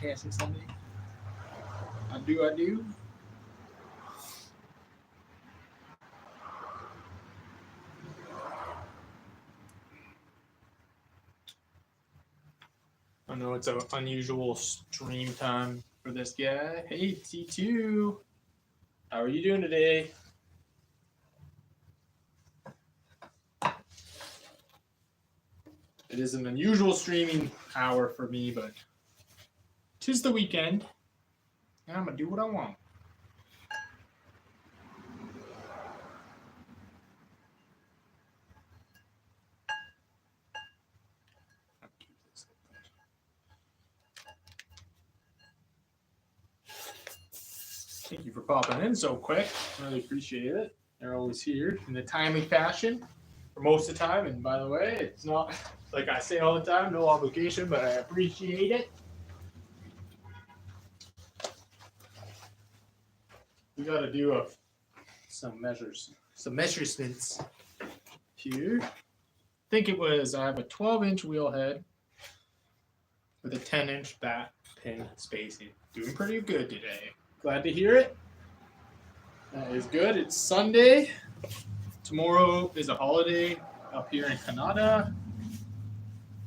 fantastic Sunday. I do. I know it's an unusual stream time for this guy. Hey, T2. How are you doing today? It is an unusual streaming hour for me, but 'tis the weekend, and I'm going to do what I want. Thank you for popping in so quick. Really appreciate it. They're always here in a timely fashion for most of the time. And by the way, it's not like I say all the time, no obligation, but I appreciate it. We got to do some measurements here. I think it was, I have a 12-inch wheel head with a 10-inch back pin spacing. Doing pretty good today. Glad to hear it. That is good. It's Sunday. Tomorrow is a holiday up here in Canada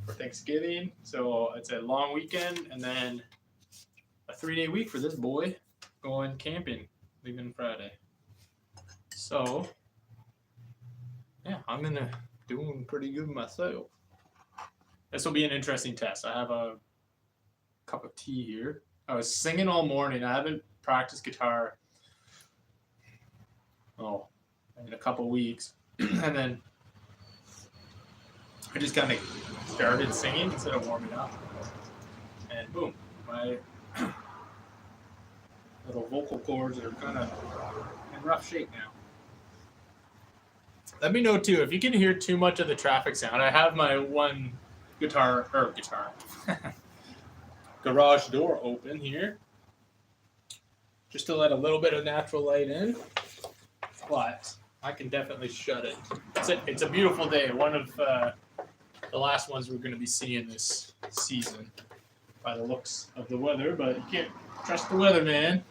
for Thanksgiving. So it's a long weekend and then a 3-day week for this boy going camping, leaving Friday. So, yeah, I'm going to doing pretty good myself. This will be an interesting test. I have a cup of tea here. I was singing all morning. I haven't practiced guitar in a couple weeks. And then I just kind of started singing instead of warming up. And boom, my little vocal cords are kind of in rough shape now. Let me know too if you can hear too much of the traffic sound. I have my one garage door open here just to let a little bit of natural light in, but I can definitely shut it. It's a beautiful day. One of the last ones we're going to be seeing this season by the looks of the weather, but you can't trust the weather, man.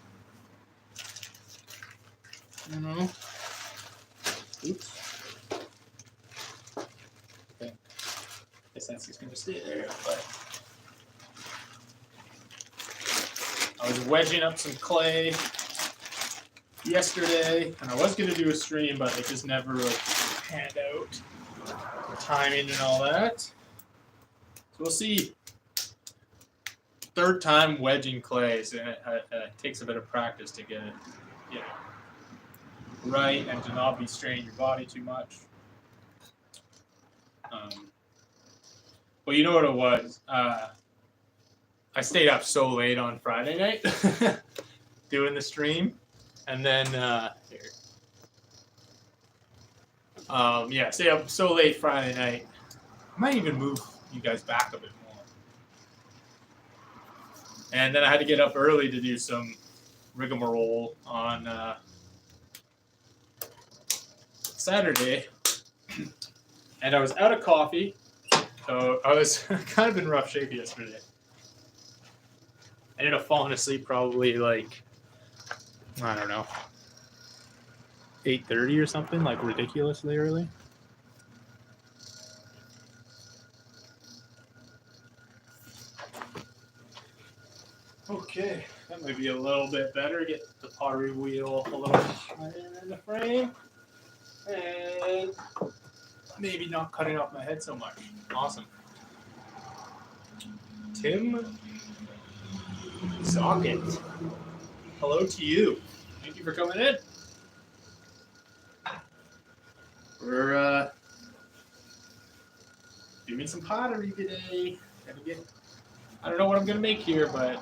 You know. Oops. Okay. Guess that's just going to stay there, but I was wedging up some clay yesterday, and I was going to do a stream, but it just never really panned out. The timing and all that. So we'll see. Third time wedging clay, so it takes a bit of practice to get it, right and to not be straining your body too much. Well, you know what it was? I stayed up so late on Friday night doing the stream. And then, stayed up so late Friday night. I might even move you guys back a bit more. And then I had to get up early to do some rigmarole on Saturday. And I was out of coffee. So I was kind of in rough shape yesterday. I ended up falling asleep probably like, I don't know, 8:30 or something, like ridiculously early. Okay, that might be a little bit better. Get the pottery wheel a little higher in the frame. And maybe not cutting off my head so much. Awesome. Tim Socket. Hello to you. Thank you for coming in. We're doing some pottery today. I don't know what I'm gonna make here, but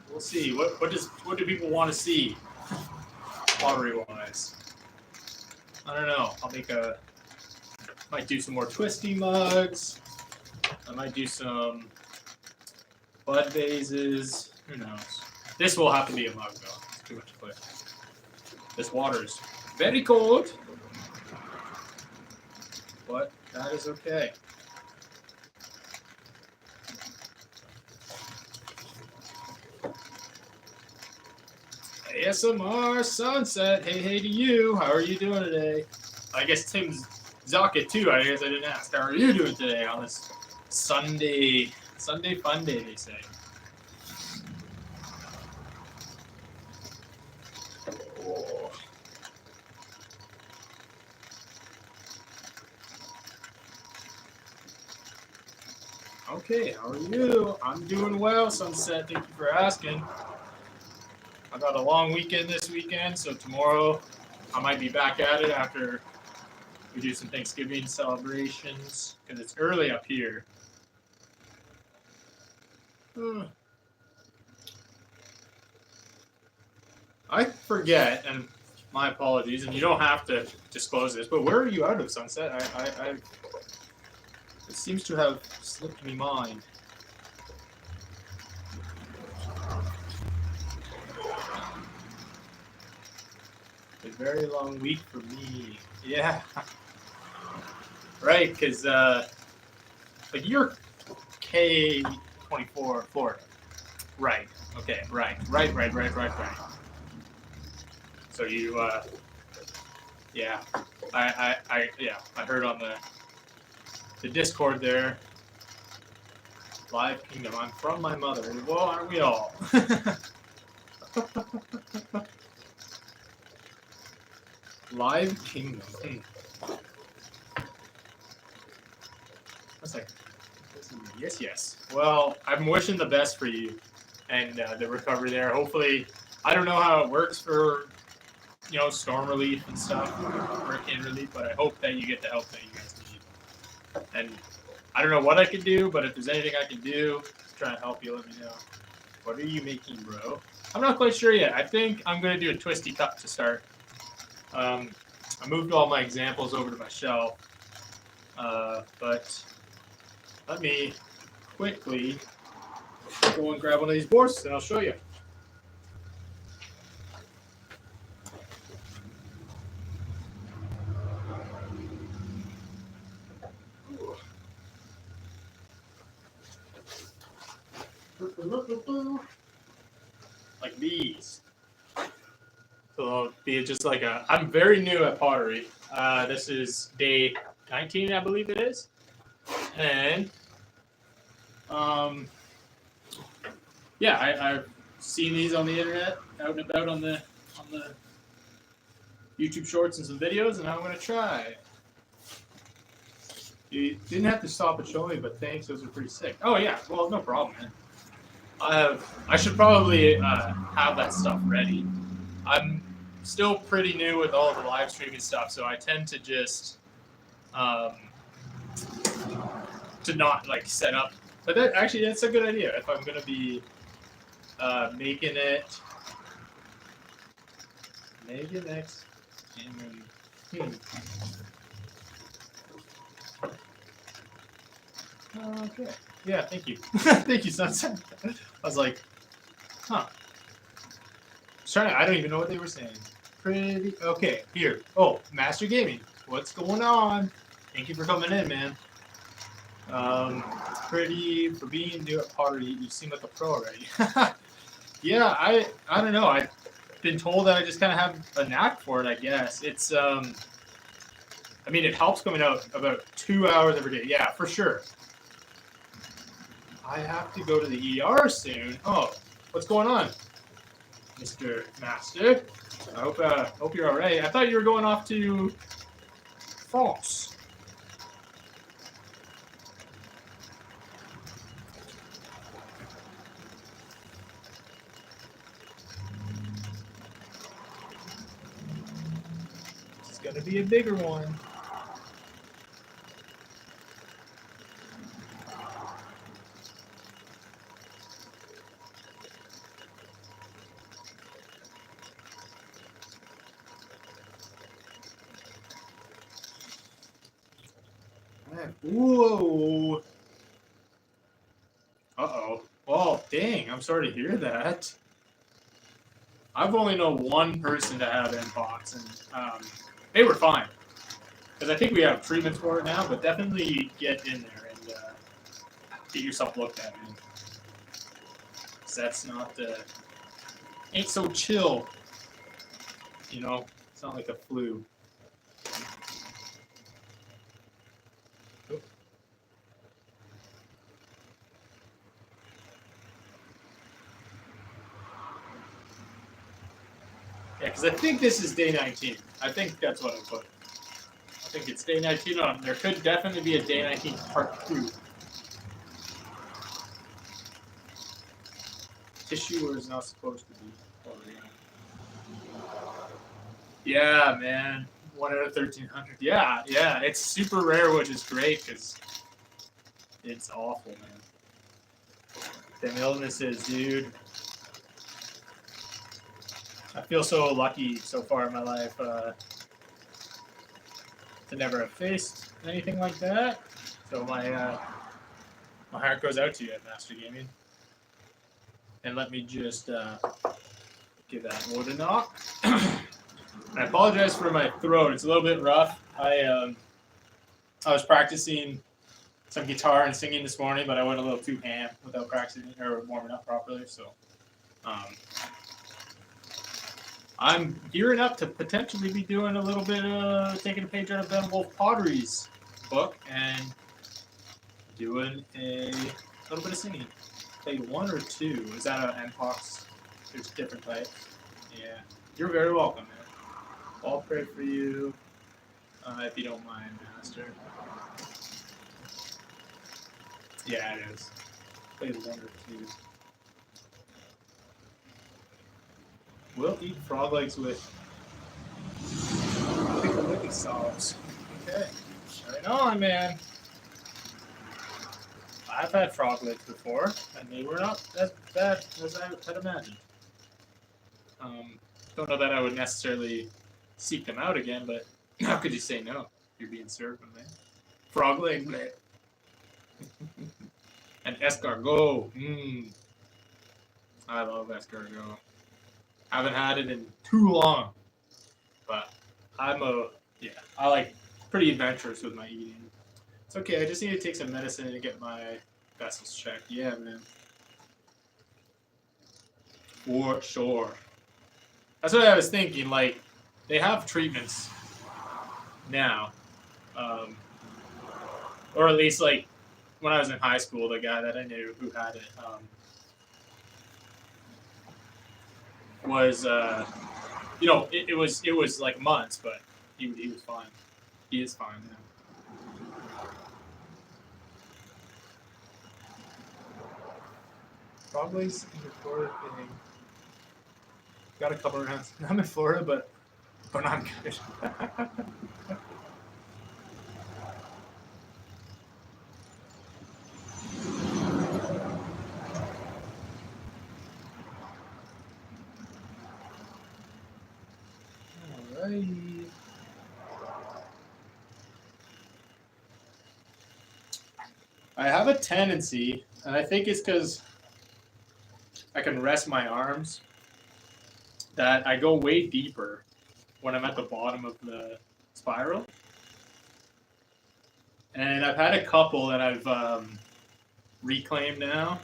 we'll see. What do people want to see pottery wise? I don't know. Might do some more Twisty mugs. I might do some bud vases. Who knows? This will have to be a mug, though. It's too much clay. This water is very cold, but that is okay. ASMR Sunset. Hey to you. How are you doing today? I guess Tim's Zocket too. I guess I didn't ask. How are you doing today on this Sunday fun day, they say. Oh. Okay, how are you? I'm doing well, Sunset. Thank you for asking. I got a long weekend this weekend, so tomorrow I might be back at it after we do some Thanksgiving celebrations because it's early up here. I forget, and my apologies, and you don't have to disclose this, but where are you out of, Sunset? It seems to have slipped me mind. A very long week for me. Yeah. Right, because like you're K24 Florida. Right. Okay. Right. So you, yeah, I heard on the Discord there. Live Kingdom. I'm from my mother. Well, aren't we all? Live Kingdom. I was like, yes. Well, I'm wishing the best for you and the recovery there. Hopefully, I don't know how it works for, storm relief and stuff, hurricane relief, but I hope that you get the help that you guys need. And I don't know what I can do, but if there's anything I can do to try and help you, let me know. What are you making, bro? I'm not quite sure yet. I think I'm going to do a Twisty cup to start. I moved all my examples over to my shelf, but let me quickly go and grab one of these boards and I'll show you. Like these. So it'll be just like I'm very new at pottery. This is day 19, I believe it is. And yeah, I've seen these on the internet, out and about on the YouTube shorts and some videos, and I'm gonna try. You didn't have to stop and show me, but thanks. Those are pretty sick. Oh yeah, well no problem, man. I should probably have that stuff ready. I'm still pretty new with all the live streaming stuff, so I tend to just to not like set up. But that's a good idea if I'm gonna be making it next. Okay. Yeah, thank you. Thank you, Sunset. I was like, huh. I don't even know what they were saying. Pretty. Okay, here. Oh, Master Gaming. What's going on? Thank you for coming in, man. Pretty for being new at pottery. You seem like a pro already. Yeah, I don't know. I've been told that I just kind of have a knack for it. I guess it's. I mean, it helps coming out about 2 hours every day. Yeah, for sure. I have to go to the ER soon. Oh, what's going on, Mr. Master? I hope you're all right. I thought you were going off to France. This is gonna be a bigger one. Whoa. Uh-oh. Oh, dang. I'm sorry to hear that. I've only known one person to have Mpox, and they were fine. Because I think we have treatments for it now, but definitely get in there and get yourself looked at, man. Because that's not... ain't so chill. You know, it's not like a flu. Yeah, because I think this is day 19. I think that's what I put. I think it's day 19 on. There could definitely be a day 19 part 2. Tissue is not supposed to be. Yeah, man. 1 out of 1,300. Yeah, yeah. It's super rare, which is great because it's awful, man. Them illnesses, dude. I feel so lucky so far in my life to never have faced anything like that. So my heart goes out to you at Master Gaming. And let me just give that wood a knock. I apologize for my throat. It's a little bit rough. I was practicing some guitar and singing this morning, but I went a little too ham without practicing or warming up properly. So I'm gearing up to potentially be doing a little bit of taking a page out of Ben Wolf Pottery's book and doing a little bit of singing. Played 1 or 2. Is that an Mpox? There's different types. Yeah. You're very welcome, man. I'll pray for you if you don't mind, Master. Yeah, it is. Played 1 or 2. We'll eat frog legs with licky sauce. Okay. Right on, man. I've had frog legs before, and they were not as bad as I had imagined. Don't know that I would necessarily seek them out again, but how could you say no? You're being served them, man. Frog leg, bleh. And escargot. I love escargot. Haven't had it in too long, but I like pretty adventurous with my eating. It's okay. I just need to take some medicine to get my vessels checked. Yeah, man. For sure. That's what I was thinking. Like, they have treatments now, or at least like when I was in high school, the guy that I knew who had it was, it was like months, but he was fine. He is fine now. Probably in the Florida thing. Got a couple rounds. I'm in Florida, but I'm good. Alrighty. I have a tendency, and I think it's because I can rest my arms, that I go way deeper when I'm at the bottom of the spiral. And I've had a couple that I've reclaimed now,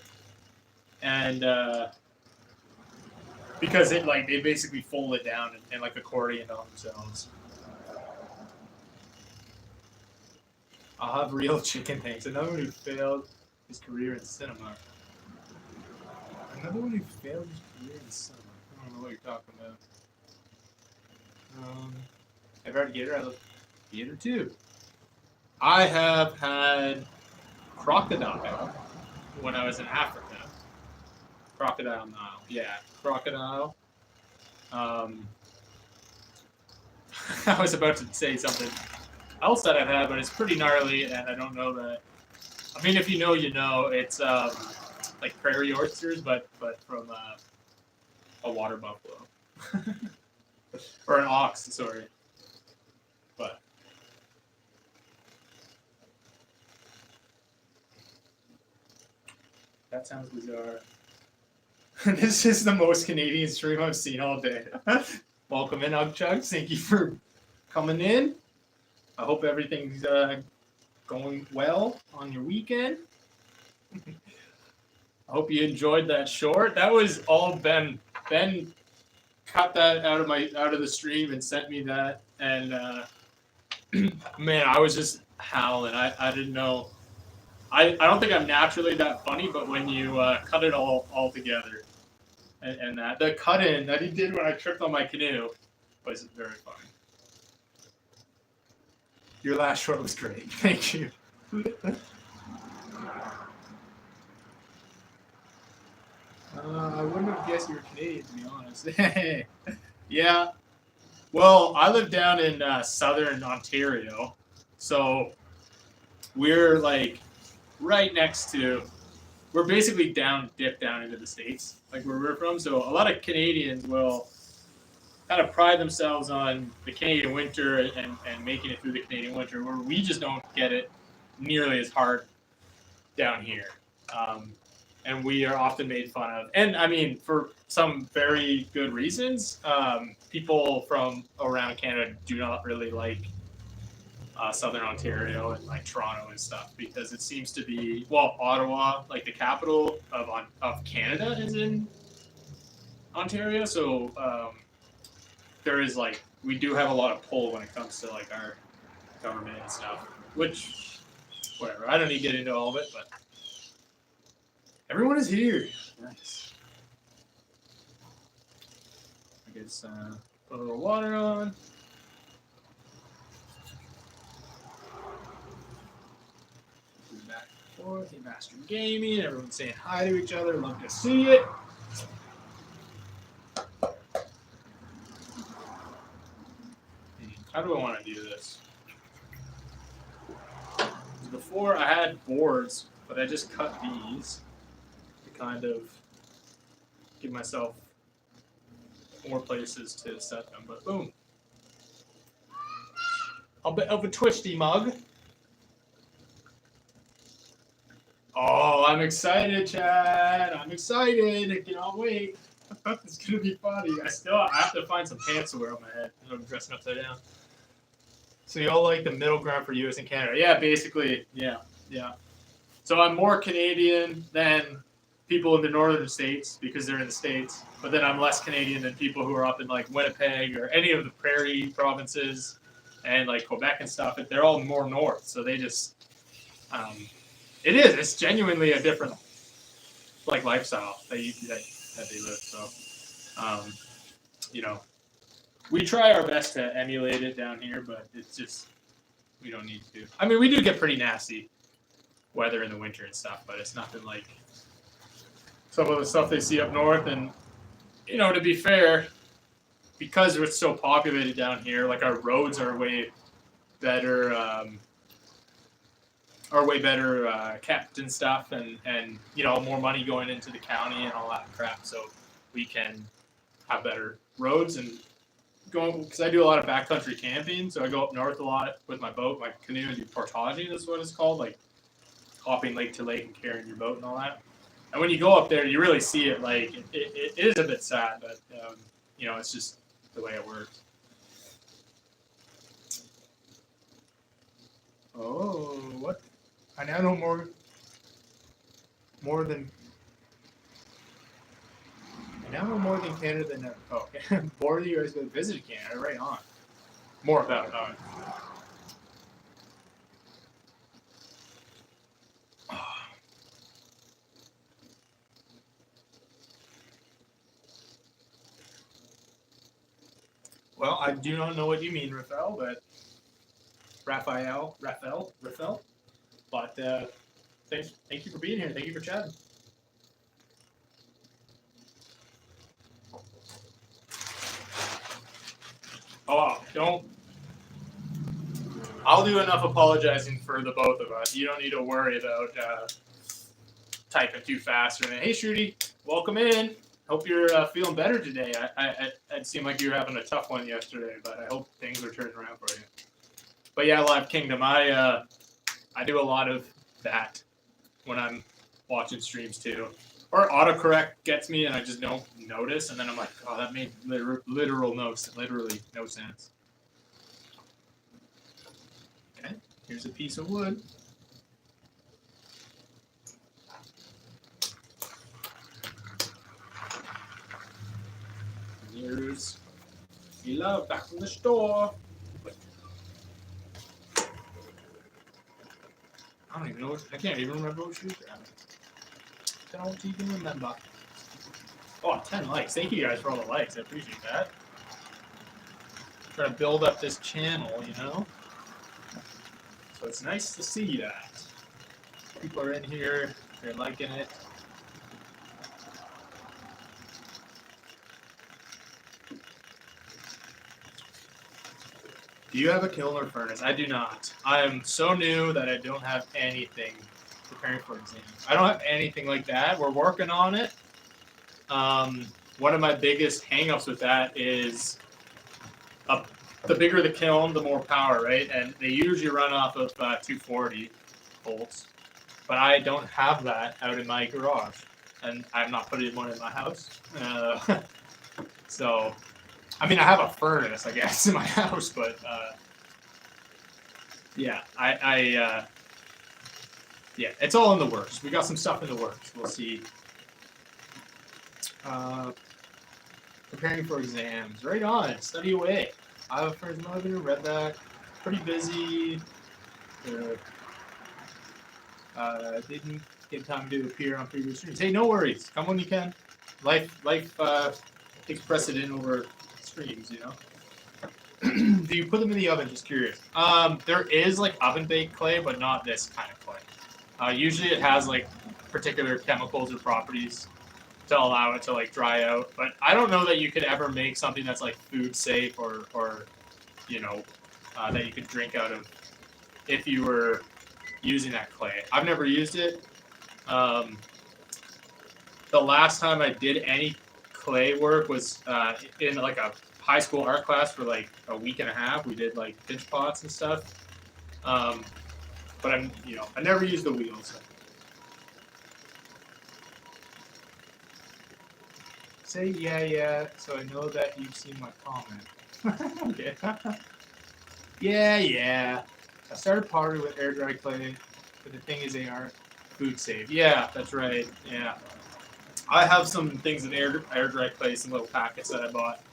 and because they basically fold it down and like accordion on themselves. I'll have real chicken tanks. Another one who failed his career in cinema. Another one who failed his career in cinema. I don't know what you're talking about. I've heard Gator. I love Gator too. I have had crocodile when I was in Africa. Crocodile Nile. Yeah, crocodile. I was about to say something else that I've had, but it's pretty gnarly, and I don't know that. I mean, if you know, you know. It's like prairie oysters, but from a water buffalo. Or an ox, sorry. But that sounds bizarre. This is the most Canadian stream I've seen all day. Welcome in, Ugchugs. Thank you for coming in. I hope everything's going well on your weekend. I hope you enjoyed that short. That was all Ben cut that out of the stream and sent me that, and man, I was just howling. I didn't know. I don't think I'm naturally that funny, but when you cut it all together, and that the cut in that he did when I tripped on my canoe was very funny. Your last short was great. Thank you. I wouldn't have guessed you were Canadian, to be honest. Yeah. Well, I live down in southern Ontario, so we're like right next to. We're basically dipped down into the States, like where we're from. So a lot of Canadians will kind of pride themselves on the Canadian winter and making it through the Canadian winter, where we just don't get it nearly as hard down here. And we are often made fun of. And I mean, for some very good reasons, people from around Canada do not really like Southern Ontario and like Toronto and stuff, because it seems to be, well, Ottawa, like the capital of Canada, is in Ontario. So there is like, we do have a lot of pull when it comes to like our government and stuff, which, whatever. I don't need to get into all of it, but everyone is here. Nice. I guess put a little water on. Back and forth. Hey, Master Gaming. Everyone's saying hi to each other. Love to see it. How do I want to do this? Before I had boards, but I just cut these to kind of give myself more places to set them. But boom. A bit of a Twisty mug. Oh, I'm excited, Chad. I'm excited. I cannot wait. It's going to be funny. I have to find some pants to wear on my head. I'm dressing upside down. So y'all like the middle ground for US and Canada? Yeah, basically, yeah. So I'm more Canadian than people in the northern states because they're in the States, but then I'm less Canadian than people who are up in like Winnipeg or any of the prairie provinces and like Quebec and stuff. They're all more north, so they just, it's genuinely a different like lifestyle that they live. So, we try our best to emulate it down here, but it's just, we don't need to. I mean, we do get pretty nasty weather in the winter and stuff, but it's nothing like some of the stuff they see up north. And, to be fair, because it's so populated down here, like our roads are way better, kept and stuff, and more money going into the county and all that crap, so we can have better roads. And going, because I do a lot of backcountry camping, so I go up north a lot with my boat, my canoe, and do portaging is what it's called, like hopping lake to lake and carrying your boat and all that. And when you go up there, you really see it. Like it is a bit sad, but it's just the way it works. Oh, what? I now know more than Canada than ever. Oh, okay. More than you guys visited Canada, right on. More about it. Well, I do not know what you mean, Raphael, but Raphael. But thank you for being here. Thank you for chatting. Oh, don't. I'll do enough apologizing for the both of us. You don't need to worry about typing too fast or anything. Hey, Shruti, welcome in. Hope you're feeling better today. It seemed like you were having a tough one yesterday, but I hope things are turning around for you. But yeah, Live Kingdom, I do a lot of that when I'm watching streams too. Or autocorrect gets me and I just don't notice, and then I'm like, oh, that made literally no sense. Okay, here's a piece of wood. Here's Hey, love, back from the store. I don't even know. I can't even remember what she was grabbing. Don't even remember. Oh, 10 likes. Thank you guys for all the likes. I appreciate that. Trying to build up this channel, you know? So it's nice to see that. People are in here. They're liking it. Do you have a kiln or furnace? I do not. I am so new that I don't have anything preparing for exams. I don't have anything like that. We're working on it. One of my biggest hangups with that is the bigger the kiln, the more power, right? And they usually run off of 240 volts. But I don't have that out in my garage. And I'm not putting one in my house. So, I mean, I have a furnace, I guess, in my house, but yeah, yeah, it's all in the works. We got some stuff in the works. We'll see. Preparing for exams. Right on. Study away. I have a friend who haven't read that. Pretty busy. Didn't get time to appear on previous streams. Hey, no worries. Come when you can. Life takes precedent over streams, you know. Do you put them in the oven? Just curious. There is like oven baked clay, but not this kind of clay. Usually it has like particular chemicals or properties to allow it to like dry out. But I don't know that you could ever make something that's like food safe or you know that you could drink out of if you were using that clay. I've never used it. The last time I did any clay work was in like a high school art class for like a week and a half. We did like pinch pots and stuff. But I never used the wheels. Say yeah, so I know that you've seen my comment. Okay. Yeah. I started pottery with air dry clay, but the thing is they aren't food safe. Yeah, that's right. Yeah. I have some things in air dry clay, some little packets that I bought.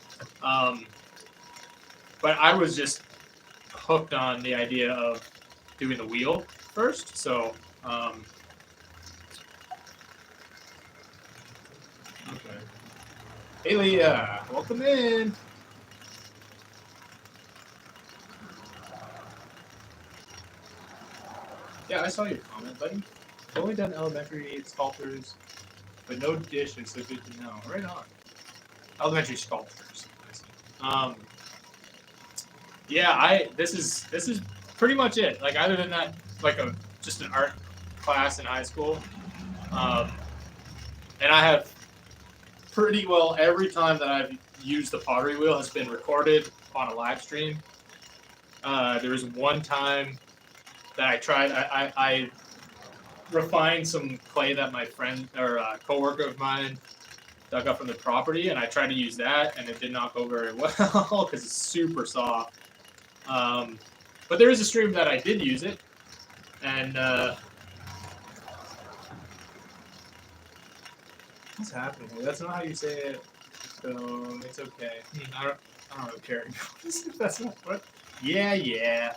But I was just hooked on the idea of doing the wheel first. So, okay. Hey, Leah, welcome in. Yeah, I saw your comment, buddy. I've only done elementary sculptures, but no dishes, so good to know. Right on. Elementary sculptures. Yeah, this is pretty much it. Like other than that, like just an art class in high school, and I have pretty well every time that I've used the pottery wheel has been recorded on a live stream. There was one time that I tried. I refined some clay that my friend or coworker of mine dug up from the property, and I tried to use that, and it did not go very well because it's super soft. But there is a stream that I did use it, and what's happening? That's not how you say it, so it's okay. I don't really care. That's not what. Yeah.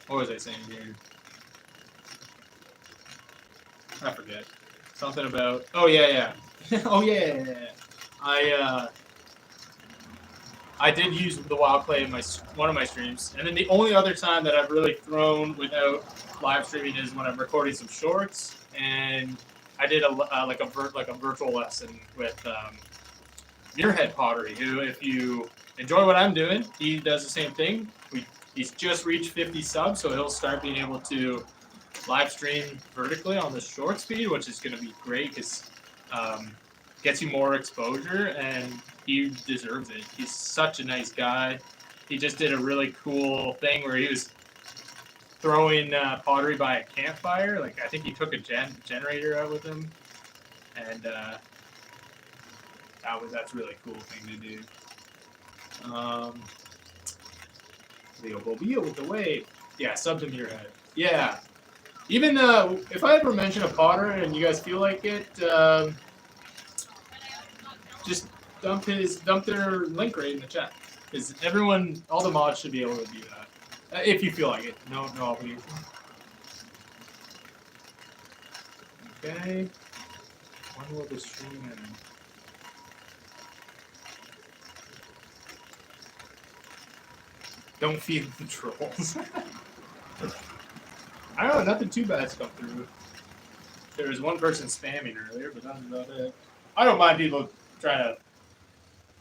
What was I saying here? I forget. Something about. Oh yeah. Oh yeah. I did use the wild clay in one of my streams, and then the only other time that I've really thrown without live streaming is when I'm recording some shorts, and I did a virtual lesson with Muirhead Pottery, who, if you enjoy what I'm doing, he does the same thing. He's just reached 50 subs, so he'll start being able to live stream vertically on the short speed, which is going to be great because gets you more exposure, and he deserves it. He's such a nice guy. He just did a really cool thing where he was throwing pottery by a campfire. Like, I think he took a generator out with him, and that's a really cool thing to do. Leo Bobio with the wave. Yeah, sub to Muirhead. Yeah. Even if I ever mention a potter and you guys feel like it, dump their link right in the chat. Because everyone, all the mods should be able to do that. If you feel like it. No obligation. Okay. When will the stream end? Don't feed the trolls. I don't know, nothing too bad's come through. There was one person spamming earlier, but that's about it. I don't mind people trying to,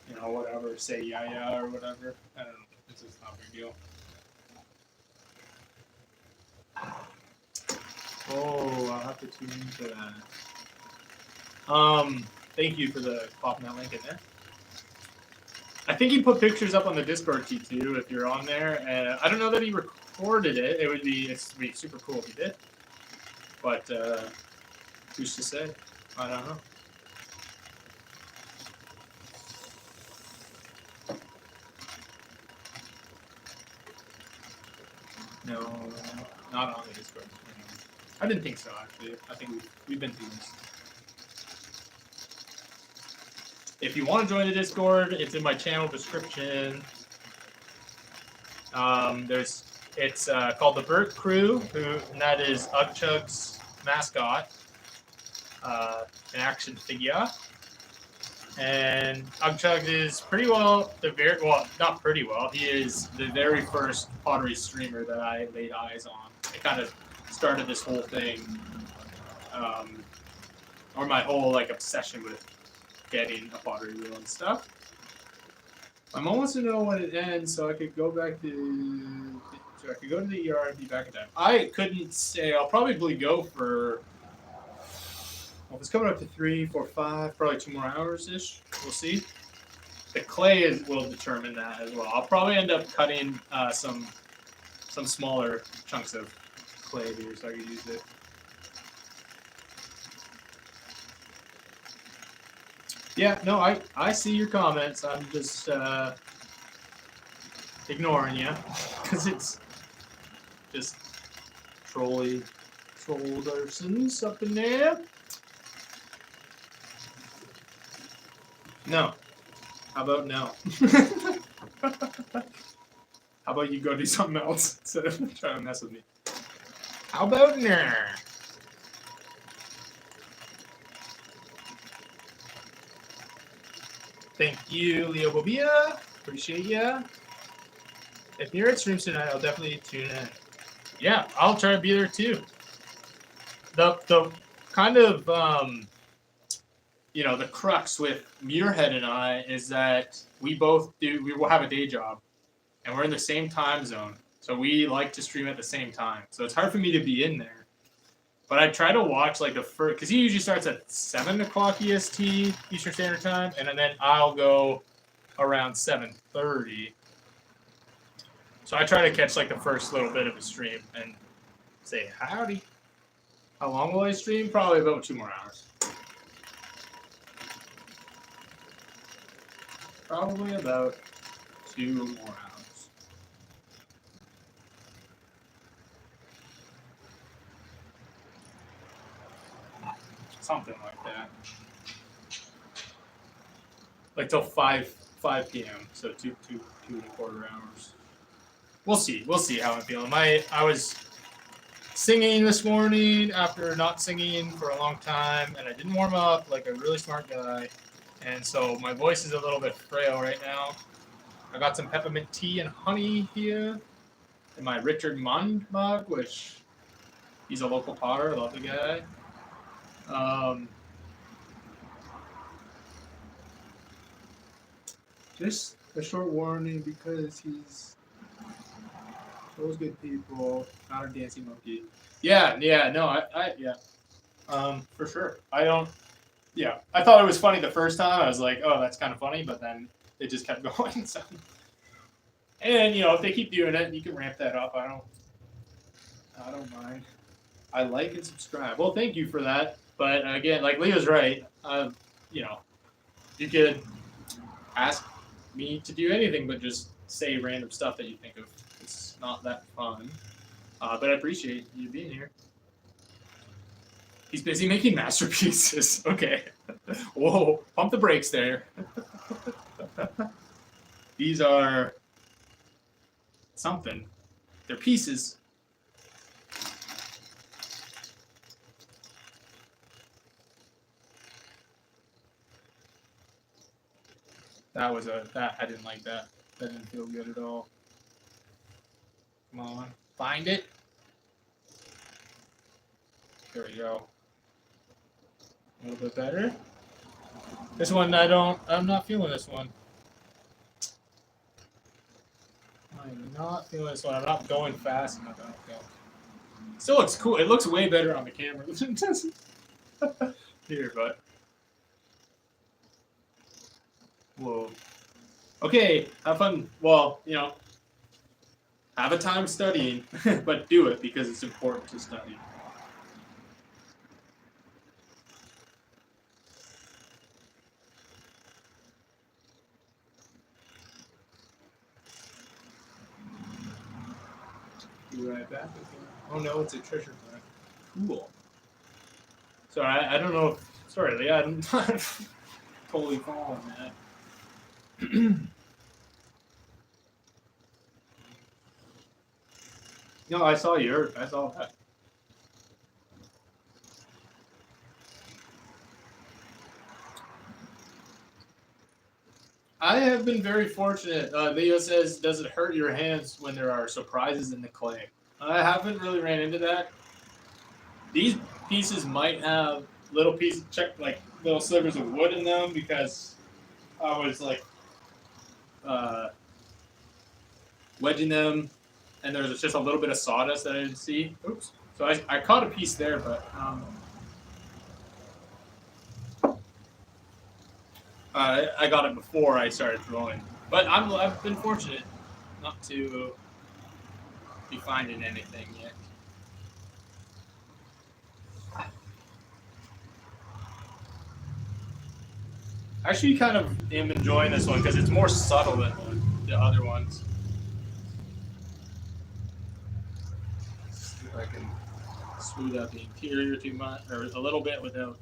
you know, whatever, say yeah or whatever. I don't know. It's just not a big deal. Oh, I'll have to tune into that. Thank you for the popping that link in there. I think he put pictures up on the Discord too, if you're on there. I don't know that he recorded it. It'd be super cool if he did. But who's to say? I don't know. No, not on the Discord. I didn't think so, actually. I think we've been through this. If you want to join the Discord, it's in my channel description. It's called the Burt Crew, and that is Ugchug's mascot, an action figure. And Ugchug is pretty well not pretty well. He is the very first Pottery streamer that I laid eyes on. It kind of started this whole thing, or my whole like obsession with getting a pottery wheel and stuff. I'm almost to know when it ends, so I could go back to. So I could go to the ER and be back in time. I couldn't say. I'll probably go for. Well, it's coming up to 3, 4, 5, probably 2 more hours ish. We'll see. The clay will determine that as well. I'll probably end up cutting some smaller chunks of clay here so I can use it. Yeah, no, I see your comments. I'm just ignoring you because it's just trollersons up in there. No. How about no? How about you go do something else instead of trying to mess with me? How about no? Thank you, Leo Bobia. Appreciate ya. If you're at stream tonight, I'll definitely tune in. Yeah, I'll try to be there too. The kind of the crux with Muirhead and I is that we will have a day job, and we're in the same time zone, so we like to stream at the same time. So it's hard for me to be in there. But I try to watch like the first, because he usually starts at 7 o'clock EST, Eastern Standard Time, and then I'll go around 7:30. So I try to catch like the first little bit of a stream and say howdy. How long will I stream? Probably about 2 more hours. Probably about 2 more hours. Something like that. Like till 5 p.m. So 2.25 hours. We'll see. We'll see how I'm feeling. I was singing this morning after not singing for a long time, and I didn't warm up like a really smart guy. And so my voice is a little bit frail right now. I got some peppermint tea and honey here in my Richard Mund mug, which he's a local potter. I love the guy. Just a short warning because he's those good people, not a dancing monkey. Yeah, no, for sure. I thought it was funny the first time. I was like, oh, that's kind of funny, but then it just kept going. So, and if they keep doing it, you can ramp that up. I don't mind. I like and subscribe. Well, thank you for that. But again, like Leo's right. You could ask me to do anything, but just say random stuff that you think of. It's not that fun. But I appreciate you being here. He's busy making masterpieces. Okay. Whoa, pump the brakes there. These are something. They're pieces. That I didn't like that. That didn't feel good at all. Come on, find it. There we go. A little bit better. This one I'm not feeling this one. I'm not feeling this one. I'm not going fast enough. Okay. Still looks cool. It looks way better on the camera than it does here, but. Whoa. Okay, have fun. Well, have a time studying, but do it because it's important to study. Be right back. Oh no, it's a treasure map. Cool. Sorry, I don't know. Sorry, Leah, I'm not totally following that. No, I saw yours. I saw that. I have been very fortunate. Leo says, does it hurt your hands when there are surprises in the clay? I haven't really ran into that. These pieces might have little pieces, like little slivers of wood in them because I was like wedging them, and there was just a little bit of sawdust that I didn't see. Oops. So I caught a piece there, but I got it before I started throwing. But I've been fortunate not to be finding anything yet. I actually kind of am enjoying this one because it's more subtle than the other ones. See if I can smooth out the interior too much, or a little bit without.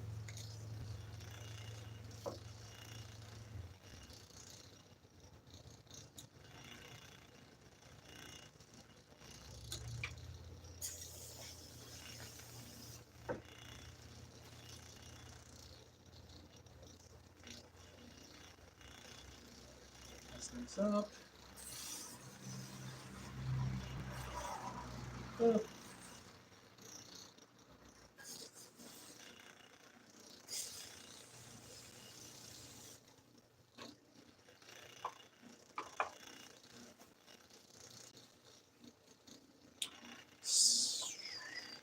This up. Oh.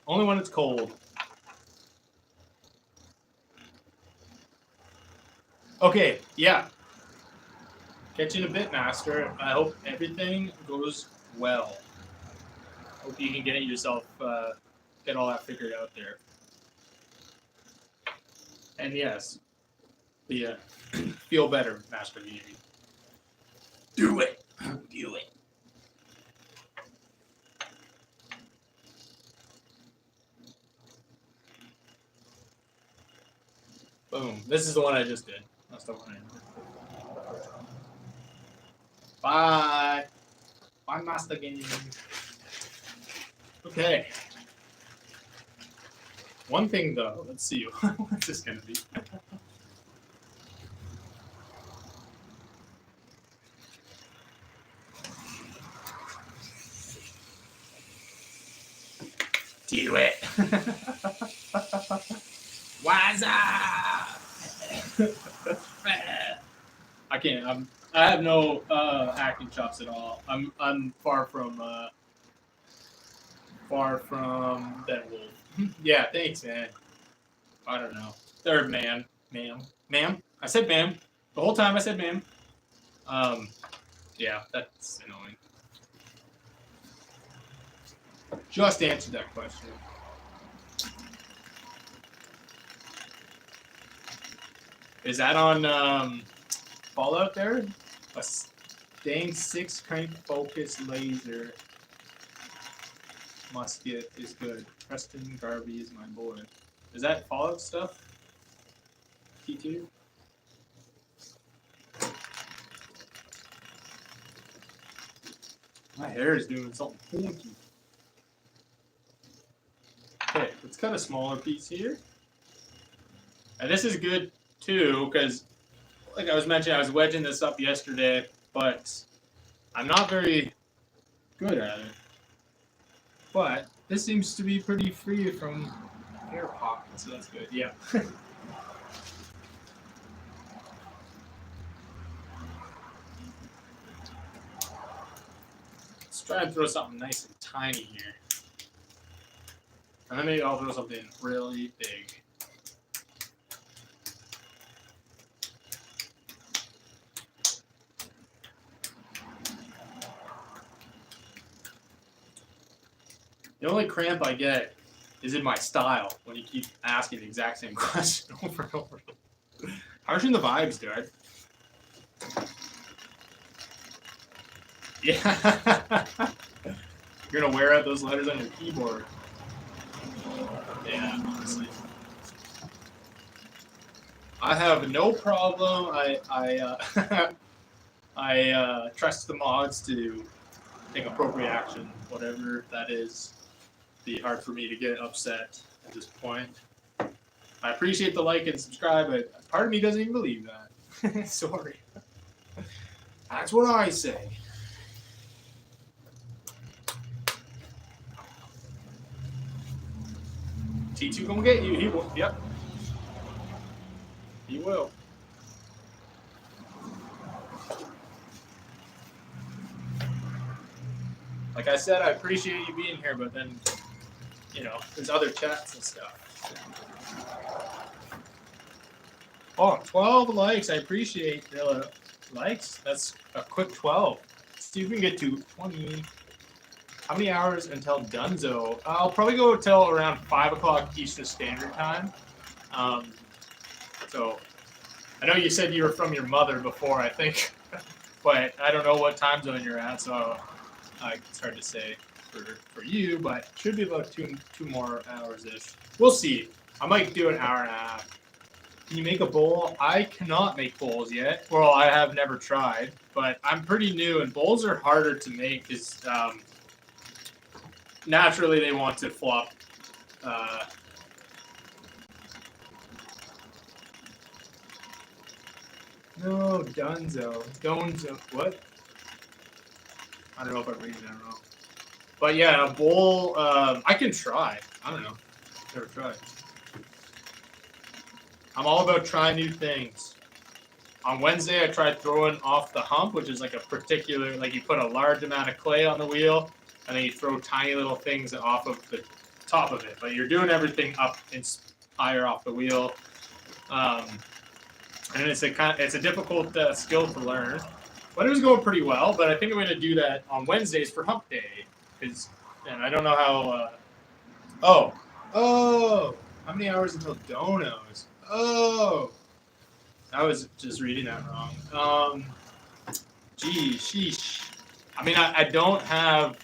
Only when it's cold. Okay, yeah. Catch you in a bit, Master. I hope everything goes well. Hope you can get it yourself, get all that figured out there. And yes, the feel better, Master Beauty. Do it. Do it. Boom. This is the one I just did. That's the one I did. Bye. Bye, Master Game. Okay. One thing though, let's see. What's this gonna be? Do it. What's up? I can't. I have no acting chops at all. I'm far from that wolf. Yeah, thanks, man. I don't know. Third man, ma'am. I said ma'am. The whole time I said ma'am. Yeah, that's annoying. Just answered that question. Is that on Fallout there? A Stein 6 crank focus laser musket is good. Preston Garvey is my boy. Is that Fallout stuff? T2? My hair is doing something funky. Okay, let's cut a smaller piece here. And this is good too, because like I was mentioning, I was wedging this up yesterday, but I'm not very good at it. But this seems to be pretty free from air pockets, so that's good. Yeah. Let's try and throw something nice and tiny here. And then maybe I'll throw something really big. The only cramp I get is in my style when you keep asking the exact same question over and over. Harshing the vibes, dude. Yeah. You're gonna wear out those letters on your keyboard. Yeah, honestly. I have no problem. I trust the mods to take appropriate action, whatever that is. Be hard for me to get upset at this point. I appreciate the like and subscribe, but part of me doesn't even believe that. Sorry. That's what I say. T2 gonna get you. He will. Yep. He will. Like I said, I appreciate you being here, but then, you know, there's other chats and stuff. Oh, 12 likes. I appreciate the likes. That's a quick 12. Let's see if we can get to 20. How many hours until Dunzo? I'll probably go till around 5 o'clock Eastern Standard Time. So I know you said you were from your mother before, I think, but I don't know what time zone you're at, so it's hard to say for you, but should be about two more hours-ish. We'll see. I might do an hour and a half. Can you make a bowl? I cannot make bowls yet. Well, I have never tried, but I'm pretty new, and bowls are harder to make because naturally they want to flop. No, Dunzo. Donzo. What? I don't know if I'm reading that wrong. But yeah, a bowl, I can try. I don't know. Never tried. I'm all about trying new things. On Wednesday, I tried throwing off the hump, which is like a particular, like you put a large amount of clay on the wheel, and then you throw tiny little things off of the top of it. But you're doing everything up and higher off the wheel. And it's a difficult skill to learn. But it was going pretty well, but I think I'm going to do that on Wednesdays for hump day. And I don't know how... how many hours until donos? Oh! I was just reading that wrong. Sheesh. I mean, I don't have...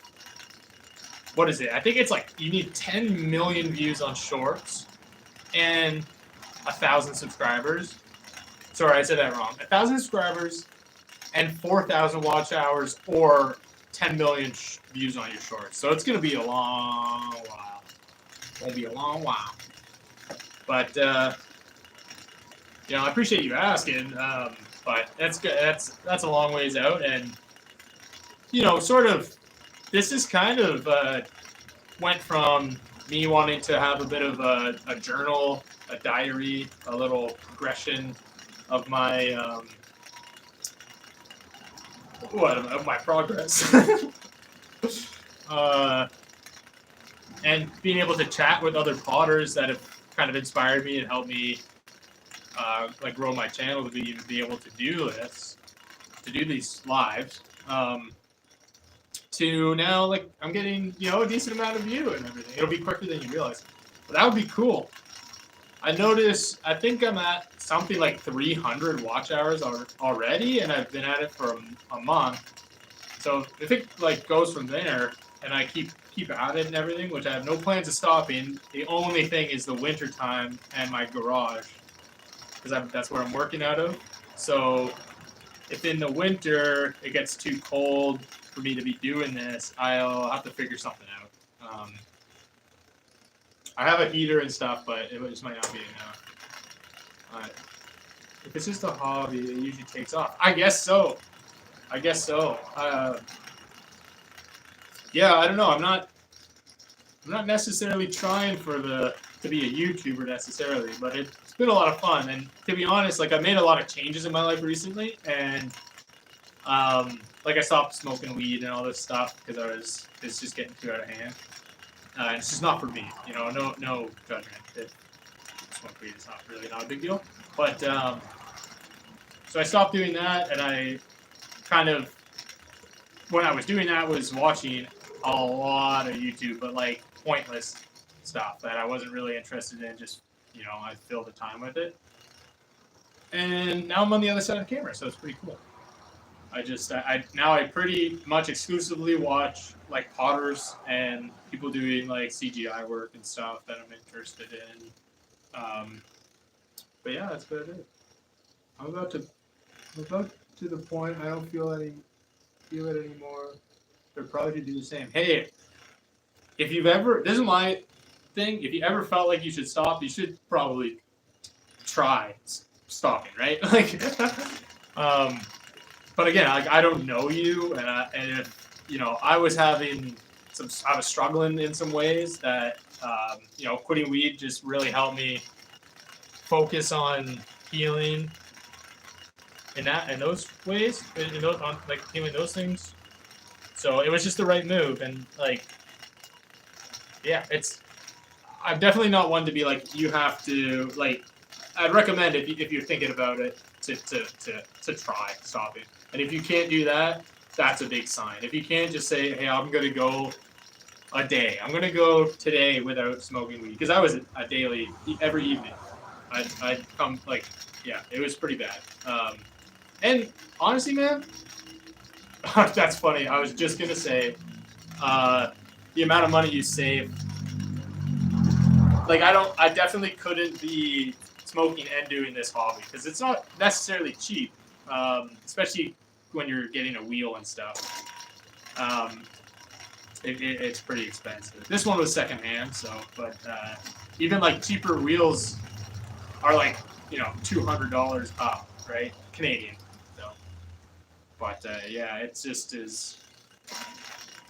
What is it? I think it's like you need 10 million views on shorts and 1,000 subscribers. Sorry, I said that wrong. 1,000 subscribers and 4,000 watch hours or 10 million views on your shorts. So it's going to be a long while. Won't be a long while. But, I appreciate you asking. But that's good. That's a long ways out. And, sort of, this is kind of went from me wanting to have a bit of a journal, a diary, a little progression of my of my progress, and being able to chat with other potters that have kind of inspired me and helped me grow my channel to be able to do this, to do these lives. To now, I'm getting a decent amount of view and everything. It'll be quicker than you realize, but that would be cool. I think I'm at something like 300 watch hours already, and I've been at it for a month. So if it goes from there, and I keep at it and everything, which I have no plans of stopping. The only thing is the winter time and my garage, because that's where I'm working out of. So if in the winter it gets too cold for me to be doing this, I'll have to figure something out. I have a heater and stuff, but it just might not be enough. If it's just a hobby, it usually takes off. I guess so. Yeah, I don't know. I'm not necessarily trying to be a YouTuber necessarily, but it's been a lot of fun. And to be honest, like I made a lot of changes in my life recently, and like I stopped smoking weed and all this stuff because it's just getting too out of hand. It's just not for me, you know. No judgment. Smoke weed is not a big deal. But so I stopped doing that, and I kind of when I was doing that was watching a lot of YouTube, but like pointless stuff that I wasn't really interested in. Just I filled the time with it, and now I'm on the other side of the camera, so it's pretty cool. I pretty much exclusively watch like potters and people doing like CGI work and stuff that I'm interested in. But yeah, that's about it. I'm about to the point I don't feel it anymore. They're probably to do the same. Hey, if you've ever, this is my thing. If you ever felt like you should stop, you should probably try stopping, right? Like, but again, like I don't know you, and if I was struggling in some ways that quitting weed just really helped me focus on healing in those ways, like healing those things. So it was just the right move, and like, yeah, I'm definitely not one to be like you have to like. I'd recommend if you're thinking about it to try stopping. And if you can't do that, that's a big sign. If you can't just say, hey, I'm going to go a day. I'm going to go today without smoking weed. Because I was a daily, every evening. I'd come, like, yeah, it was pretty bad. And honestly, man, that's funny. I was just going to say, the amount of money you save. Like, I definitely couldn't be smoking and doing this hobby. Because it's not necessarily cheap. Especially when you're getting a wheel and stuff. It's pretty expensive. This one was secondhand, but even like cheaper wheels are like $200 up, right? Canadian. So, but yeah, it's just is.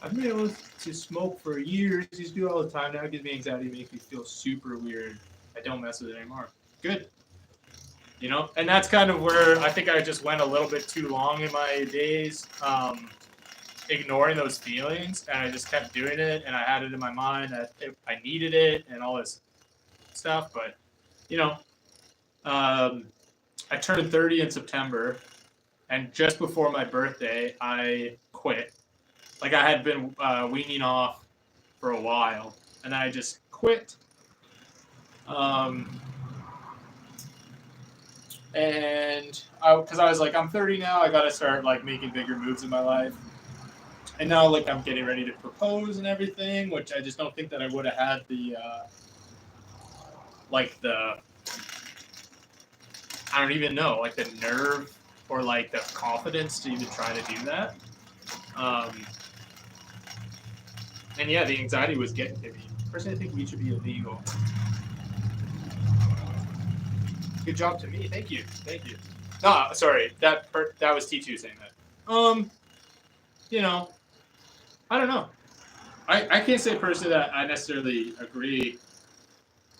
I've been able to smoke for years. Just do it all the time now. It gives me anxiety, makes me feel super weird. I don't mess with it anymore. Good. And that's kind of where I think I just went a little bit too long in my days, ignoring those feelings, and I just kept doing it, and I had it in my mind that I needed it and all this stuff, but, I turned 30 in September, and just before my birthday, I quit. Like, I had been weaning off for a while, and then I just quit. And because I was like, I'm 30 now, I gotta start like making bigger moves in my life. And now like I'm getting ready to propose and everything, which I just don't think that I would have had the I don't even know, like the nerve or like the confidence to even try to do that. And yeah, the anxiety was getting to me. Personally, I think weed should be illegal. Good job to me. Thank you. No, sorry. That was T2 saying that. I don't know. I can't say personally that I necessarily agree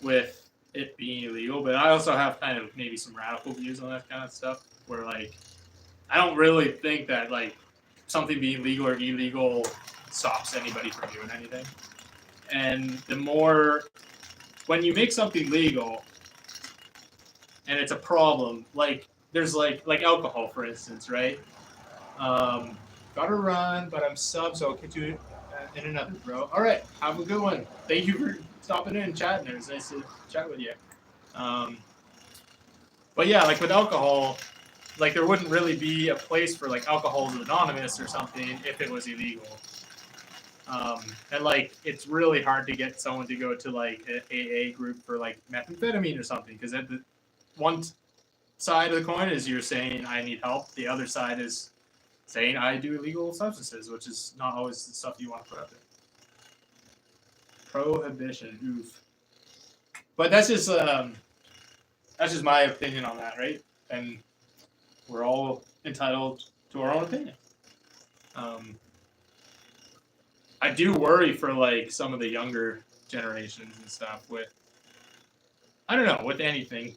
with it being illegal, but I also have kind of maybe some radical views on that kind of stuff where like I don't really think that like something being legal or illegal stops anybody from doing anything. And the more when you make something legal and it's a problem, like there's like alcohol, for instance, right? Gotta run, but I'm sub, so I'll catch you in another, bro. All right, have a good one. Thank you for stopping in and chatting. It was nice to chat with you. But yeah, like with alcohol, like there wouldn't really be a place for like Alcoholics Anonymous or something if it was illegal. And like it's really hard to get someone to go to like an AA group for like methamphetamine or something, because at the one side of the coin is you're saying I need help. The other side is saying I do illegal substances, which is not always the stuff you want to put up there. Prohibition, oof. But that's just my opinion on that, right? And we're all entitled to our own opinion. I do worry for like some of the younger generations and stuff with, I don't know, with anything.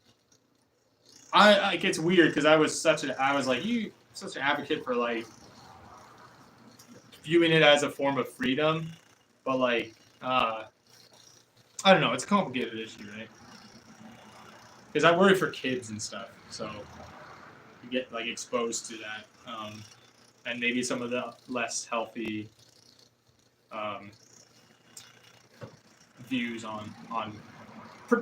I it gets weird because I was such an advocate for like viewing it as a form of freedom, but like I don't know, it's a complicated issue, right? Because I worry for kids and stuff, so you get like exposed to that, and maybe some of the less healthy views on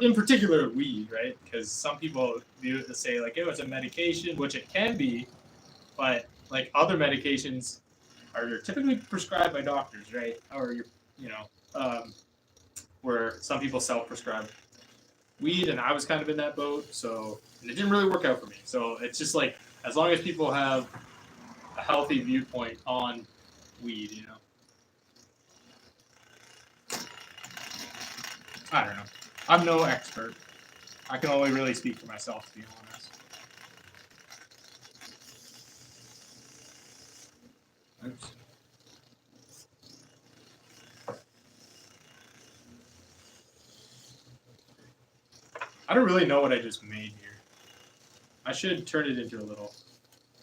in particular weed, right? Because some people view it to say like, oh, it's a medication, which it can be, but like other medications are typically prescribed by doctors, right? Or where some people self-prescribe weed, and I was kind of in that boat, so and it didn't really work out for me. So it's just like as long as people have a healthy viewpoint on weed, you know. I don't know. I'm no expert. I can only really speak for myself, to be honest. Oops. I don't really know what I just made here. I should turn it into a little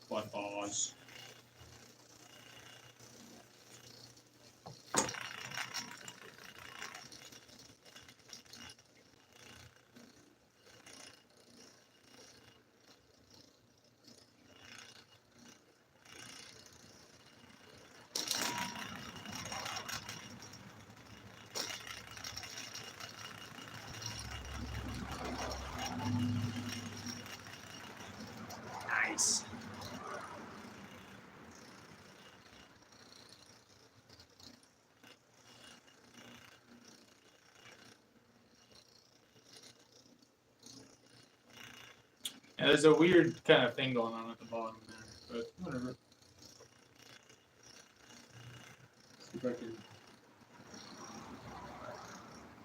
blood pause. Nice. Yeah, there's a weird kind of thing going on at the bottom there, but whatever. See if I can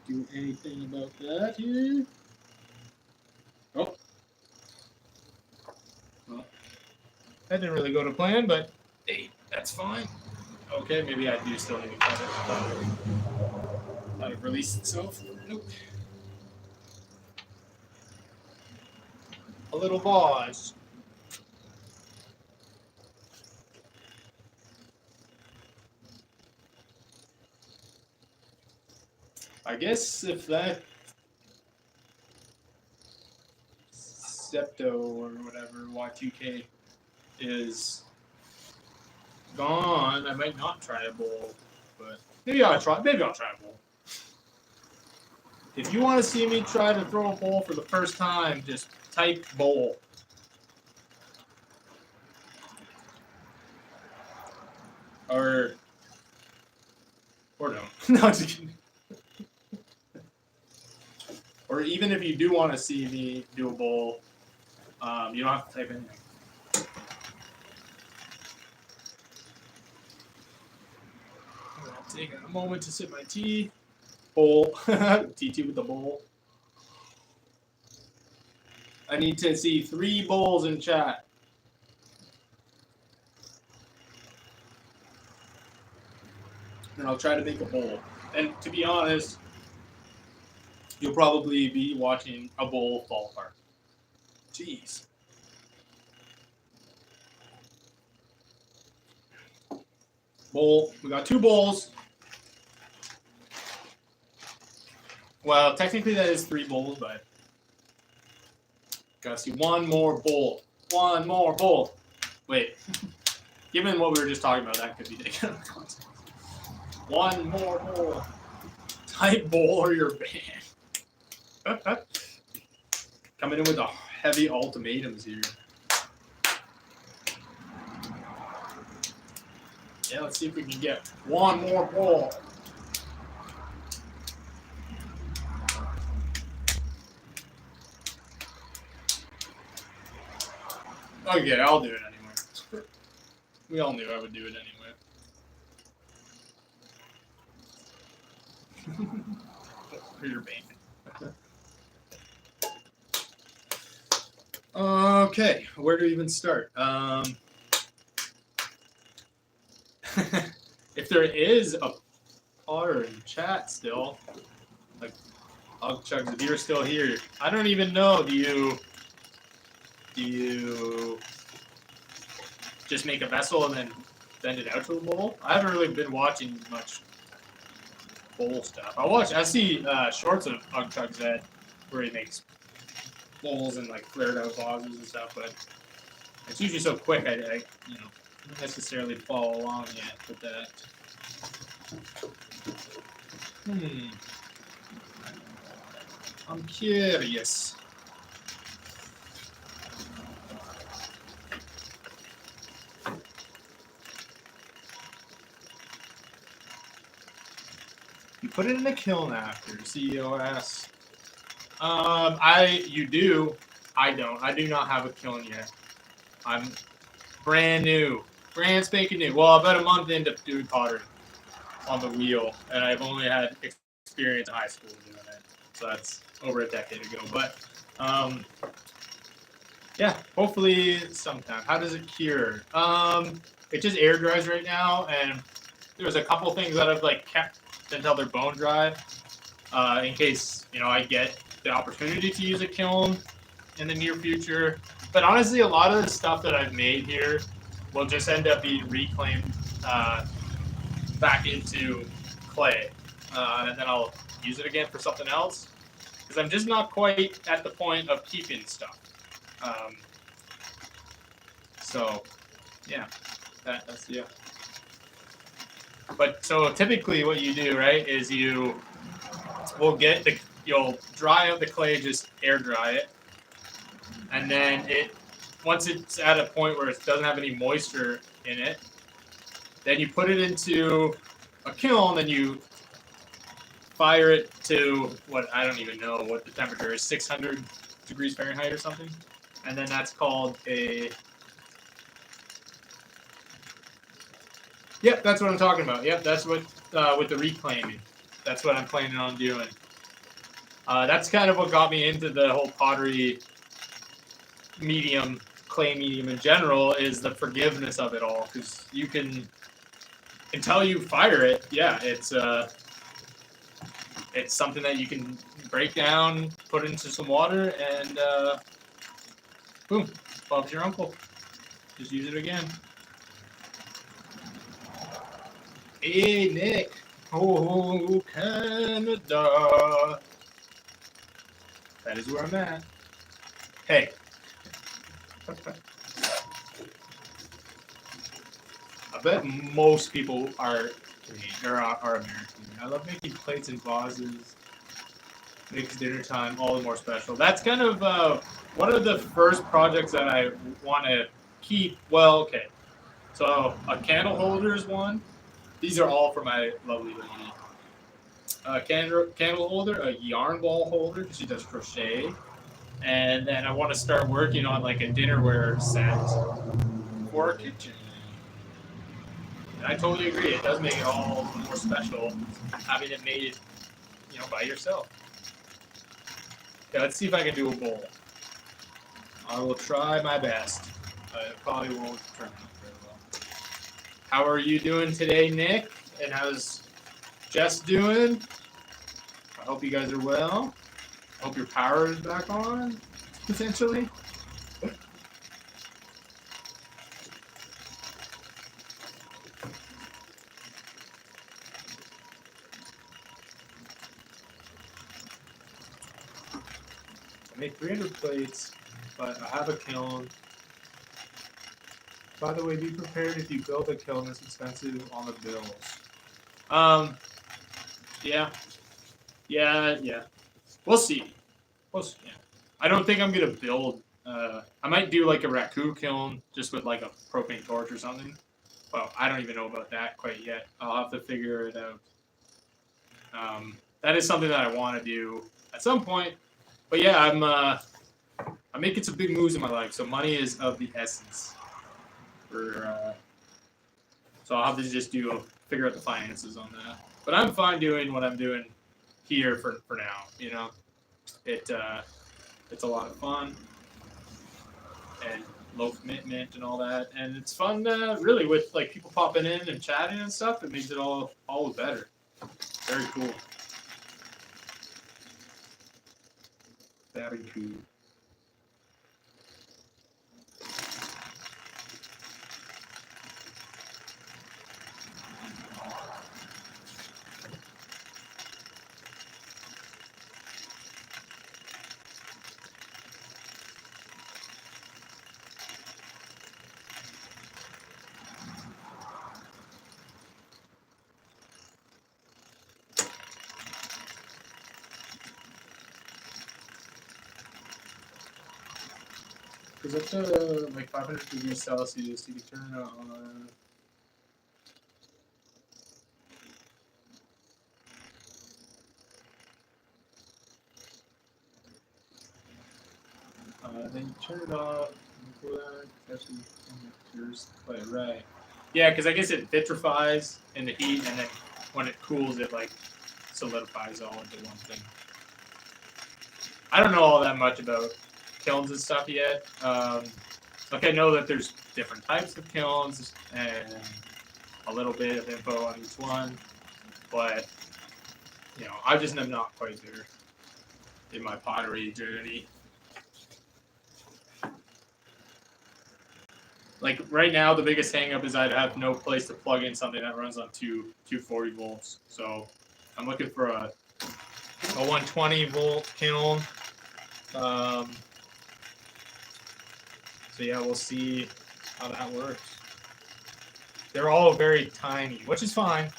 do anything about that here. Oh. Well, that didn't really go to plan, but hey, that's fine. Okay, maybe I do still need to cut it. Let it release itself. Nope. A little pause. I guess if that Septo or whatever Y2K is gone, I might not try a bowl, but maybe I'll try. Maybe I'll try a bowl. If you want to see me try to throw a bowl for the first time, just type bowl. Or no. No, just kidding. Or even if you do want to see me do a bowl, you don't have to type anything. I'll take a moment to sip my tea. Bowl. T2 with the bowl. I need to see 3 bowls in chat. And I'll try to make a bowl. And to be honest, you'll probably be watching a bowl fall apart. Jeez. Bowl. We got 2 bowls. Well, technically that is 3 bowls, but gotta see 1 more bowl. 1 more bowl. Wait. Given what we were just talking about, that could be taken out of context. 1 more bowl. Type bowl or you're banned. Coming in with the heavy ultimatums here. Yeah, let's see if we can get one more ball. Okay, I'll do it anyway. We all knew I would do it anyway. For your bank. Okay, where do we even start? If there is a Potter in chat still, like Chugs, if you're still here, I don't even know. Do you just make a vessel and then send it out to a bowl? I haven't really been watching much bowl stuff. I see shorts of Chugs that where he makes bowls and like flared out vases and stuff, but it's usually so quick. I don't necessarily follow along yet with that. I'm curious. You put it in a kiln after CEOS. You do. I don't. I do not have a kiln yet. I'm brand new, brand spanking new. Well, about a month into doing pottery on the wheel, and I've only had experience in high school doing it, so that's over a decade ago. But yeah, hopefully sometime. How does it cure? It just air dries right now, and there's a couple things that I've like kept until they're bone dry, in case I get the opportunity to use a kiln in the near future. But honestly, a lot of the stuff that I've made here will just end up being reclaimed back into clay, and then I'll use it again for something else, because I'm just not quite at the point of keeping stuff. So yeah, that's yeah. But so typically what you do, right, is you'll dry out the clay, just air dry it, and then once it's at a point where it doesn't have any moisture in it, then you put it into a kiln and you fire it to I don't even know what the temperature is, 600 degrees Fahrenheit or something, and then that's called a. Yep, that's what I'm talking about. Yep, that's what with the reclaiming. That's what I'm planning on doing. That's kind of what got me into the whole pottery medium, clay medium in general, is the forgiveness of it all. Because you can, until you fire it, yeah, it's something that you can break down, put into some water, and boom, Bob's your uncle. Just use it again. Hey, Nick. Oh, Canada. That is where I'm at. Hey. I bet most people are American. I love making plates and vases. Makes dinner time all the more special. That's kind of one of the first projects that I want to keep. Well, okay. So a candle holder is one. These are all for my lovely lady. A candle holder, a yarn ball holder, because she does crochet. And then I want to start working on like a dinnerware set for a kitchen. And I totally agree. It does make it all more special having it made, by yourself. Okay, let's see if I can do a bowl. I will try my best. It probably won't turn out very well. How are you doing today, Nick? And how's Jess doing? I hope you guys are well. I hope your power is back on, potentially. I made 300 plates, but I have a kiln. By the way, be prepared if you build a kiln, it's expensive on the bills. Yeah. We'll see. Yeah. I don't think I'm gonna build. I might do like a raku kiln just with like a propane torch or something. Well, I don't even know about that quite yet. I'll have to figure it out. That is something that I want to do at some point. But yeah, I'm making some big moves in my life, so money is of the essence. So I'll have to just figure out the finances on that. But I'm fine doing what I'm doing here for now. You know, it's a lot of fun and low commitment and all that, and it's fun. Really, with like people popping in and chatting and stuff, it makes it all better. Very cool. Very cool. Because up to like 500 degrees Celsius, you can turn it on. Then you turn it off. Right. Yeah, because I guess it vitrifies in the heat, and then when it cools, it like solidifies all into one thing. I don't know all that much about kilns and stuff yet. Like I know that there's different types of kilns and a little bit of info on each one, but you know, I just am not quite there in my pottery journey. Like right now, the biggest hangup is I'd have no place to plug in something that runs on 240 volts. So I'm looking for a 120 volt kiln. So yeah, we'll see how that works. They're all very tiny, which is fine.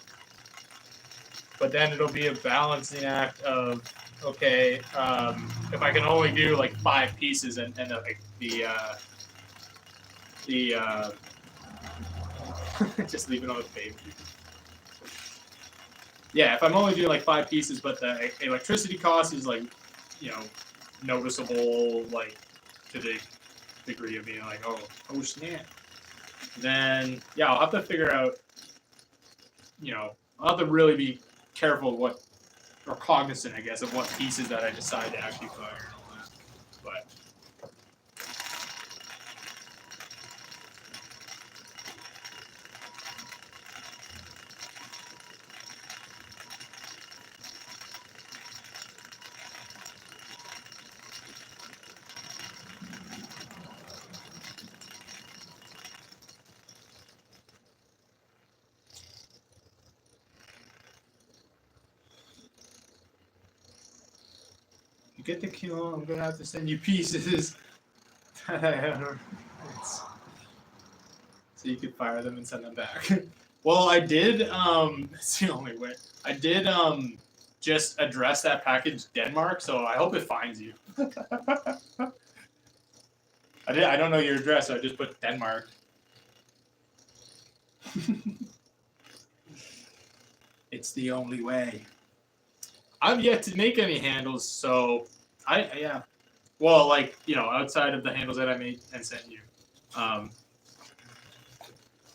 But then it'll be a balancing act of, okay, if I can only do like 5 pieces and like the just leave it on the paper. Yeah, if I'm only doing like 5 pieces, but the electricity cost is like, you know, noticeable, like to the degree of being like, oh snap. Then yeah, I'll have to figure out, you know, I'll have to really be careful what, or cognizant, I guess, of what pieces that I decide to actually fire and all that. But you get the kiln, I'm gonna have to send you pieces. So you could fire them and send them back. Well, I did. It's the only way. I did just address that package Denmark, so I hope it finds you. I don't know your address, so I just put Denmark. It's the only way. I've yet to make any handles, so yeah. Well, like, you know, outside of the handles that I made and sent you.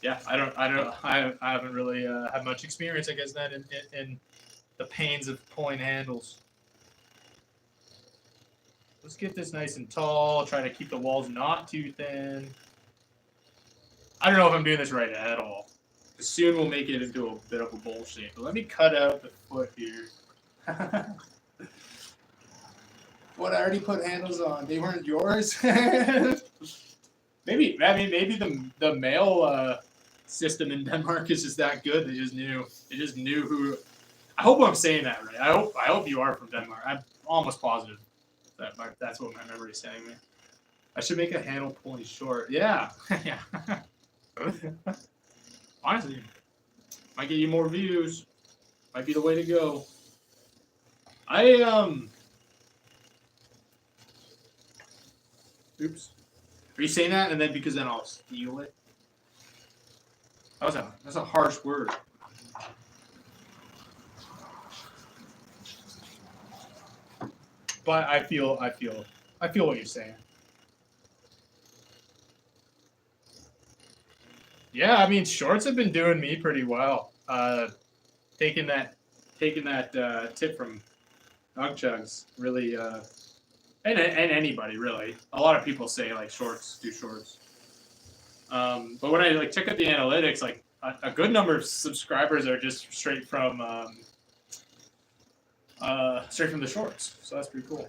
Yeah, I haven't really had much experience, I guess, then in the pains of pulling handles. Let's get this nice and tall. Try to keep the walls not too thin. I don't know if I'm doing this right at all. Soon we'll make it into a bit of a bowl shape. But let me cut out the foot here. What, I already put handles on. They weren't yours? Maybe the mail system in Denmark is just that good. They just knew who. I hope I'm saying that right. I hope you are from Denmark. I'm almost positive that's what my memory is saying me. I should make a handle pulling short. Yeah. Yeah. Honestly, might get you more views. Might be the way to go. Oops. Are you saying that and then because then I'll steal it? That's a harsh word. But I feel what you're saying. Yeah, I mean, shorts have been doing me pretty well. Taking that tip from Dog Chugs really, and anybody really. A lot of people say like shorts do shorts. But when I like check out the analytics, like a good number of subscribers are just straight from the shorts. So that's pretty cool.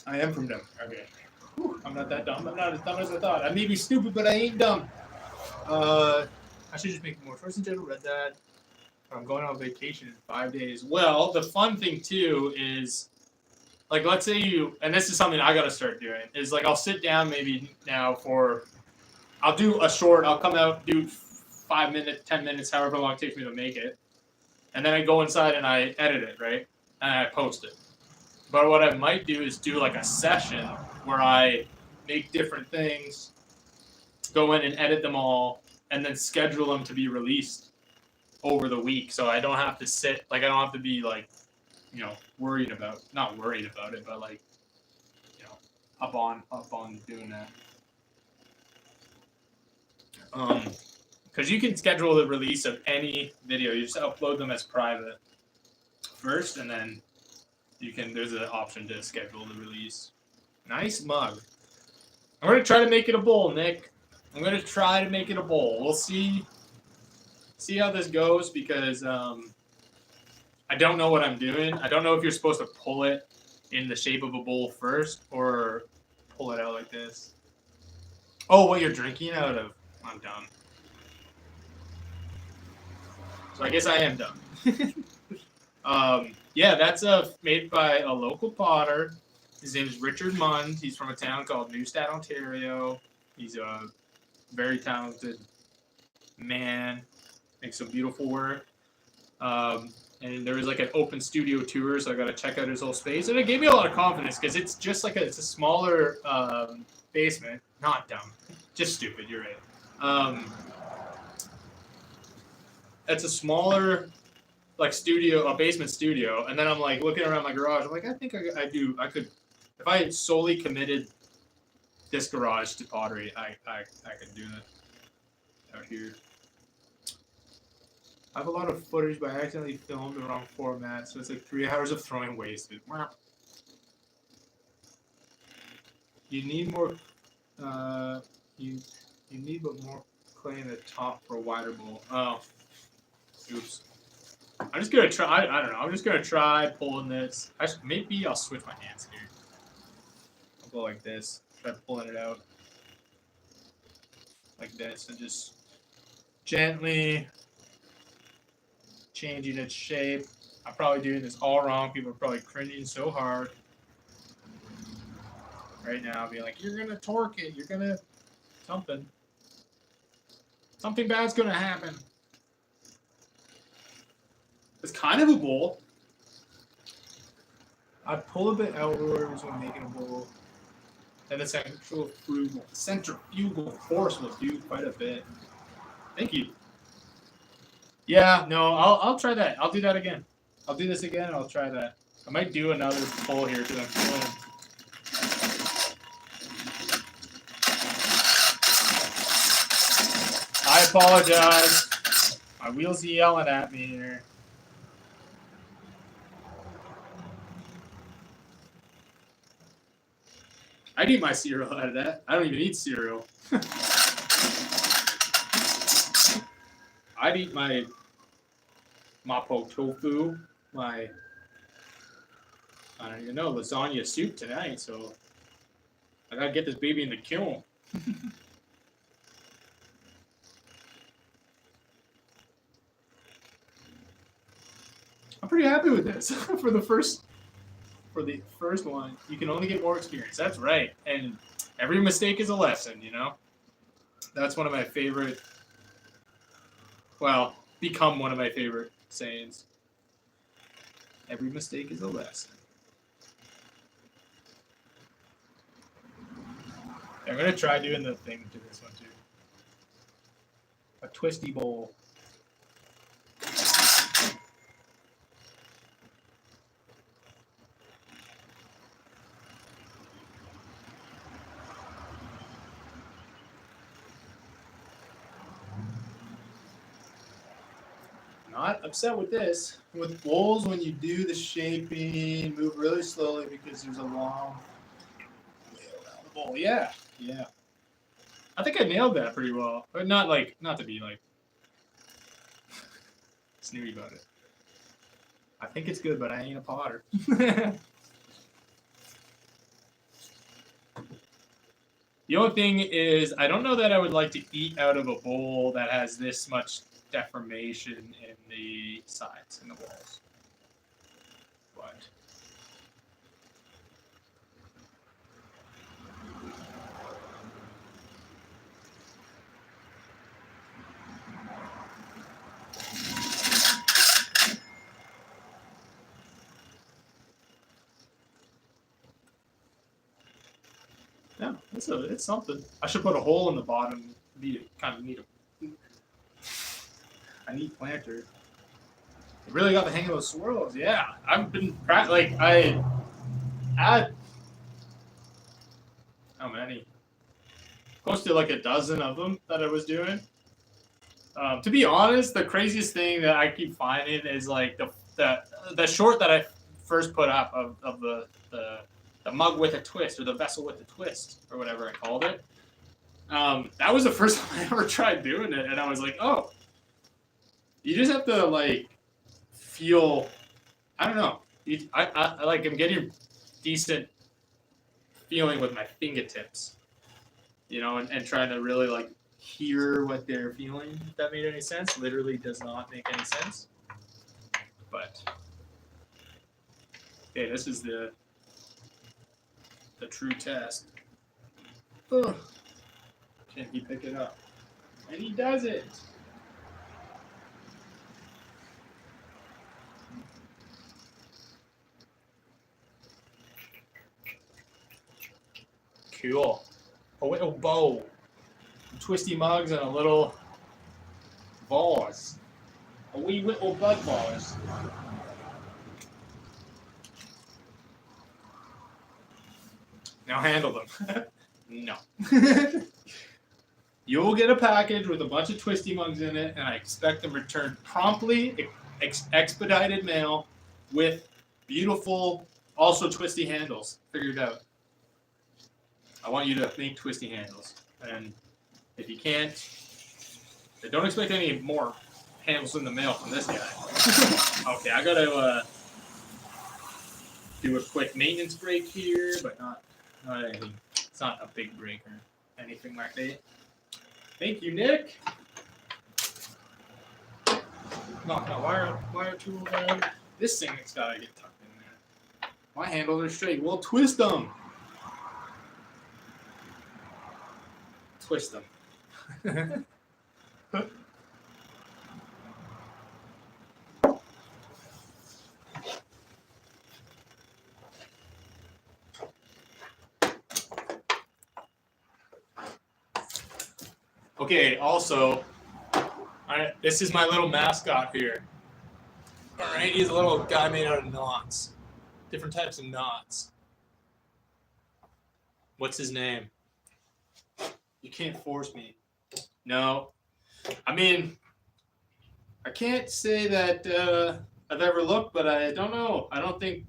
I am from dumb. Okay. Whew, I'm not that dumb. I'm not as dumb as I thought. I may be stupid, but I ain't dumb. I should just make more shorts in general. Read that. I'm going on vacation in 5 days. Well, the fun thing too is, like, let's say you, and this is something I got to start doing, is like I'll sit down maybe now I'll do a short, I'll come out, do 5 minutes, 10 minutes, however long it takes me to make it. And then I go inside and I edit it, right? And I post it. But what I might do is do like a session where I make different things, go in and edit them all, and then schedule them to be released over the week. So I don't have to sit, like I don't have to be like, not worried about it, but like, up on doing that. Because you can schedule the release of any video. You just upload them as private first, and then there's an option to schedule the release. Nice mug. I'm going to try to make it a bowl, Nick. I'm going to try to make it a bowl. We'll see how this goes, because I don't know what I'm doing. I don't know if you're supposed to pull it in the shape of a bowl first or pull it out like this. Oh, what you're drinking out of? I'm dumb. So I guess I am dumb. Yeah, that's made by a local potter. His name is Richard Mund. He's from a town called Newstead, Ontario. He's a very talented man. Makes some beautiful work. And there was like an open studio tour, so I got to check out his whole space. And it gave me a lot of confidence, because it's just like it's a smaller basement. Not dumb. Just stupid, you're right. It's a smaller like studio, a basement studio, and then I'm like looking around my garage. I'm like, I think I could, if I had solely committed this garage to pottery, I could do that out here. I have a lot of footage, but I accidentally filmed the wrong format, so it's like 3 hours of throwing wasted. You need more. You need but more clay in the top for a wider bowl. Oh, oops. I'm just gonna try. I don't know. I'm just gonna try pulling this. Maybe I'll switch my hands here. I'll go like this. Try pulling it out like this, and just gently changing its shape. I'm probably doing this all wrong. People are probably cringing so hard right now, being like, "You're gonna torque it. You're gonna something. Something bad's gonna happen." It's kind of a bowl. I pull a bit outwards when making a bowl, and the centrifugal force will do quite a bit. Thank you. Yeah, no, I'll try that. I'll do that again. I'll do this again, and I'll try that. I might do another pull here because I'm feeling. I apologize. My wheels are yelling at me here. I'd eat my cereal out of that. I don't even eat cereal. I'd eat my mapo tofu, I don't even know, lasagna soup tonight, so I gotta get this baby in the kiln. I'm pretty happy with this for the first one. You can only get more experience. That's right. And every mistake is a lesson, That's one of my favorite, become one of my favorite sayings. Every mistake is a lesson. I'm going to try doing the thing to this one too. a twisty bowl. Not upset with this. With bowls, when you do the shaping, move really slowly because there's a long way around the bowl. Yeah, yeah. I think I nailed that pretty well, but not to be like snooty about it. I think it's good, but I ain't a potter. The only thing is, I don't know that I would like to eat out of a bowl that has this much deformation in the sides and the walls. But yeah, it's something. I should put a hole in the bottom. Kind of need a neat planter. I really got the hang of those swirls. Yeah, I've been I had how many? Close to like a dozen of them that I was doing. To be honest, the craziest thing that I keep finding is like the short that I first put up of the mug with a twist, or the vessel with a twist, or whatever I called it. That was the first time I ever tried doing it, and I was like, oh, you just have to like feel. I don't know. I like I'm getting decent feeling with my fingertips, you know, and trying to really like hear what they're feeling. If that made any sense. Literally does not make any sense. But okay, this is the true test. Ugh. Can he pick it up? And he does it. Cool. A little bowl. Some twisty mugs and a little vase. A wee little bud vase. Now handle them. No. You'll get a package with a bunch of twisty mugs in it, and I expect them returned promptly, expedited mail, with beautiful, also twisty handles. Figured out. I want you to make twisty handles. And if you can't, don't expect any more handles in the mail from this guy. Okay, I gotta do a quick maintenance break here, but not anything. It's not a big break or anything like that. Thank you, Nick. Knock that wire tool down. This thing's gotta get tucked in there. My handles are straight. Well, twist them. Twist them. Okay, also, this is my little mascot here. All right, he's a little guy made out of knots. Different types of knots. What's his name? You can't force me. No. I mean, I can't say that I've ever looked, but I don't know. I don't think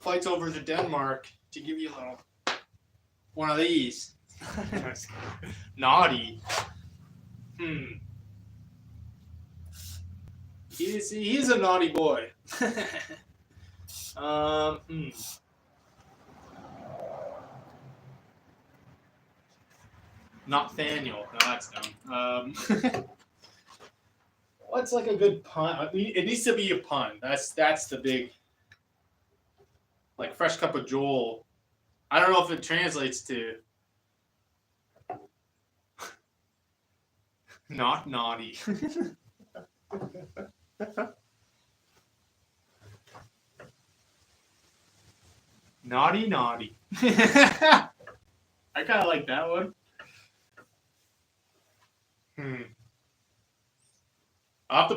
flights over to Denmark to give you a little one of these. Naughty. He's a naughty boy. Not Thaniel. No, that's dumb. What's like a good pun? It needs to be a pun. That's the big. Like Fresh Cup of Joel. I don't know if it translates to. Not naughty. Naughty. I kind of like that one.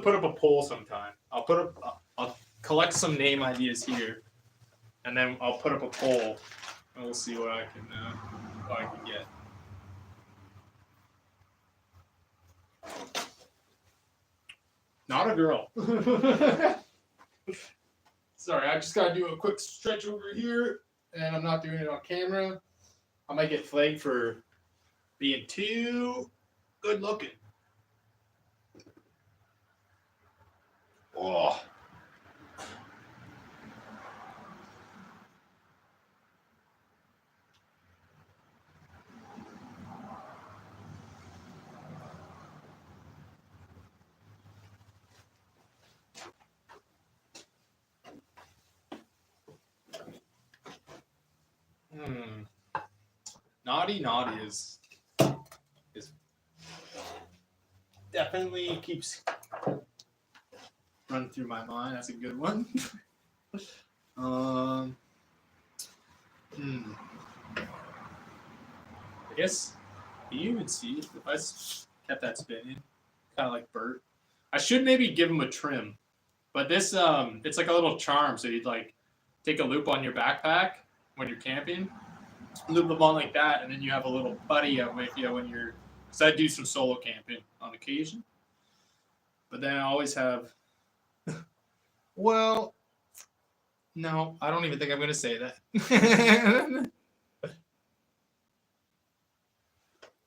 put up a poll sometime. I'll collect some name ideas here, and then I'll put up a poll, and we'll see what I can get. Not a girl. Sorry, I just gotta do a quick stretch over here, and I'm not doing it on camera. I might get flagged for being too good looking. Oh. Naughty is definitely keeps running through my mind. That's a good one. I guess you would see if I kept that spinning, kind of like Bert. I should maybe give him a trim, but this it's like a little charm. So you'd like take a loop on your backpack when you're camping, loop them on like that, and then you have a little buddy out with you when you're. Because I do some solo camping on occasion, but then I always have. Well, no, I don't even think I'm going to say that.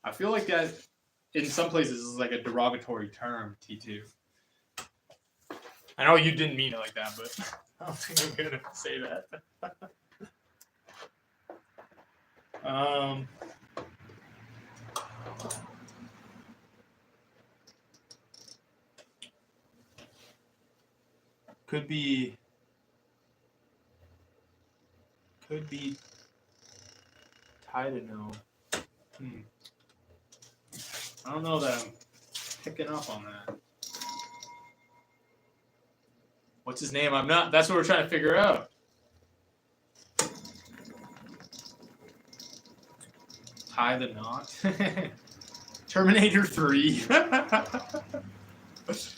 I feel like that in some places is like a derogatory term, T2. I know you didn't mean it like that, but I don't think I'm going to say that. Could be tied to no. I don't know that I'm picking up on that. What's his name? I'm not. That's what we're trying to figure out. Tie the knot. Terminator 3.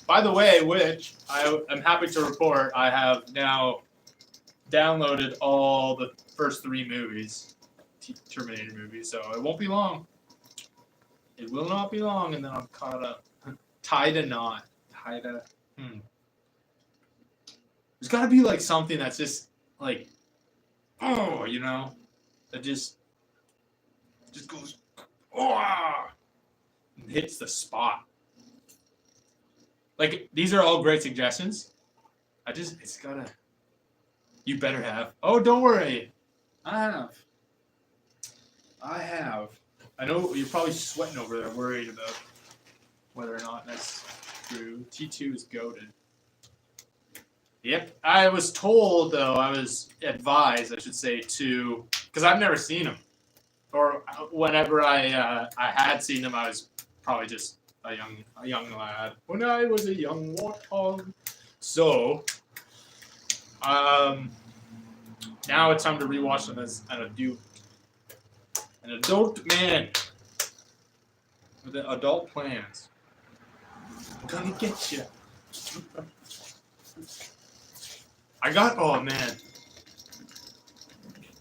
By the way, which I'm happy to report, I have now downloaded all the first 3 movies, Terminator movies, so it won't be long. It will not be long, and then I'm caught up. Tie to knot. Tie to. There's got to be like something that's just like, oh, you know, that just goes, oh, and hits the spot. Like, these are all great suggestions. It's gotta. You better have. Oh, don't worry. I have. I know you're probably sweating over there, worried about whether or not that's true. T2 is goated. Yep. I was told, though, I was advised, I should say, to, because I've never seen him. Or whenever I had seen him, I was probably just a young lad when I was a young warthog. So, now it's time to rewatch them as an adult man with adult plans. I'm gonna get you. Oh man.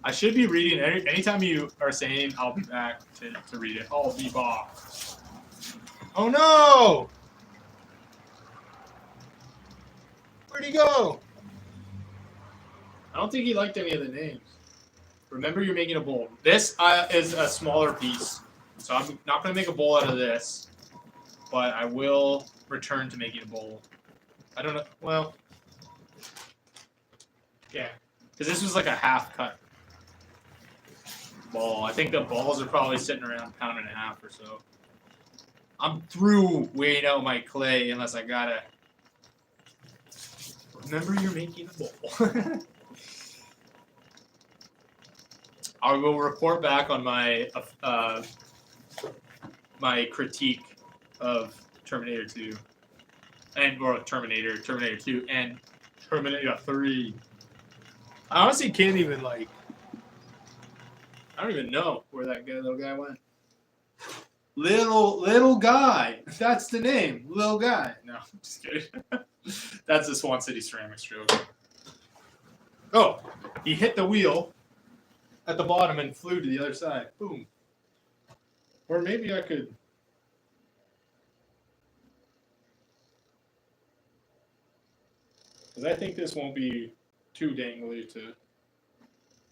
I should be reading anytime you are saying I'll be back to read it. I'll be back. Oh no! Where'd he go? I don't think he liked any of the names. Remember, you're making a bowl. This is a smaller piece, so I'm not going to make a bowl out of this, but I will return to making a bowl. I don't know. Well, yeah, because this was like a half-cut ball. I think the balls are probably sitting around a pound and a half or so. I'm through weighing out my clay unless I gotta. Remember, you're making a bowl. I will report back on my my critique of Terminator 2 or Terminator 2 and Terminator 3. I honestly can't even I don't even know where that little guy went. Little guy. That's the name. Little guy. No, I'm just kidding. That's the Swan City Ceramics joke. Oh, he hit the wheel at the bottom and flew to the other side. Boom. Or maybe I could. Because I think this won't be too dangly to.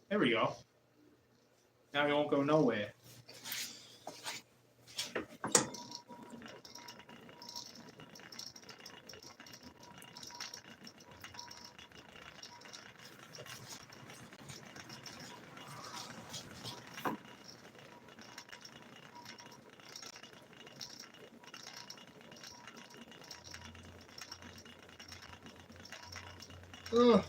There we go. Now he won't go nowhere. Ugh.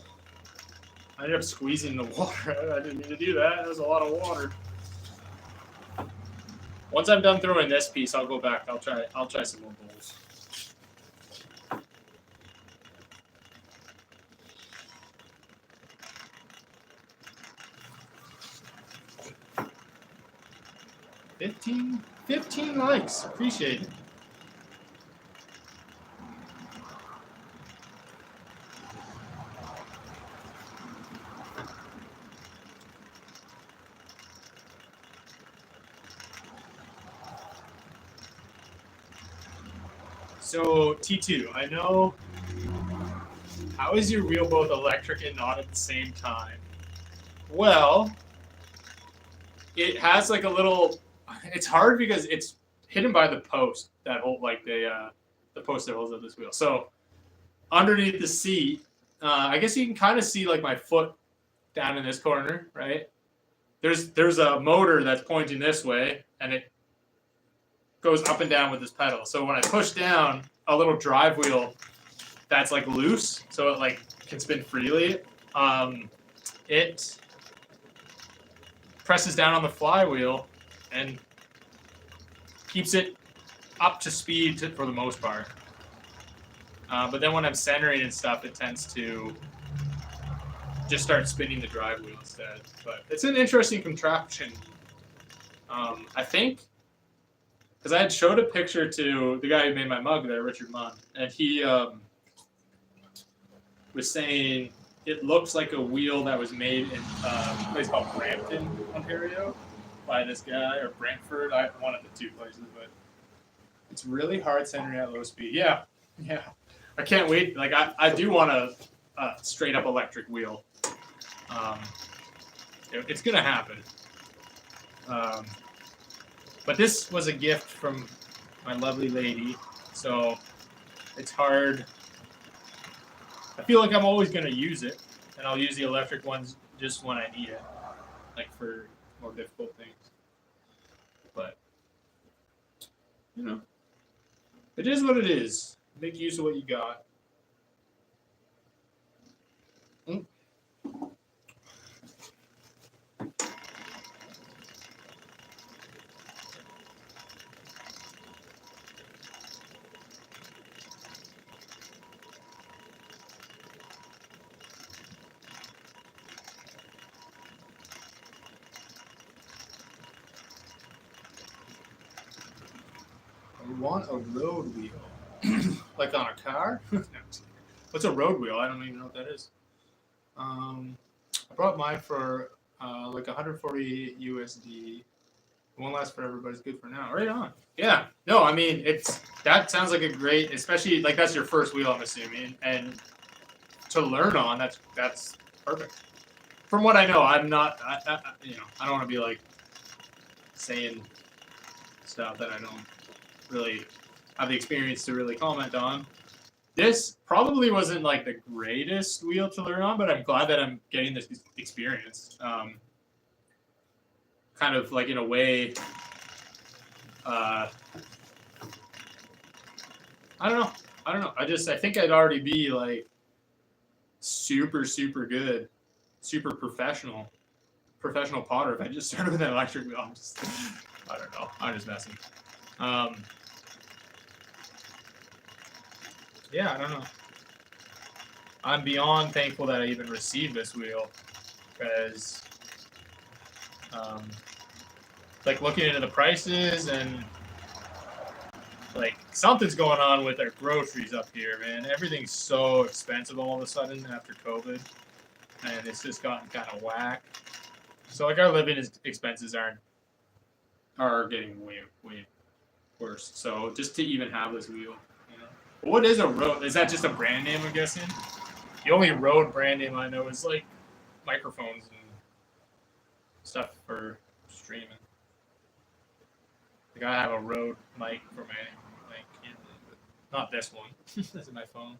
I ended up squeezing the water. I didn't mean to do that. That was a lot of water. Once I'm done throwing this piece, I'll go back. I'll try some more bowls. $15 likes. Appreciate it. So, T2, I know, how is your wheel both electric and not at the same time? Well, it has like a little, it's hard because it's hidden by the post that hold, like the post that holds up this wheel. So, underneath the seat, I guess you can kind of see like my foot down in this corner, right? There's a motor that's pointing this way, and it goes up and down with this pedal. So when I push down, a little drive wheel that's like loose, so it like can spin freely. It presses down on the flywheel and keeps it up to speed for the most part. But then when I'm centering and stuff, it tends to just start spinning the drive wheel instead. But it's an interesting contraption. I think, because I had showed a picture to the guy who made my mug there, Richard Munn, and he was saying it looks like a wheel that was made in a place called Brampton, Ontario, by this guy, or Brantford, one of the two places, but it's really hard centering at low speed. Yeah. I can't wait. Like, I do want a straight up electric wheel. It's going to happen. But this was a gift from my lovely lady, so it's hard. I feel like I'm always going to use it, and I'll use the electric ones just when I need it, like for more difficult things. But, you know, it is what it is. Make use of what you got. Want a road wheel, like on a car? What's a road wheel? I don't even know what that is. I brought mine for like 140 USD. Won't last forever, but it's good for now. Right on. Yeah. No, I mean that sounds like a great, especially like that's your first wheel, I'm assuming, and to learn on that's perfect. From what I know, I'm not. I don't want to be like saying stuff that I don't really have the experience to really comment on. This probably wasn't like the greatest wheel to learn on, but I'm glad that I'm getting this experience. Kind of like in a way, I don't know. I think I'd already be like super good, super professional potter if I just started with an electric wheel. I don't know. I'm just messing. Yeah, I don't know. I'm beyond thankful that I even received this wheel, because like looking into the prices and like something's going on with our groceries up here, man. Everything's so expensive all of a sudden after COVID, and it's just gotten kind of whack. So like our living expenses are getting way worse. So just to even have this wheel, you know. What is a Rode? Is that just a brand name? I'm guessing. The only Rode brand name I know is like microphones and stuff for streaming. Like I have a Rode mic for my camera, but not this one. This is my phone.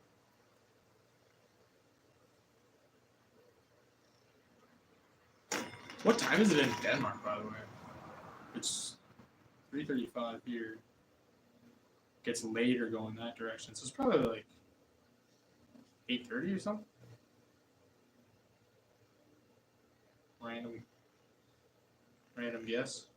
What time is it in Denmark, by the way? It's 3:35 here. Gets later going that direction, so it's probably like 8:30 or something. Random guess.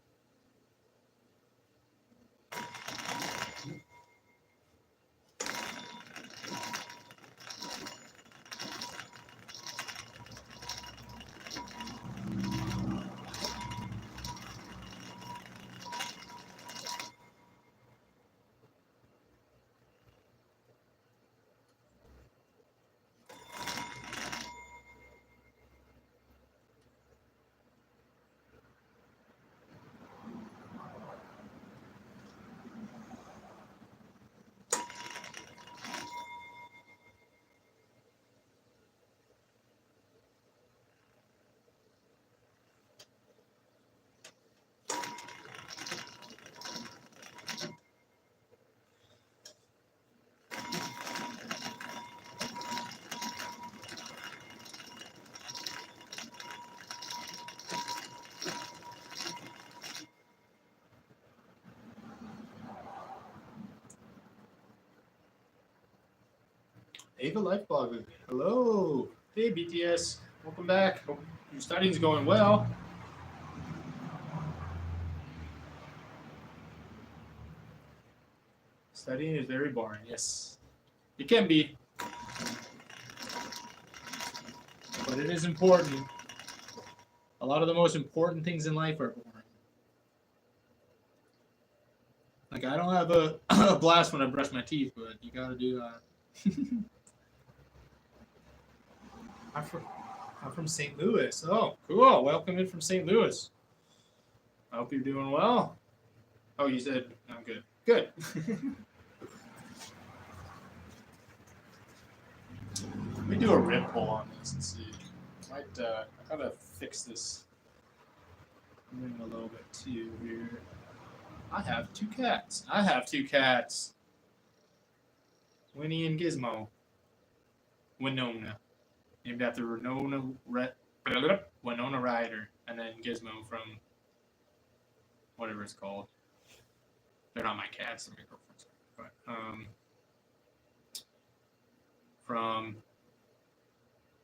Ava Lifeblogger. Hello. Hey, BTS. Welcome back. Hope your studying's going well. Studying is very boring. Yes. It can be. But it is important. A lot of the most important things in life are boring. Like, I don't have a blast when I brush my teeth, but you gotta do that. I'm from St. Louis. Oh, cool. Welcome in from St. Louis. I hope you're doing well. Oh, you said I'm good. Good. Let me do a rip pull on this and see. I gotta fix this a little bit too here. I have two cats. Winnie and Gizmo. Winona. Named after Winona Ryder, and then Gizmo from whatever it's called. They're not my cats, they're my girlfriend's. But from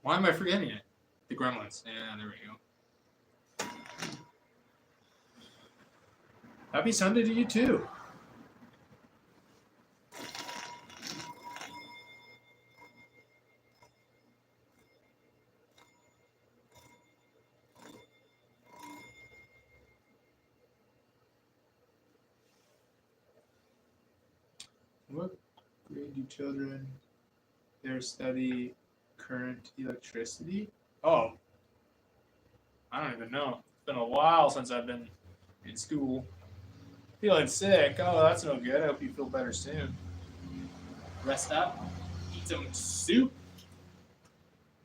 why am I forgetting it? The Gremlins. Yeah, there we go. Happy Sunday to you too. What grade do children there study current electricity? Oh, I don't even know. It's been a while since I've been in school. Feeling sick. Oh, that's no good. I hope you feel better soon. Rest up. Eat some soup.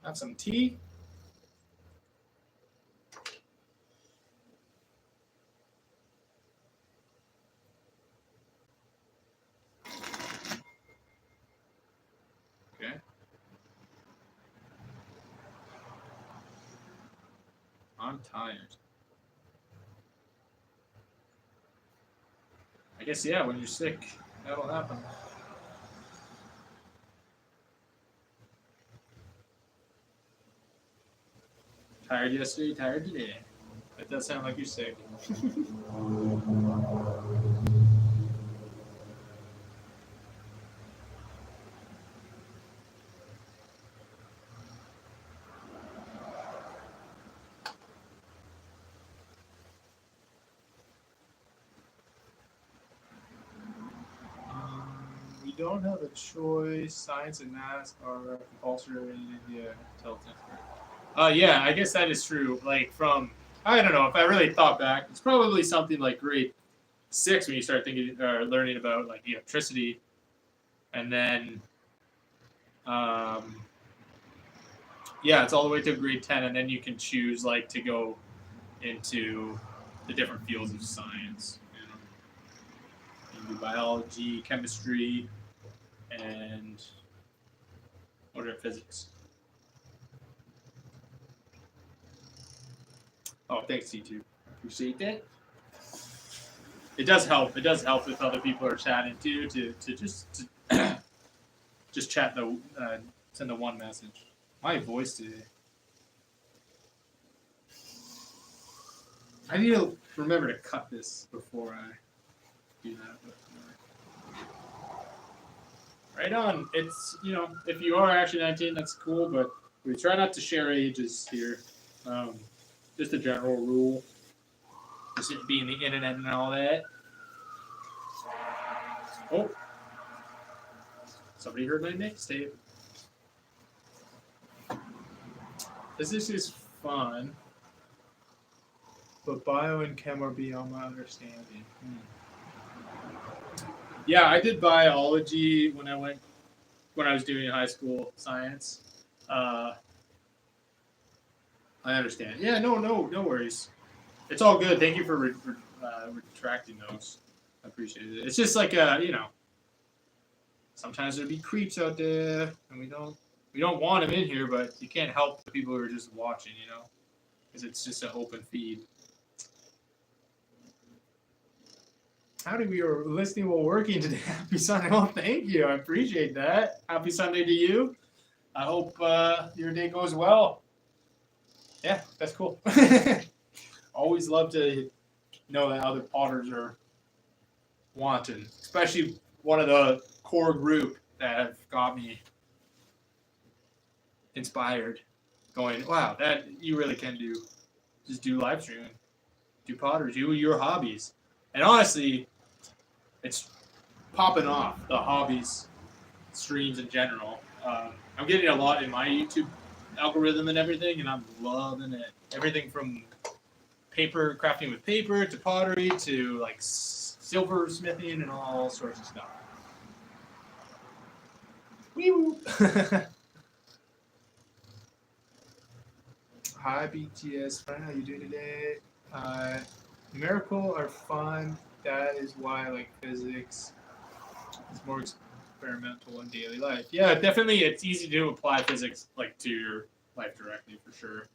Have some tea. Okay. I'm tired. I guess, yeah, when you're sick, that'll happen. Tired yesterday, tired today. That does sound like you're sick. You don't have a choice. Science and math are compulsory in India until 10th grade. Yeah, I guess that is true. Like from, I don't know, if I really thought back, it's probably something like grade 6 when you start thinking or learning about like electricity, and then, yeah, it's all the way to grade 10, and then you can choose like to go into the different fields of science. You know, you can do biology, chemistry, and what are physics? Oh, thanks, C2. Appreciate that. It does help. It does help if other people are chatting too. To just chat the send the one message. My voice today. I need to remember to cut this before I do that. But, right on. It's, you know, if you are actually 19, that's cool, but we try not to share ages here. Just a general rule. Just it being the internet and all that. Oh. Somebody heard my mixtape. This is fun. But bio and chem are beyond my understanding. Yeah, I did biology when I was doing high school science. I understand. Yeah, no worries. It's all good. Thank you for retracting those. I appreciate it. It's just like you know, sometimes there'll be creeps out there, and we don't want them in here, but you can't help the people who are just watching, you know, because it's just an open feed. Howdy, we are listening while working today. Happy Sunday. Oh, thank you. I appreciate that. Happy Sunday to you. I hope your day goes well. Yeah, that's cool. Always love to know that other potters are wanting, especially one of the core group that have got me inspired. Going, wow, that you really can do. Just do live streaming, do potters, do your hobbies, and honestly, it's popping off the hobbies streams in general. I'm getting a lot in my YouTube algorithm and everything, and I'm loving it. Everything from paper, crafting with paper, to pottery, to like silversmithing and all sorts of stuff. Wee-woo. Hi BTS, friend, how you doing today? Numerical are fun. That is why I like physics. It's more experimental in daily life. Yeah, definitely. It's easy to apply physics like to your life directly for sure.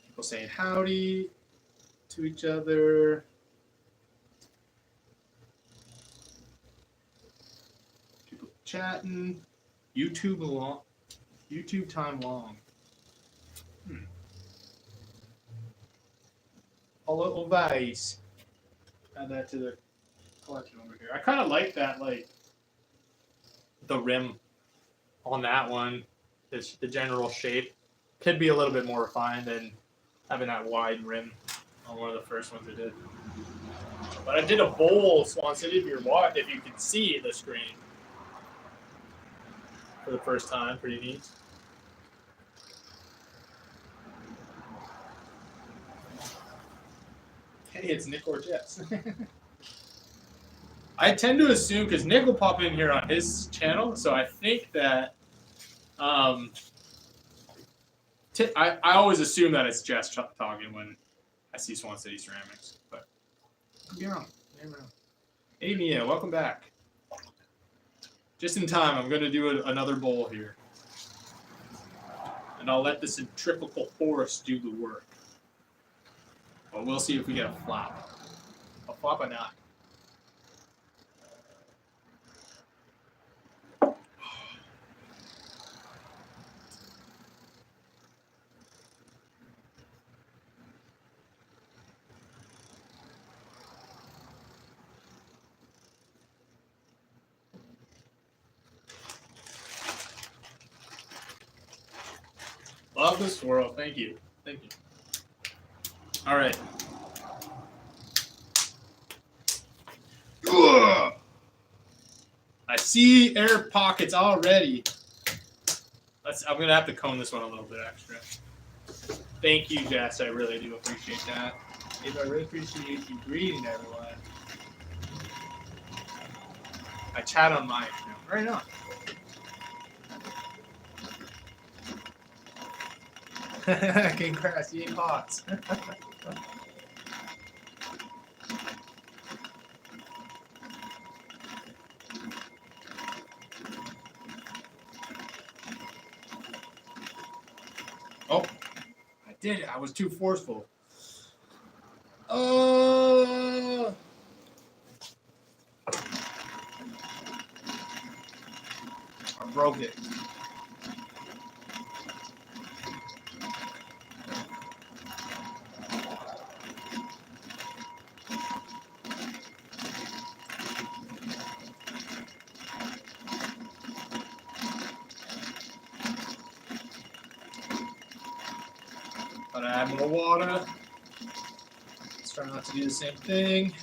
People saying howdy to each other. People chatting. YouTube time long. A little vase. Add that to the collection over here. I kind of like that, like the rim on that one. It's the general shape. Could be a little bit more refined than having that wide rim on one of the first ones I did. But I did a bowl, Swan City, if you can see the screen for the first time. Pretty neat. Hey, it's Nick or Jess. I tend to assume, because Nick will pop in here on his channel, so I think that I always assume that it's Jess talking when I see Swan City Ceramics, but could be wrong. Hey Mia, welcome back. Just in time, I'm going to do another bowl here, and I'll let the centrifugal force do the work. But we'll see if we get a flop. A flop or not. Love the swirl. Thank you. Thank you. All right. see air pockets already. I'm gonna have to cone this one a little bit extra. Thank you, Jess. I really do appreciate that. I really appreciate you greeting everyone. I chat on my account. Right on. Congrats, you ain't hot. Oh, I did it. I was too forceful. Oh. I broke it. But I add more water. Let's try not to do the same thing.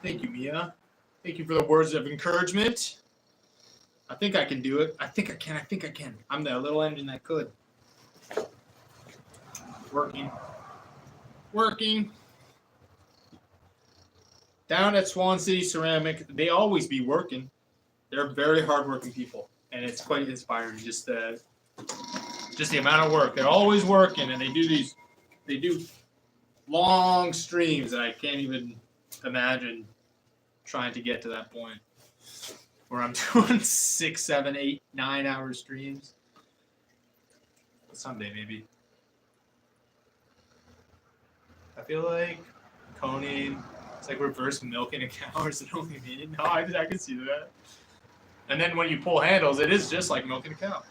Thank you, Mia. Thank you for the words of encouragement. I think I can do it. I think I can. I think I can. I'm that little engine that could. Working. Working. Down at Swan City Ceramic, they always be working. They're very hardworking people, and it's quite inspiring. Just the amount of work. They're always working, and they do long streams that I can't even imagine trying to get to that point where I'm doing 6, 7, 8, 9 hour streams. Someday, maybe. I feel like coning, it's like reverse milking a cow or something. Only me. No, I can see that. And then when you pull handles, it is just like milking a cow.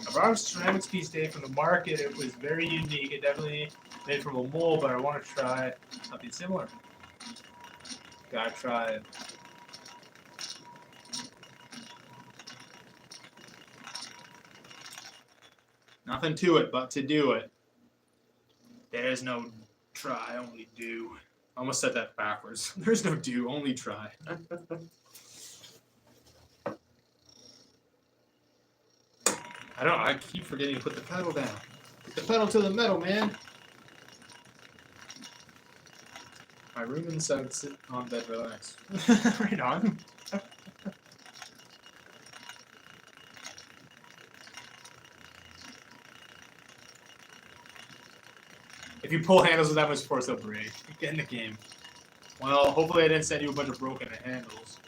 I brought a ceramics piece today from the market. It was very unique. It definitely made from a mold, but I want to try something similar. Gotta try it. Nothing to it but to do it. There's no try, only do. I almost said that backwards. There's no do, only try. I keep forgetting to put the pedal down. Put the pedal to the metal, man. My room inside, sit on bed, relax. Right on. If you pull handles with that much force, they'll break. Get in the game. Well, hopefully I didn't send you a bunch of broken handles.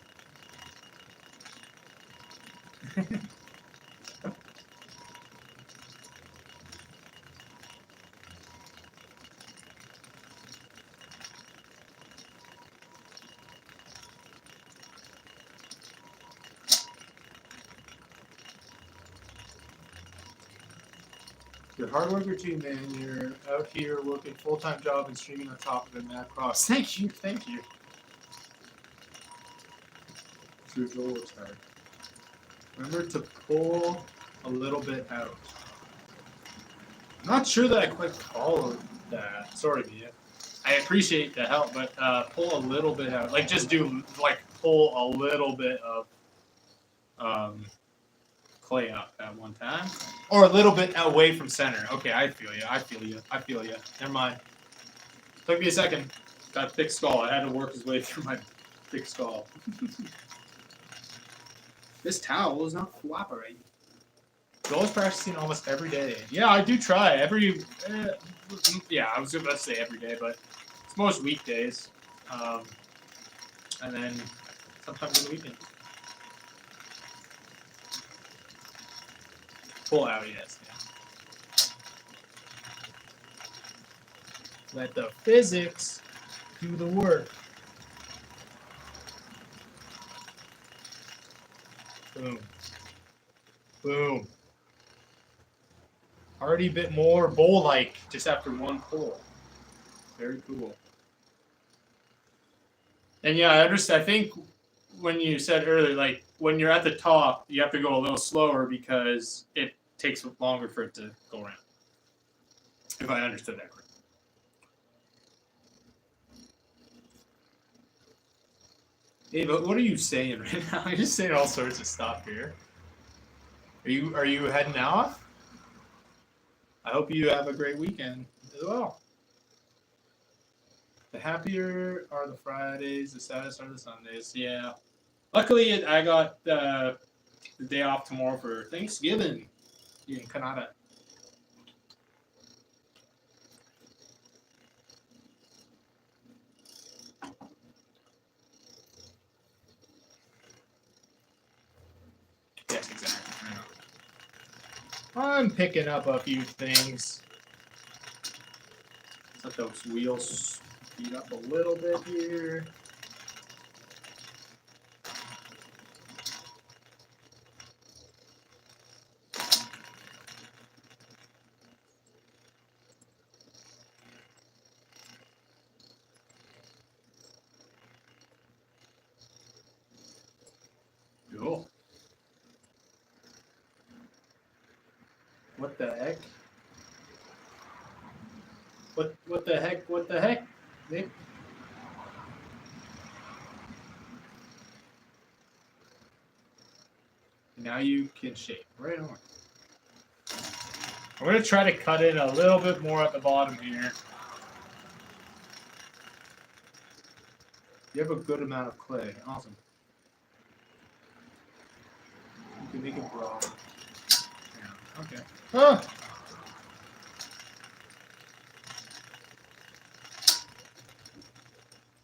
You're a hard worker too, man. You're out here working full-time job and streaming on top of it, Matt Cross. Thank you, thank you. True Joel works hard. Remember to pull a little bit out. I'm not sure that I quite followed that. Sorry, Mia. I appreciate the help, but pull a little bit out. Like just do pull a little bit of clay up at one time, or a little bit away from center. Okay, I feel you. I feel you. I feel you. Never mind. Took me a second. Got a thick skull. I had to work his way through my thick skull. This towel is not cooperating. Joel's practicing almost every day. Yeah, I do try yeah, I was about to say every day, but it's most weekdays, and then sometimes on the weekend. Pull out, yes. Yeah. Let the physics do the work. Boom. Boom. Already a bit more bowl-like just after one pull. Very cool. And yeah, I understand. I think when you said earlier, like when you're at the top, you have to go a little slower because it takes longer for it to go around. If I understood that correctly. Hey, but what are you saying right now? You're just saying all sorts of stuff here. Are you heading off? I hope you have a great weekend as well. The happier are the Fridays, the saddest are the Sundays. Yeah. Luckily, I got the day off tomorrow for Thanksgiving in Canada. Yes, exactly. I'm picking up a few things. Let those wheels speed up a little bit here. Cool. What the heck? What the heck? What the heck? Nick? Now you can shape. Right on. I'm going to try to cut in a little bit more at the bottom here. You have a good amount of clay. Awesome. You can make it broad. Yeah. Okay. Ah!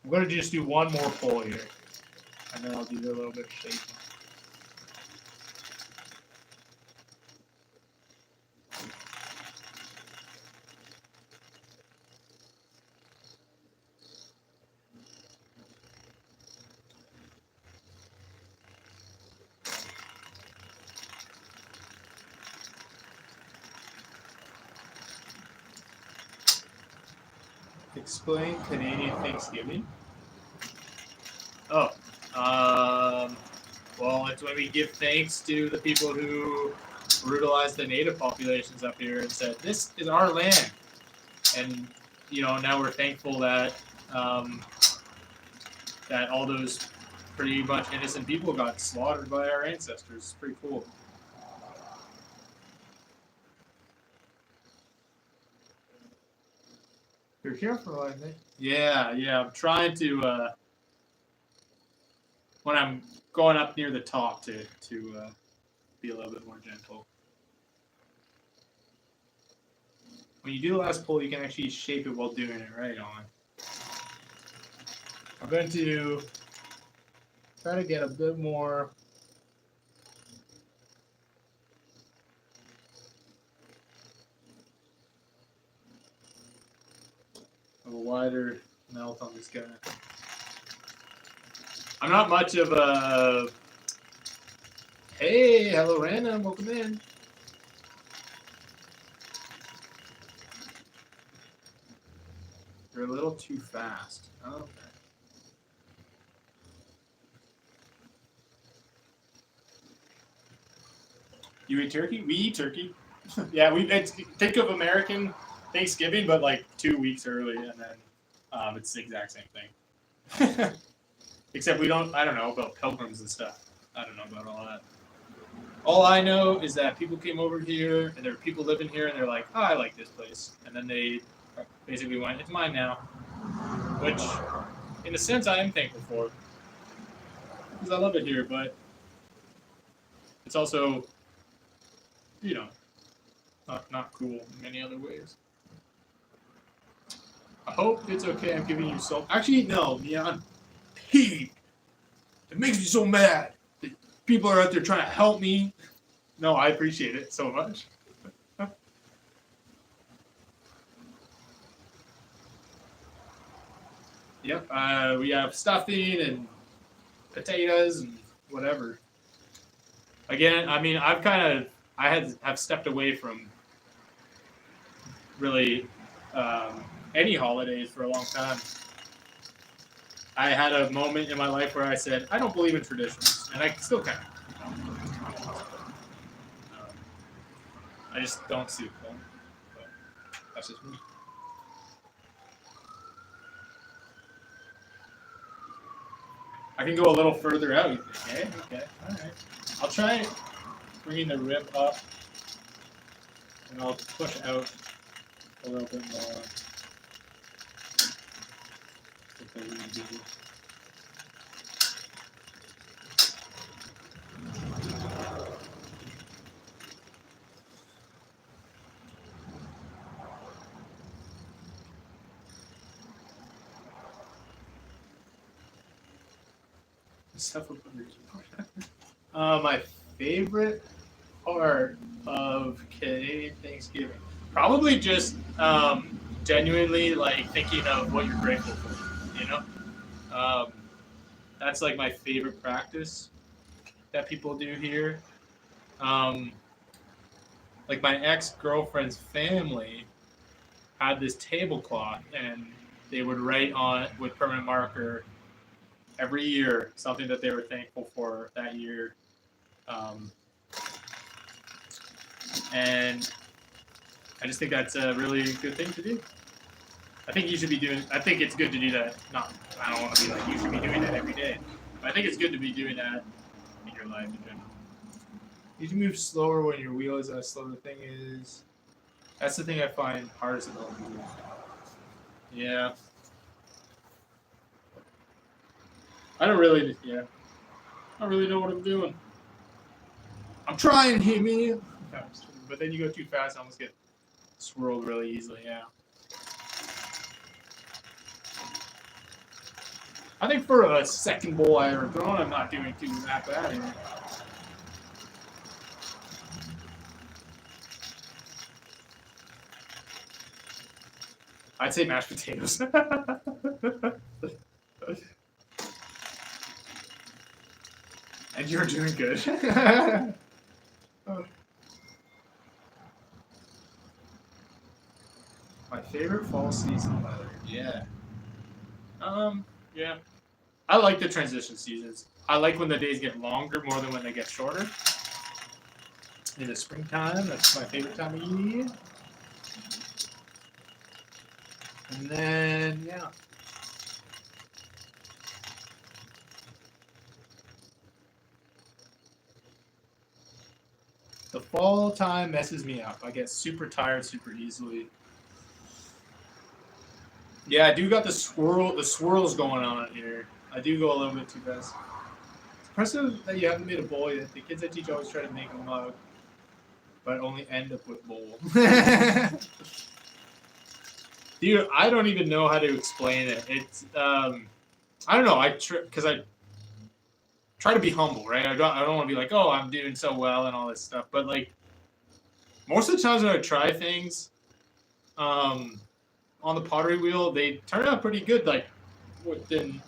I'm going to just do one more pull here. And then I'll do a little bit of shaping. Explain Canadian Thanksgiving. Oh, well, it's when we give thanks to the people who brutalized the native populations up here and said, "This is our land," and now we're thankful that that all those pretty much innocent people got slaughtered by our ancestors. It's pretty cool. You're here for I think. Yeah. I'm trying to when I'm going up near the top to be a little bit more gentle. When you do the last pull, you can actually shape it while doing it. Right on. I'm going to try to get a bit more. A wider melt on this guy. I'm not much of a. Hey, hello, random. Welcome in. You're a little too fast. Okay. You eat turkey? We eat turkey. Yeah, think of American Thanksgiving, but like 2 weeks early, and then it's the exact same thing. Except I don't know about pilgrims and stuff. I don't know about all that. All I know is that people came over here, and there were people living here, and they're like, "Oh, I like this place," and then they basically went, "It's mine now," which, in a sense, I am thankful for because I love it here, but it's also, not cool in many other ways. I hope it's okay. I'm giving you salt. Actually, no, I'm peeved. It makes me so mad that people are out there trying to help me. No, I appreciate it so much. Yep, we have stuffing and potatoes and whatever. Again, I mean, I've stepped away from really any holidays for a long time. I had a moment in my life where I said, I don't believe in traditions, and I still kind of. I just don't see them. But That's just me. I can go a little further out, you think, eh? Okay, alright. I'll try bringing the rib up, and I'll push out a little bit more. My favorite part of Canadian Thanksgiving, probably just genuinely like thinking of what you're grateful for. You know, that's like my favorite practice that people do here. Like my ex-girlfriend's family had this tablecloth, and they would write on it with permanent marker every year something that they were thankful for that year. And I just think that's a really good thing to do. I think you should be doing. I think it's good to do that. Not. I don't want to be like you should be doing that every day. But I think it's good to be doing that in your life in general. You should move slower when your wheel is as slow the thing is. That's the thing I find hardest about it. Yeah. I don't really. Yeah. I don't really know what I'm doing. I'm trying, hey man. But then you go too fast, I almost get swirled really easily. Yeah. I think for a second bowl I ever thrown, I'm not doing too that bad here. I'd say mashed potatoes. And you're doing good. My favorite fall season weather. Yeah. Yeah. I like the transition seasons. I like when the days get longer more than when they get shorter. In the springtime, that's my favorite time of year. And then, yeah. The fall time messes me up. I get super tired super easily. Yeah, I do got the swirls going on here. I do go a little bit too fast. It's impressive that you haven't made a bowl yet. The kids I teach always try to make a mug, but only end up with bowl. Dude, I don't even know how to explain it. It's I don't know. Because I try to be humble, right? I don't want to be like, oh, I'm doing so well and all this stuff. But like most of the times when I try things, on the pottery wheel, they turn out pretty good, like within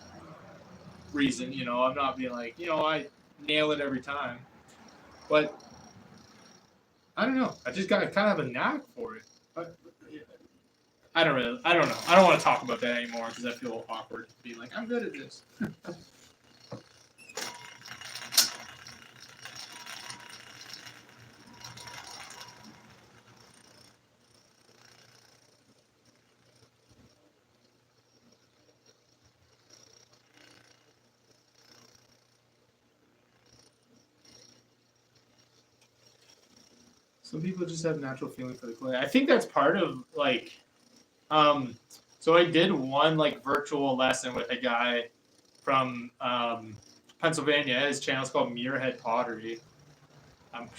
reason. You know, I'm not being like, I nail it every time, but I don't know. I just got kind of a knack for it. But I don't know. I don't want to talk about that anymore because I feel awkward being like, I'm good at this. Some people just have natural feeling for the clay. I think that's part of like, so I did one like virtual lesson with a guy from Pennsylvania. His channel's called Muirhead Pottery. I'm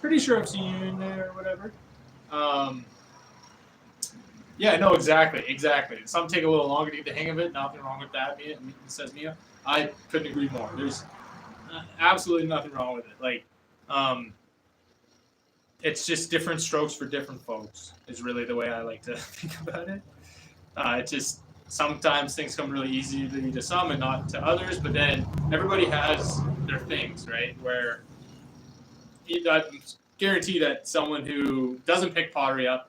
pretty sure I've seen you in there or whatever. Yeah, no, exactly. Some take a little longer to get the hang of it. Nothing wrong with that, says Mia. I couldn't agree more. There's absolutely nothing wrong with it. Like, it's just different strokes for different folks is really the way I like to think about it. It just sometimes things come really easily to some and not to others, but then everybody has their things, right? Where I guarantee that someone who doesn't pick pottery up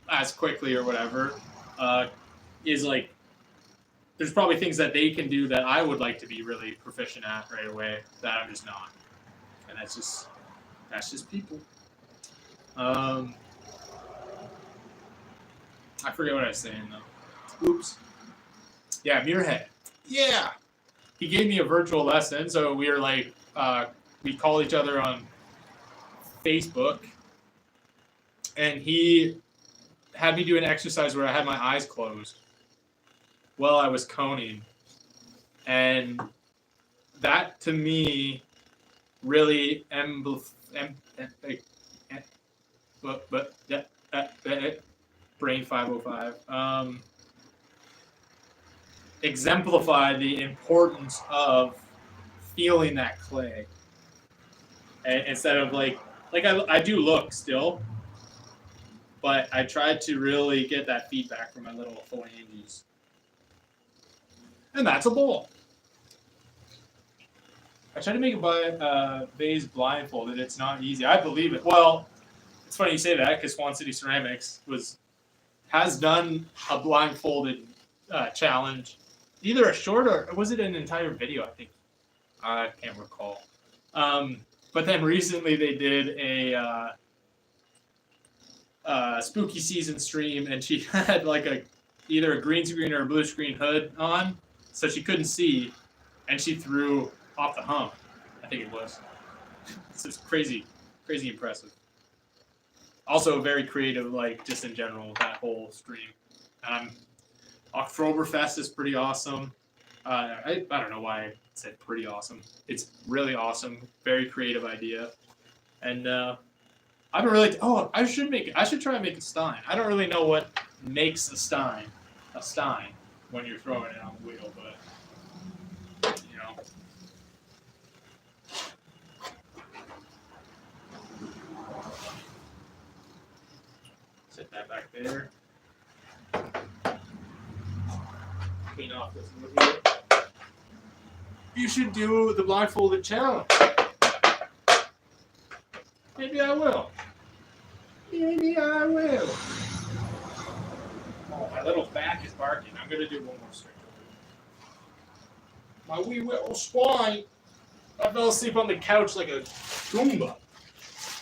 as quickly or whatever is like, there's probably things that they can do that I would like to be really proficient at right away that I'm just not. And that's just people. I forget what I was saying though. Oops. Yeah, Muirhead. Yeah. He gave me a virtual lesson, so we were like, we call each other on Facebook, and he had me do an exercise where I had my eyes closed while I was coning, and that to me really brain 505 exemplify the importance of feeling that clay, and instead of like I do look still, but I tried to really get that feedback from my little phalanges, and that's a bowl. I tried to make a vase blindfolded. It's not easy. I believe it. Well, it's funny you say that because Swan City Ceramics has done a blindfolded challenge, either a short or was it an entire video? I think I can't recall. But then recently they did a spooky season stream, and she had like either a green screen or a blue screen hood on, so she couldn't see, and she threw off the hump. I think it was. It's just crazy impressive. Also very creative, like just in general, that whole stream. Oktoberfest is pretty awesome. I don't know why I said pretty awesome. It's really awesome. Very creative idea. And I don't really. I should try and make a Stein. I don't really know what makes a Stein when you're throwing it on the wheel, but you know. Set that back there. Clean off this wood here. You should do the blindfolded challenge. Maybe I will. Maybe I will. Oh, my little back is barking. I'm going to do one more stretch. My wee little spine. I fell asleep on the couch like a Goomba.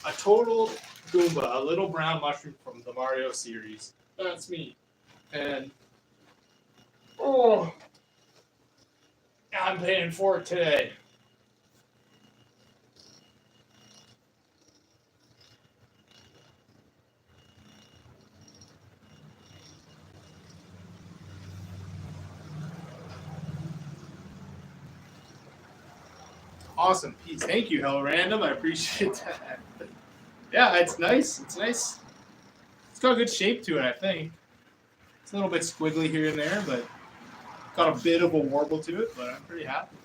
A total Goomba. A little brown mushroom from the Mario series. That's me. And, I'm paying for it today. Awesome piece. Thank you, Hell Random. I appreciate that. Yeah, it's nice. It's nice. It's got a good shape to it, I think. It's a little bit squiggly here and there, but got a bit of a warble to it, but I'm pretty happy.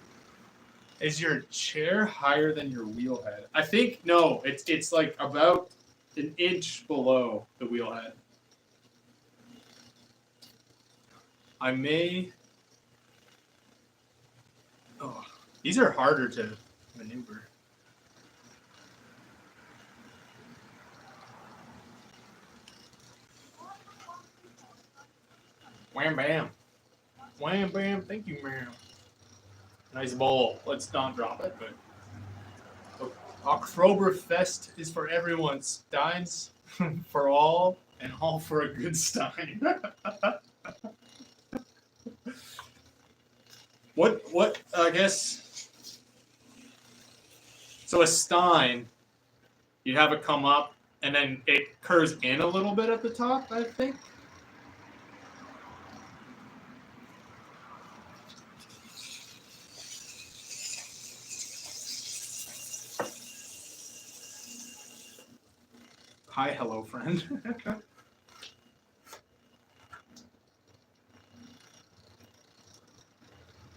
Is your chair higher than your wheel head? I think, no, it's like about an inch below the wheel head. I may... Oh, these are harder to maneuver. Wham bam. Wham bam, thank you, ma'am. Nice bowl. Let's not drop it, but Oktoberfest is for everyone. Stein's for all, and all for a good Stein. What I guess, so a Stein, you have it come up, and then it curves in a little bit at the top, I think. Hi, hello, friend.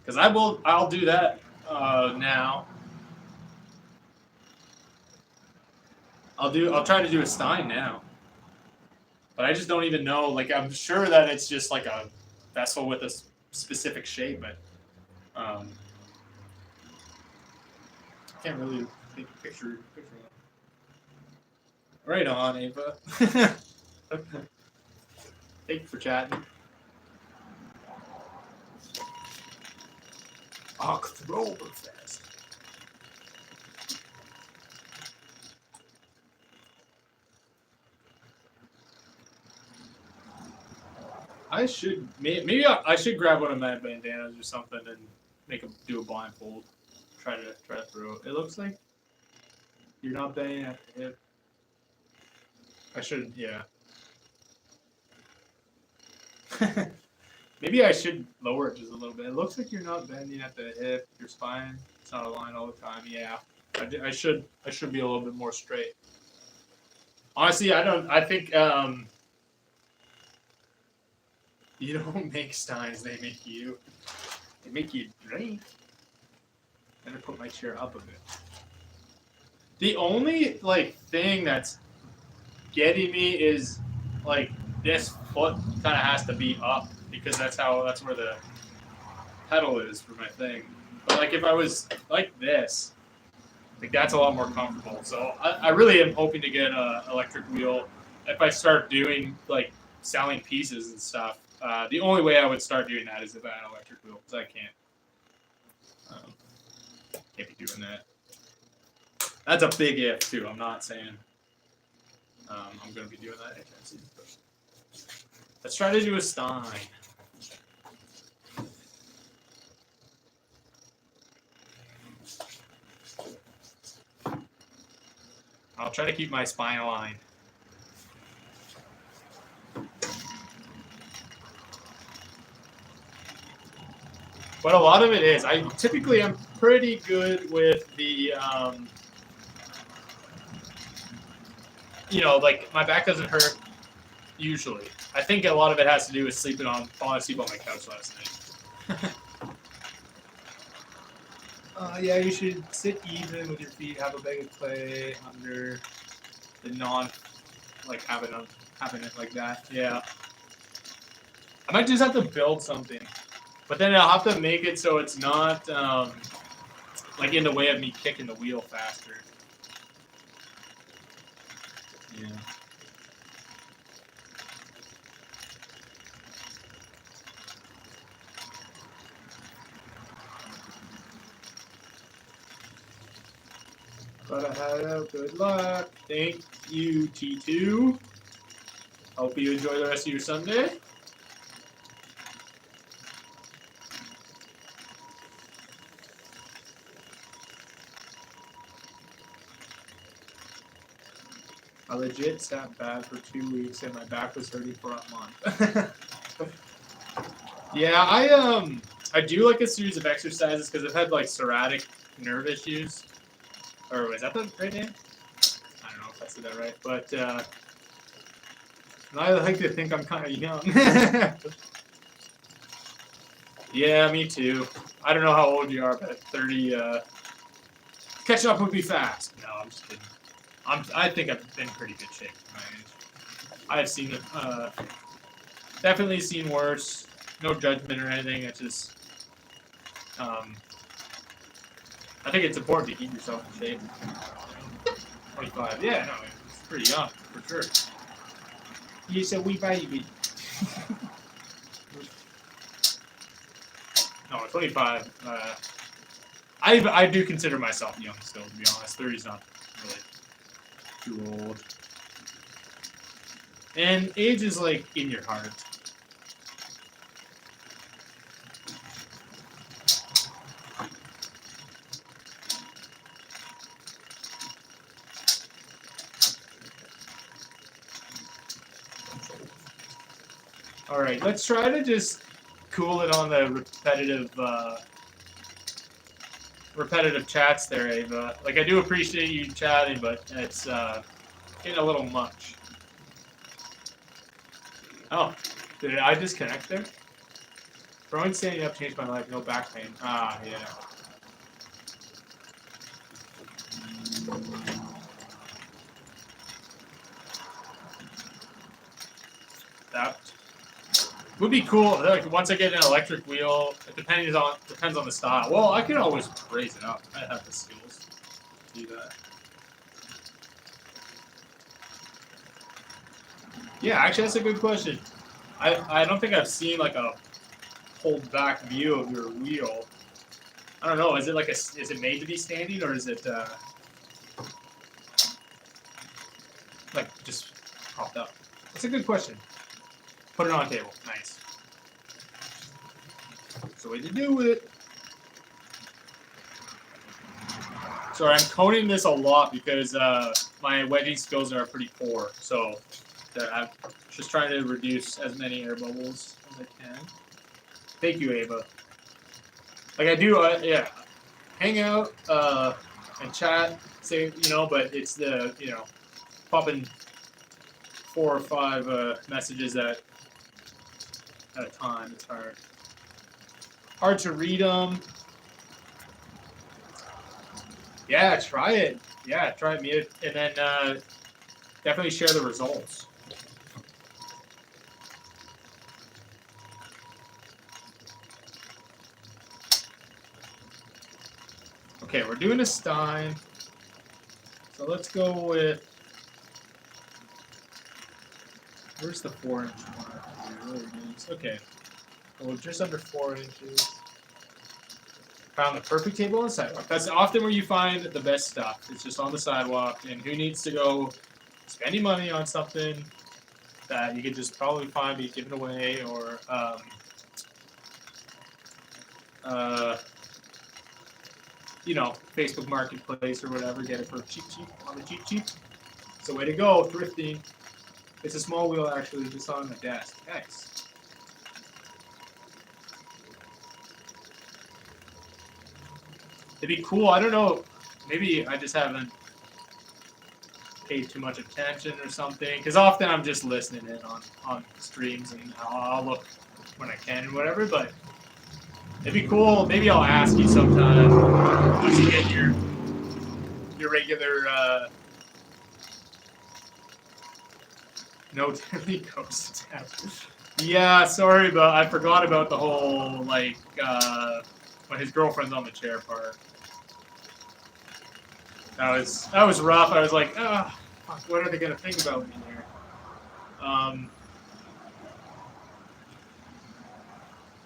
Because I'll do that now. I'll try to do a Stein now. But I just don't even know. Like, I'm sure that it's just like a vessel with a specific shape, but I can't really take a picture of it. Right on, Ava. Thank you for chatting. Oktoberfest. I should maybe I should grab one of my bandanas or something and do a blindfold. Try to throw it. It looks like you're not bending at the hip. I should, yeah. Maybe I should lower it just a little bit. It looks like you're not bending at the hip. Your spine, it's not aligned all the time. Yeah, I should be a little bit more straight. Honestly, I think you don't make Steins. They make you. They make you drink. I'm gonna put my chair up a bit. The only like thing that's getting me is like this foot kind of has to be up because that's where the pedal is for my thing. But like if I was like this, like that's a lot more comfortable. So I really am hoping to get an electric wheel if I start doing like selling pieces and stuff. The only way I would start doing that is if I had an electric wheel because I can't be doing that. That's a big if too. I'm not saying I'm going to be doing that anytime soon. Let's try to do a Stein. I'll try to keep my spine aligned. But a lot of it is. I typically am pretty good with the, you know, like my back doesn't hurt usually. I think a lot of it has to do with falling asleep on my couch last night. Yeah, you should sit even with your feet, have a bag of clay under the like having it like that. Yeah. I might just have to build something. But then I'll have to make it so it's not like in the way of me kicking the wheel faster. Yeah. But I had a good luck. Thank you, T2. Hope you enjoy the rest of your Sunday. I legit sat bad for 2 weeks and my back was hurting for a month. Yeah, I do like a series of exercises because I've had like psoriatic nerve issues. Or is that the right name? I don't know if I said that right, but I like to think I'm kind of young. Yeah, me too. I don't know how old you are, but at 30, catching up would be fast. No, I'm just kidding. I think I've been in pretty good shape for my age. I've seen it. Definitely seen worse. No judgment or anything. It's just, I think it's important to keep yourself in shape. 25. Yeah, no, it's pretty young for sure. You're a wee baby. No, 25. I do consider myself young still, to be honest. 30's not really too old. And age is like in your heart. All right, let's try to just cool it on the repetitive chats there, Ava. Like, I do appreciate you chatting, but it's getting a little much. Oh, did I disconnect there? Throwing standing up changed my life. No back pain. Ah, yeah. That would be cool. Like once I get an electric wheel, it depends on the style. Well, I could always raise it up. I have the skills to do that. Yeah, actually, that's a good question. I don't think I've seen like a hold back view of your wheel. I don't know. Is it like is it made to be standing or is it like just propped up? That's a good question. Put it on the table. Nice. the way to do it. Sorry, I'm coning this a lot because my wedging skills are pretty poor. So I'm just trying to reduce as many air bubbles as I can. Thank you, Ava. Like I do, yeah, hang out and chat, say, you know, but it's the, you know, popping 4 or 5 messages at a time. It's hard. Hard to read them. Yeah, try it. Yeah, try it, and then definitely share the results. Okay, we're doing a Stein. So let's go with. Where's the 4-inch one? Okay. Well, just under 4 inches. Found the perfect table on the sidewalk. That's often where you find the best stuff. It's just on the sidewalk, and who needs to go spending money on something that you could just probably find, be given away, or you know, Facebook Marketplace or whatever. Get it for cheap on the cheap. It's the way to go. Thrifting. It's a small wheel actually, just on the desk. Nice. It'd be cool. I don't know. Maybe I just haven't paid too much attention or something. Because often I'm just listening in on streams, and I'll look when I can and whatever. But it'd be cool. Maybe I'll ask you sometime once you get your regular no daily ghost attack. Yeah, sorry, but I forgot about the whole like when his girlfriend's on the chair part. That was rough. I was like, ah, oh, what are they gonna think about me here?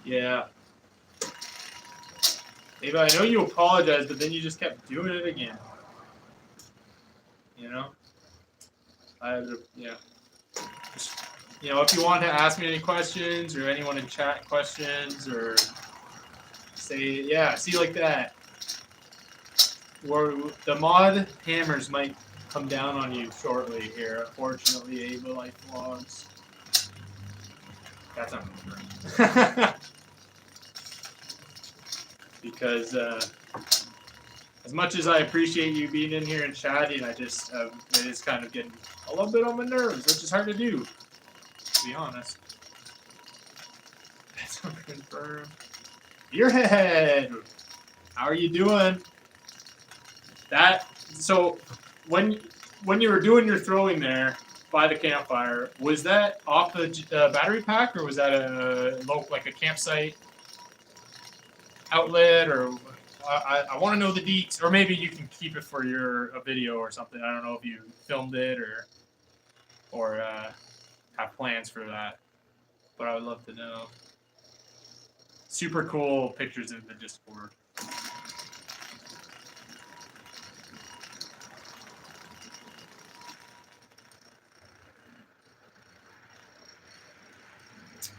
Yeah. Ava, I know you apologized, but then you just kept doing it again. You know? Yeah. Just, you know, if you want to ask me any questions or anyone in chat questions or say, yeah, see like that. Or the mod hammers might come down on you shortly here. Unfortunately, Ava Life Vlogs. That's not good. Because as much as I appreciate you being in here and chatting, I just it is kind of getting a little bit on my nerves, which is hard to do, to be honest. That's unconfirmed. Earhead, how are you doing? So when you were doing your throwing there by the campfire, was that off the battery pack, or was that a like a campsite outlet, or I want to know the deets, or maybe you can keep it for a video or something. I don't know if you filmed it or have plans for that, but I would love to know. Super cool pictures in the Discord.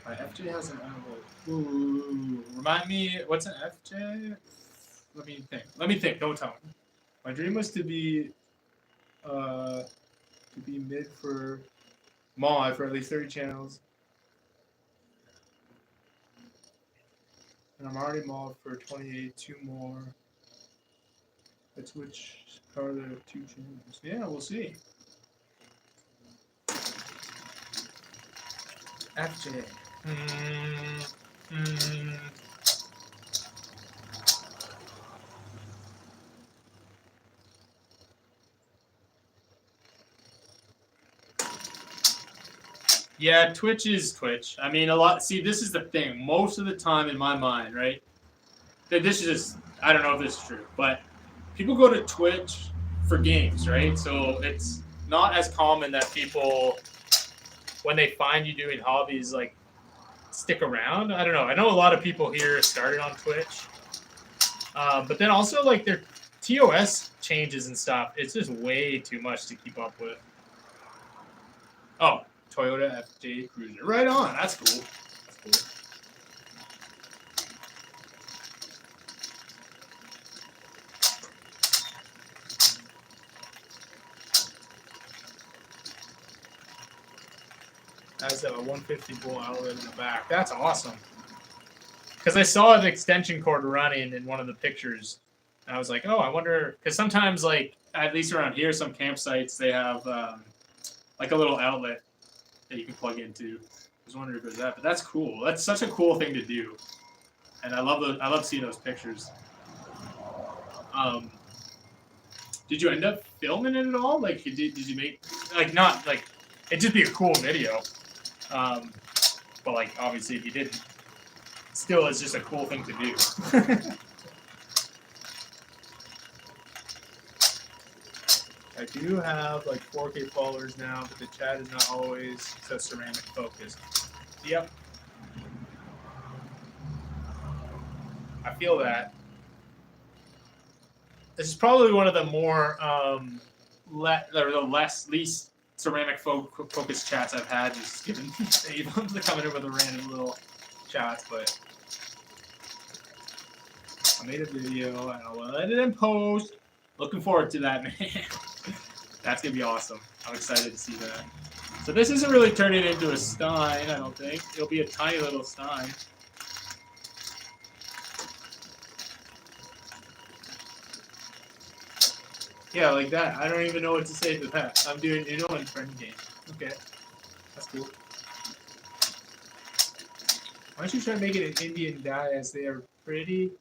My FJ has an envelope. Ooh, remind me, what's an FJ? Let me think. Don't tell me. My dream was to be mid for mod for at least 30 channels. And I'm already mod for 28, 2 more. Let's switch are the 2 channels. Yeah, we'll see. FJ. Yeah, Twitch is Twitch. I mean, a lot. See, this is the thing. Most of the time in my mind, right? This is just, I don't know if this is true, but people go to Twitch for games, right? So it's not as common that people, when they find you doing hobbies, like, stick around. I don't know. I know a lot of people here started on Twitch. But then also, like, their TOS changes and stuff. It's just way too much to keep up with. Oh, Toyota FJ Cruiser. Right on. That's cool. That's cool. has a 150 volt outlet in the back. That's awesome. Because I saw an extension cord running in one of the pictures, and I was like, oh, I wonder, because sometimes, like, at least around here, some campsites, they have like a little outlet that you can plug into. I was wondering if there's that, but that's cool. That's such a cool thing to do, and I love seeing those pictures. Did you end up filming it at all? Like, did you make, like, not like, it'd just be a cool video, but like, obviously, if you didn't, still, it's just a cool thing to do. I do have like 4K followers now, but the chat is not always so ceramic focused. Yep. I feel that. This is probably one of the more least ceramic focused chats I've had, just given they're coming in with a random little chats, but I made a video and I'll edit and post. Looking forward to that, man. That's gonna be awesome. I'm excited to see that. So this isn't really turning into a Stein, I don't think. It'll be a tiny little Stein. Yeah, like that. I don't even know what to say to that. I'm doing Uno and friend game. Okay, that's cool. Why don't you try making an Indian dye, as they are pretty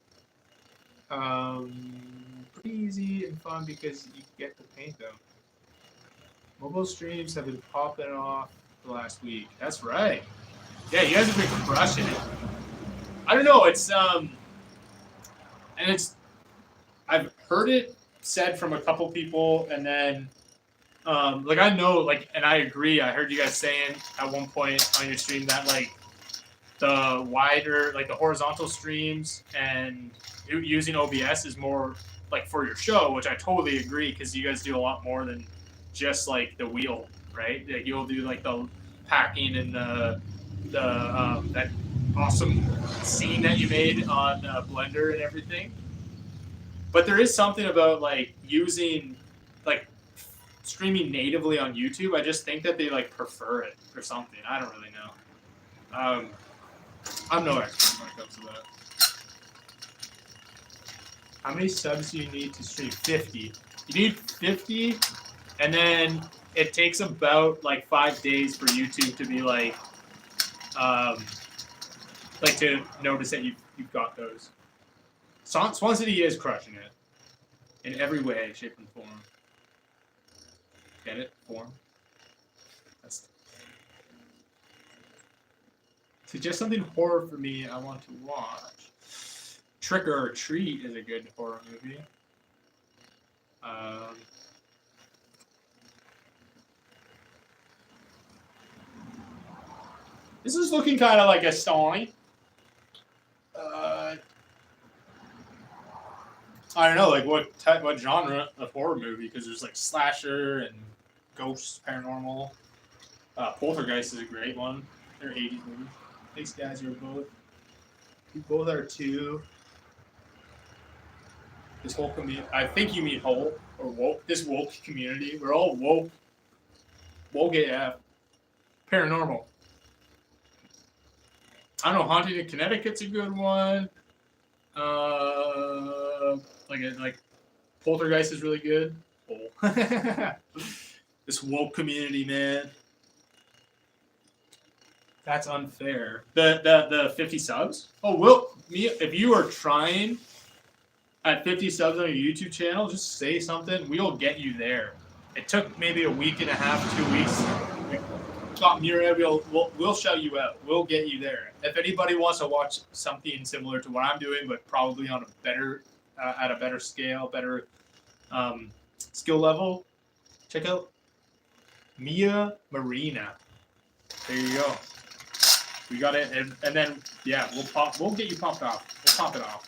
easy and fun because you get to paint them. Mobile streams have been popping off the last week. That's right. Yeah, you guys have been crushing it. I don't know. It's and it's. I've heard it said from a couple people, and then like I know, like, and I agree. I heard you guys saying at one point on your stream that like the wider, like the horizontal streams and using OBS is more like for your show, which I totally agree, because you guys do a lot more than just like the wheel, right? Like you'll do like the packing and the that awesome scene that you made on Blender and everything. But there is something about like using like streaming natively on YouTube. I just think that they like prefer it or something. I don't really know. I'm no expert when it comes to that. How many subs do you need to stream? 50. You need 50, and then it takes about like 5 days for YouTube to be like to notice that you've got those. Swan City is crushing it in every way, shape, and form. Get it? Form. That's. Suggest something horror for me I want to watch. Trick or Treat is a good horror movie. This is looking kind of like a Stein. I don't know, like what genre of horror movie? Because there's like slasher and ghosts, paranormal. Poltergeist is a great one. They're 80s movies. Thanks, guys. You're both. You both are too. This whole community. I think you mean whole or woke. This woke community. We're all woke. Woke AF. Paranormal. I don't know. Haunted in Connecticut's a good one. Like Poltergeist is really good. Oh. This woke community, man. That's unfair. The 50 subs? Oh, Will, if you are trying at 50 subs on your YouTube channel, just say something. We'll get you there. It took maybe a week and a half, 2 weeks. We got Muriel. We'll shout you out. We'll get you there. If anybody wants to watch something similar to what I'm doing, but probably on a better, at a better scale, better skill level, check out Mia Marina. There you go. We got it, and then yeah, we'll get you pumped off. We'll pump it off.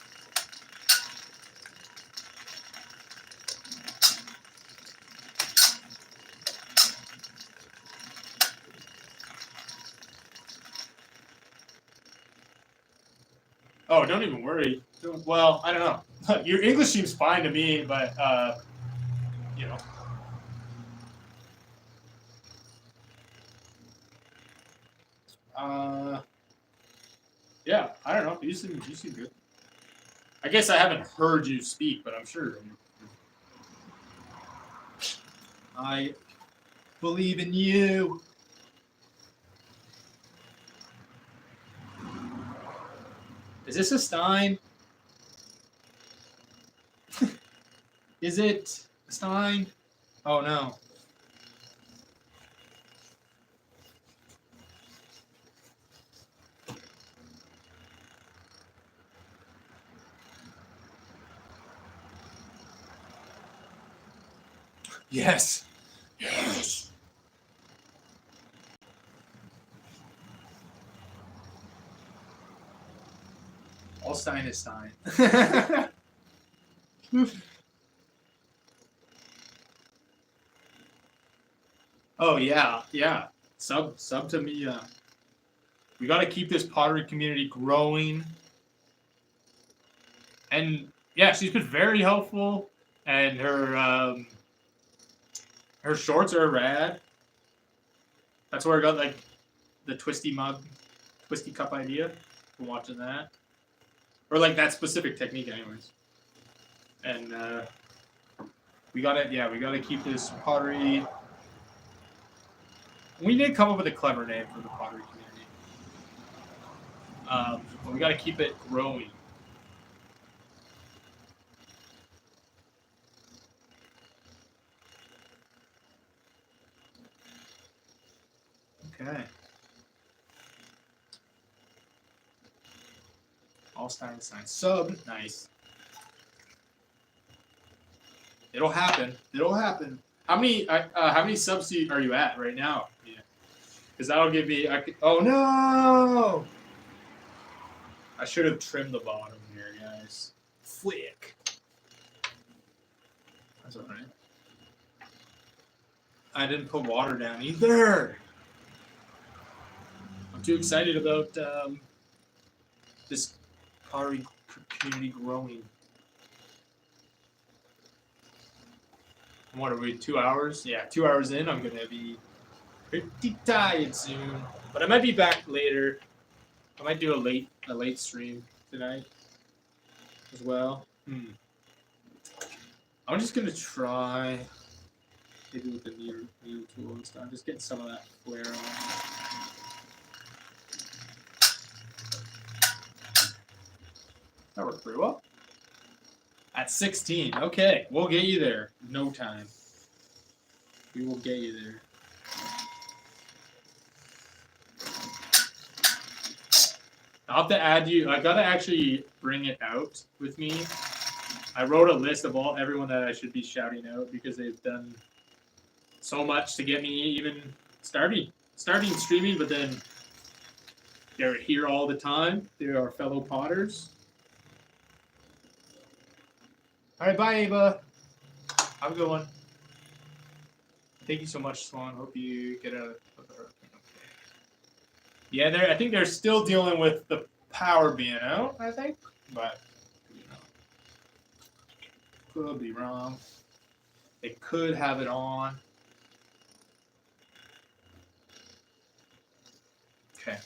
Oh, don't even worry. Well, I don't know. Your English seems fine to me, but you know. Yeah, I don't know. You seem good. I guess I haven't heard you speak, but I'm sure. I believe in you. Is this a Stein? Is it a Stein? Oh no. Yes. Yes. All Stein is Stein. Oh yeah, yeah. Sub to me. We got to keep this pottery community growing. And yeah, she's been very helpful, and her shorts are rad. That's where I got like the Twisty cup idea from watching that, or like that specific technique, anyways. And we gotta keep this pottery. We did come up with a clever name for the pottery community, but we gotta keep it growing. Okay. All Stein sub, nice. It'll happen. It'll happen. How many subs are you at right now? Yeah. Because that'll give me. Oh no! I should have trimmed the bottom here, guys. Flick. That's alright. I didn't put water down either. I'm too excited about this pottery community growing. What are we, 2 hours? Yeah, 2 hours in, I'm gonna be pretty tired soon. But I might be back later. I might do a late stream tonight as well. I'm just gonna try maybe with the needle tool and stuff. Just getting some of that flare on. That worked pretty well. At 16. Okay, we'll get you there. No time. We will get you there. I'll have to add you. I gotta actually bring it out with me. I wrote a list of everyone that I should be shouting out because they've done so much to get me even starting streaming, but then they're here all the time. They're our fellow potters. All right, bye, Ava. Have a good one. Thank you so much, Swan. Hope you get out of the hurricane. Yeah, I think they're still dealing with the power being out, I think. But, you know, could be wrong. They could have it on. Okay.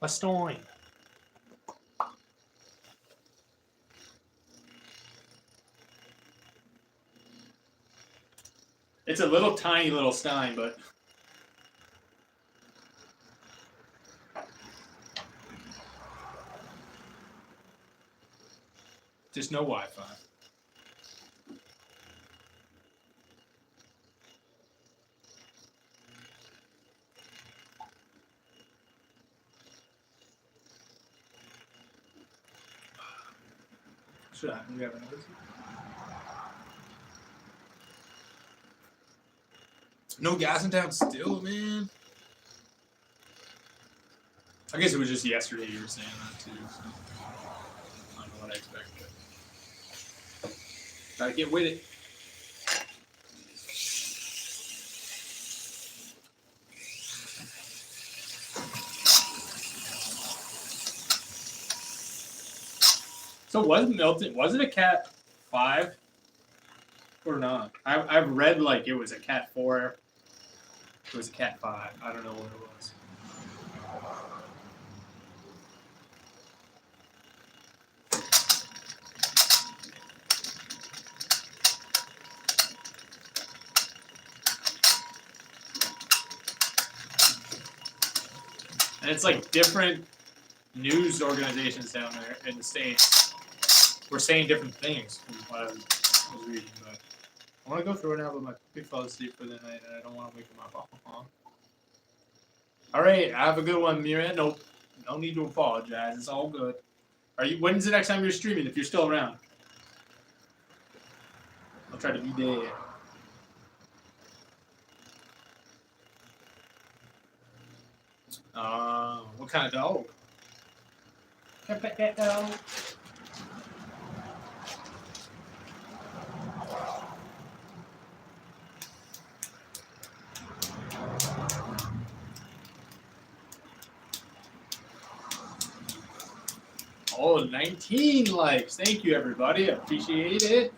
A Stein. It's a little tiny little Stein, but just no Wi-Fi. Should I? We have another two? No gas in town still, man. I guess it was just yesterday you were saying that too. So I don't know what I expected. Gotta get with it. So was it a Cat 5 or not. I've read like it was a Cat 4. It was a Cat 5. I don't know what it was. And it's like different news organizations down there in the States were saying different things from what I was reading. But I want to go through it now, but my puppy fell asleep for the night, and I don't want to wake him up. All right, have a good one, Mira. Nope, no need to apologize. It's all good. Are you? When's the next time you're streaming? If you're still around, I'll try to be there. What kind of dog? Can I pet that dog? Oh, 19 likes. Thank you, everybody. I appreciate it.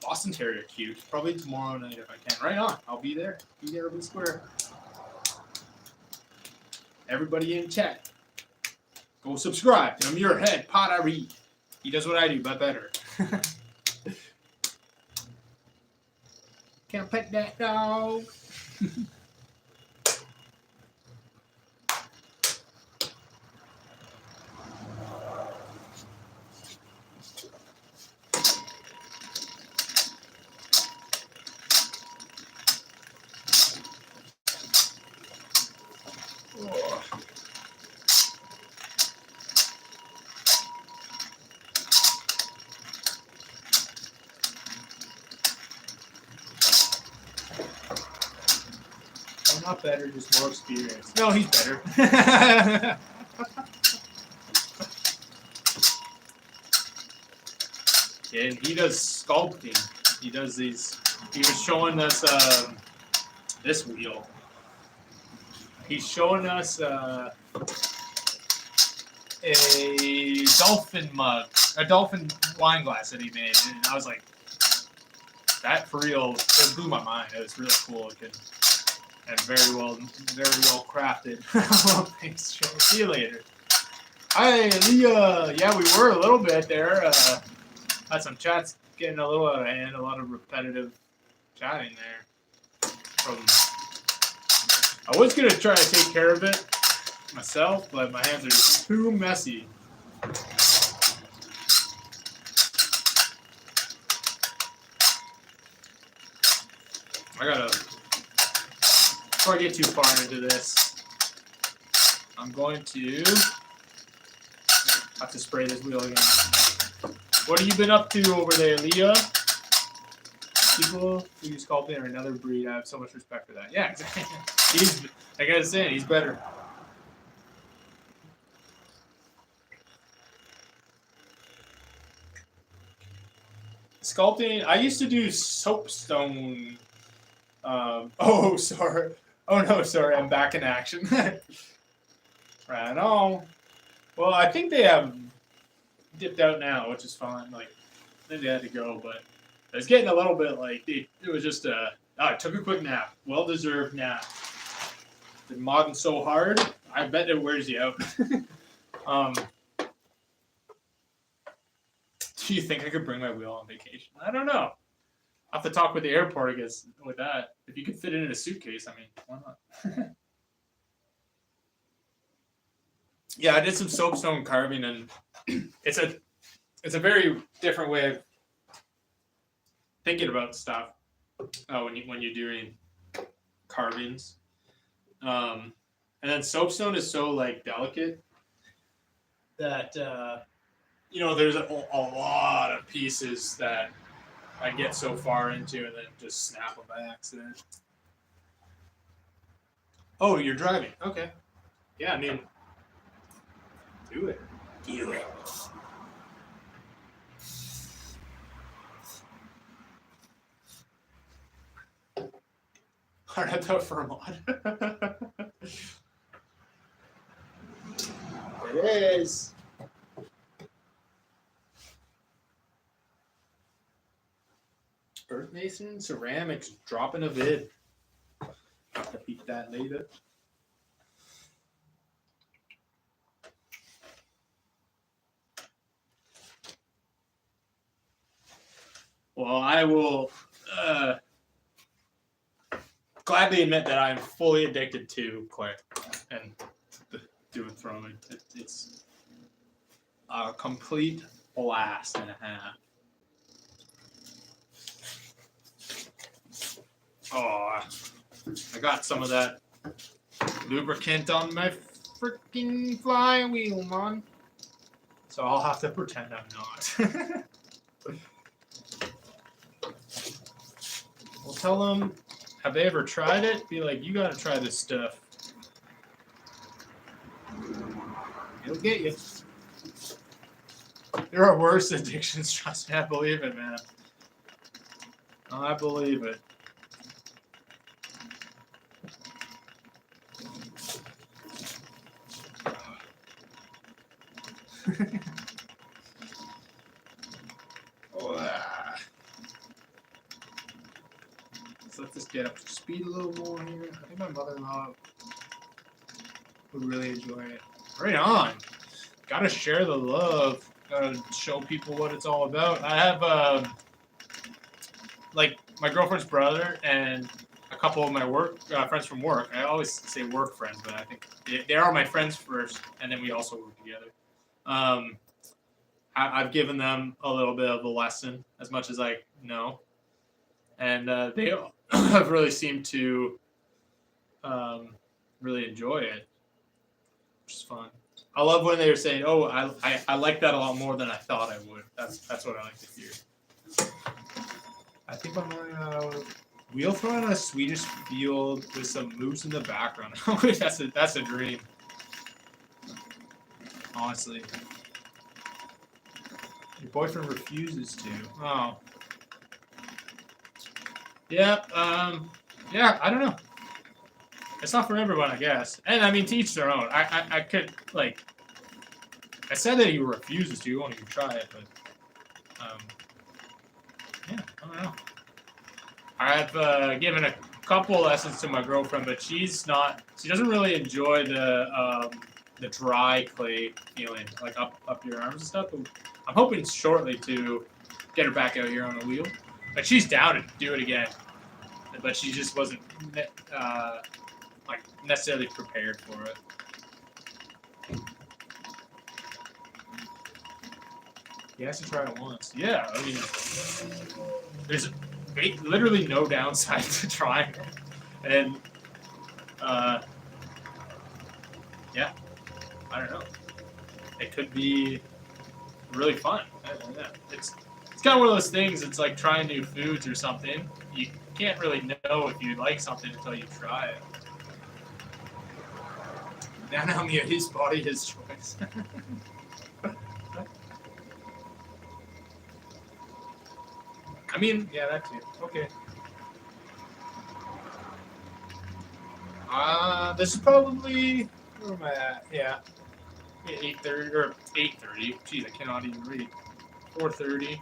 Boston Terrier cute. Probably tomorrow night if I can. Right on. I'll be there. Be there in square. Everybody in chat, go subscribe to your head Pottery. He does what I do, but better. Can't pet that dog. Not better, just more experience. No, he's better. And he does sculpting. He does these. He was showing us this wheel. He's showing us a dolphin mug, a dolphin wine glass that he made, and I was like, that for real, it blew my mind. It was really cool. And very well crafted. Thanks, Joe. See you later. Hi, Leah. Yeah, we were a little bit there. Had some chats getting a little out of hand. A lot of repetitive chatting there. I was gonna try to take care of it myself, but my hands are just too messy. Before I get too far into this, I'm going to have to spray this wheel again. What have you been up to over there, Leah? People who use sculpting are another breed. I have so much respect for that. Yeah, exactly. Like I was saying, he's better. Sculpting, I used to do soapstone. Oh, sorry. Oh, no, sorry. I'm back in action. Right on. Well, I think they have dipped out now, which is fine. Like, I think they had to go, but I was getting a little bit like, it was just I took a quick nap. Well-deserved nap. Been modding so hard, I bet it wears you out. Do you think I could bring my wheel on vacation? I don't know. I'll have to talk with the airport, I guess, with that. If you could fit it in a suitcase, I mean, why not? Yeah, I did some soapstone carving, and it's a very different way of thinking about stuff when you're doing carvings. And then soapstone is so like delicate that there's a lot of pieces that I get so far into and then just snap them by accident. Oh, you're driving. Okay. Yeah, I mean, do it. Do it. Hard out though for a mod. It is. Mason Ceramics dropping a vid. Have to beat that later. Well, I will gladly admit that I am fully addicted to clay and doing throwing. It's a complete blast and a half. Oh, I got some of that lubricant on my freaking flywheel, man. So I'll have to pretend I'm not. We'll tell them, have they ever tried it? Be like, you gotta try this stuff. It'll get you. There are worse addictions, trust me, I believe it, man. I believe it. Let's let this get up to speed a little more here. I think my mother-in-law would really enjoy it. Right on. Gotta share the love. Gotta show people what it's all about. I have, like, my girlfriend's brother and a couple of my work friends from work. I always say work friends, but I think they are my friends first, and then we also work together. I've given them a little bit of a lesson, as much as I know, and they have really seemed to really enjoy it, which is fun. I love when they were saying, "Oh, I like that a lot more than I thought I would." That's what I like to hear. I think I'm on wheel throwing on a Swedish field with some moose in the background. that's a dream. Honestly. Your boyfriend refuses to. Oh. Yeah, yeah, I don't know. It's not for everyone, I guess. And I mean, to each their own. I could, like, I said that he refuses to, he won't even try it, but, yeah, I don't know. I've given a couple lessons to my girlfriend, but she doesn't really enjoy the dry clay feeling, like up your arms and stuff. But I'm hoping shortly to get her back out here on a wheel. Like, she's down to do it again, but she just wasn't like necessarily prepared for it. He has to try it once. Yeah, I mean, there's literally no downside to trying it, and yeah, I don't know. It could be really fun. It's kind of one of those things. It's like trying new foods or something. You can't really know if you like something until you try it. Now, Mia, his body, his choice. I mean, yeah, that too. Okay. This is probably, where am I at? Yeah. 8:30 or 8:30. Jeez, I cannot even read. 4:30.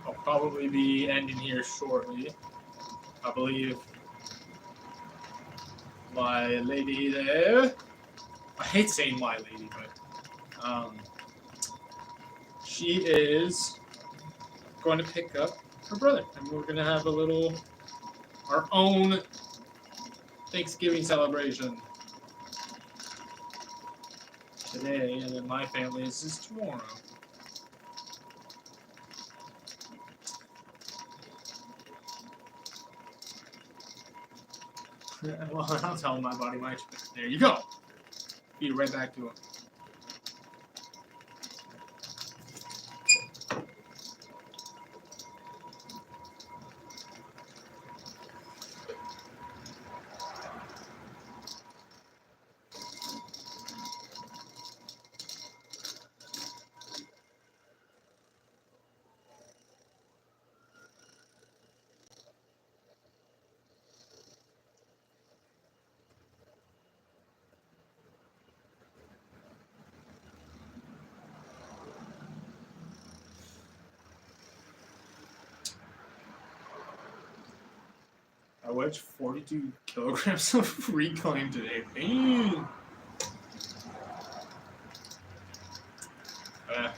I'll probably be ending here shortly. I believe my lady there. I hate saying my lady, but she is going to pick up her brother, and we're going to have our own Thanksgiving celebration today, and then my family's is tomorrow. Well, I'll tell my body my choice. There you go. Feed it right back to him. wedge 42 kilograms of reclaim today. Damn.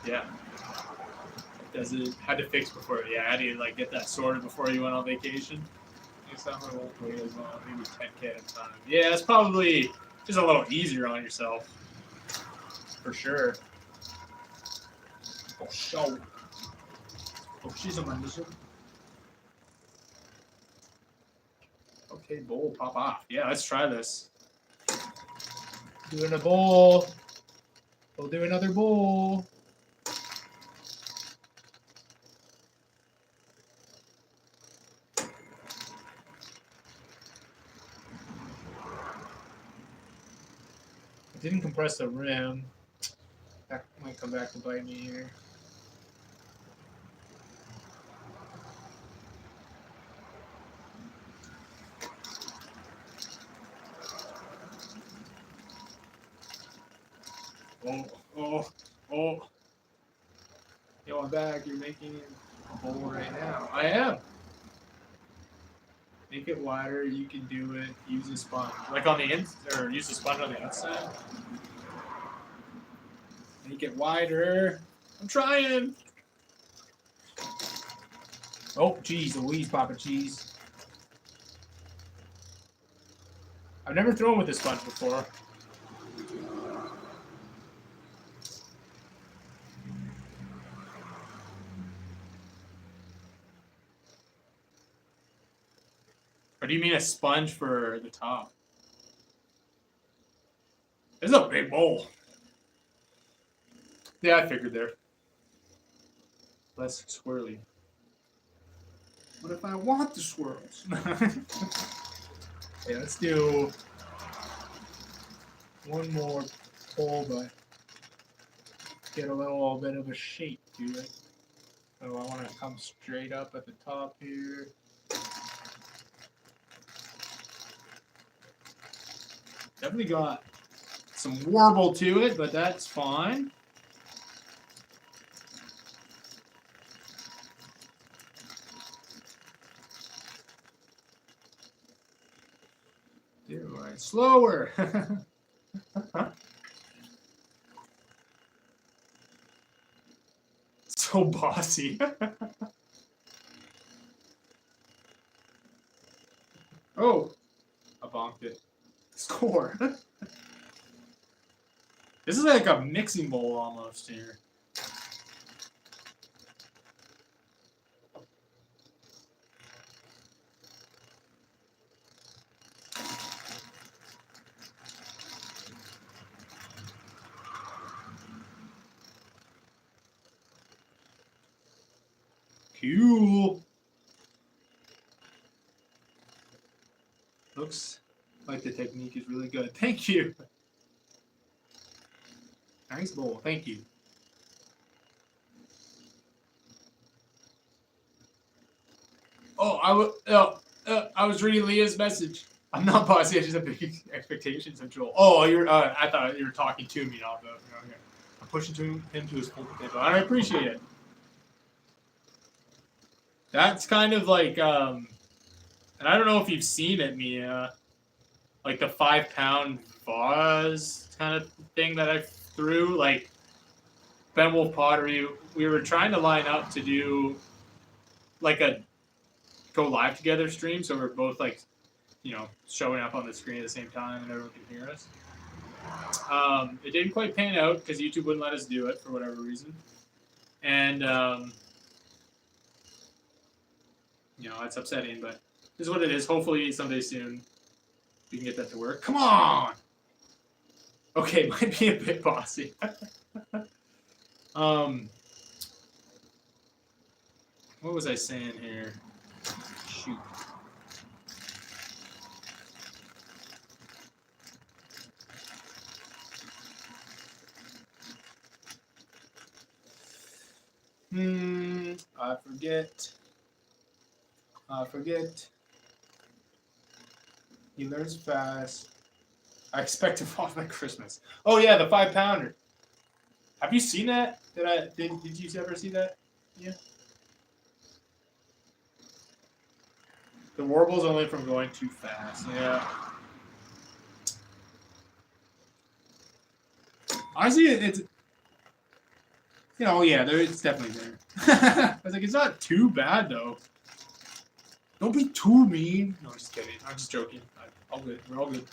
Yeah. Does it had to fix before? Yeah, I had to like get that sorted before you went on vacation. Next time I won't wait as long, maybe 10K at a time. Yeah, it's probably just a little easier on yourself, for sure. Oh, show. Oh, she's on my mission. Okay, bowl, pop off. Yeah, let's try this. Doing a bowl. We'll do another bowl. I didn't compress the rim. That might come back to bite me here. Oh. Yo, I'm back. You're making a bowl right now. I am. Make it wider. You can do it. Use a sponge. Like on the inside, or use a sponge on the outside. Make it wider. I'm trying. Oh, geez, Louise, Papa Cheese. I've never thrown with a sponge before. Or do you mean a sponge for the top? This is a big bowl. Yeah, I figured there. Less swirly. What if I want the swirls? Okay, let's do one more pull, but get a little bit of a shape to it. So I want to come straight up at the top here. Definitely got some warble to it, but that's fine. Do I slower? So bossy. Oh, I bonked it. Score. This is like a mixing bowl almost here. Cool. Looks like the technique is really good. Thank you. Nice bowl. Thank you. Oh, I was reading Leah's message. I'm not bossy. I just have big expectations of Joel. Oh, you're. I thought you were talking to me now. Though. Okay. I'm pushing him to his full potential. I appreciate it. That's kind of like, and I don't know if you've seen it, Mia, like the 5-pound vase kind of thing that I threw. Like Ben Wolf Pottery, we were trying to line up to do like a go live together stream, so we're both like, you know, showing up on the screen at the same time and everyone can hear us. It didn't quite pan out because YouTube wouldn't let us do it for whatever reason, and you know, it's upsetting, but this is what it is. Hopefully someday soon we can get that to work. Come on! Okay, might be a bit bossy. What was I saying here? Shoot. I forget. He learns fast. I expect to fall by Christmas. Oh yeah, the 5-pounder. Have you seen that? Did you ever see that? Yeah. The warble's only from going too fast. Yeah. Honestly, it's yeah, it's definitely there. I was like, it's not too bad though. Don't be too mean. No, I'm just kidding. I'm just joking. All good. We're all good.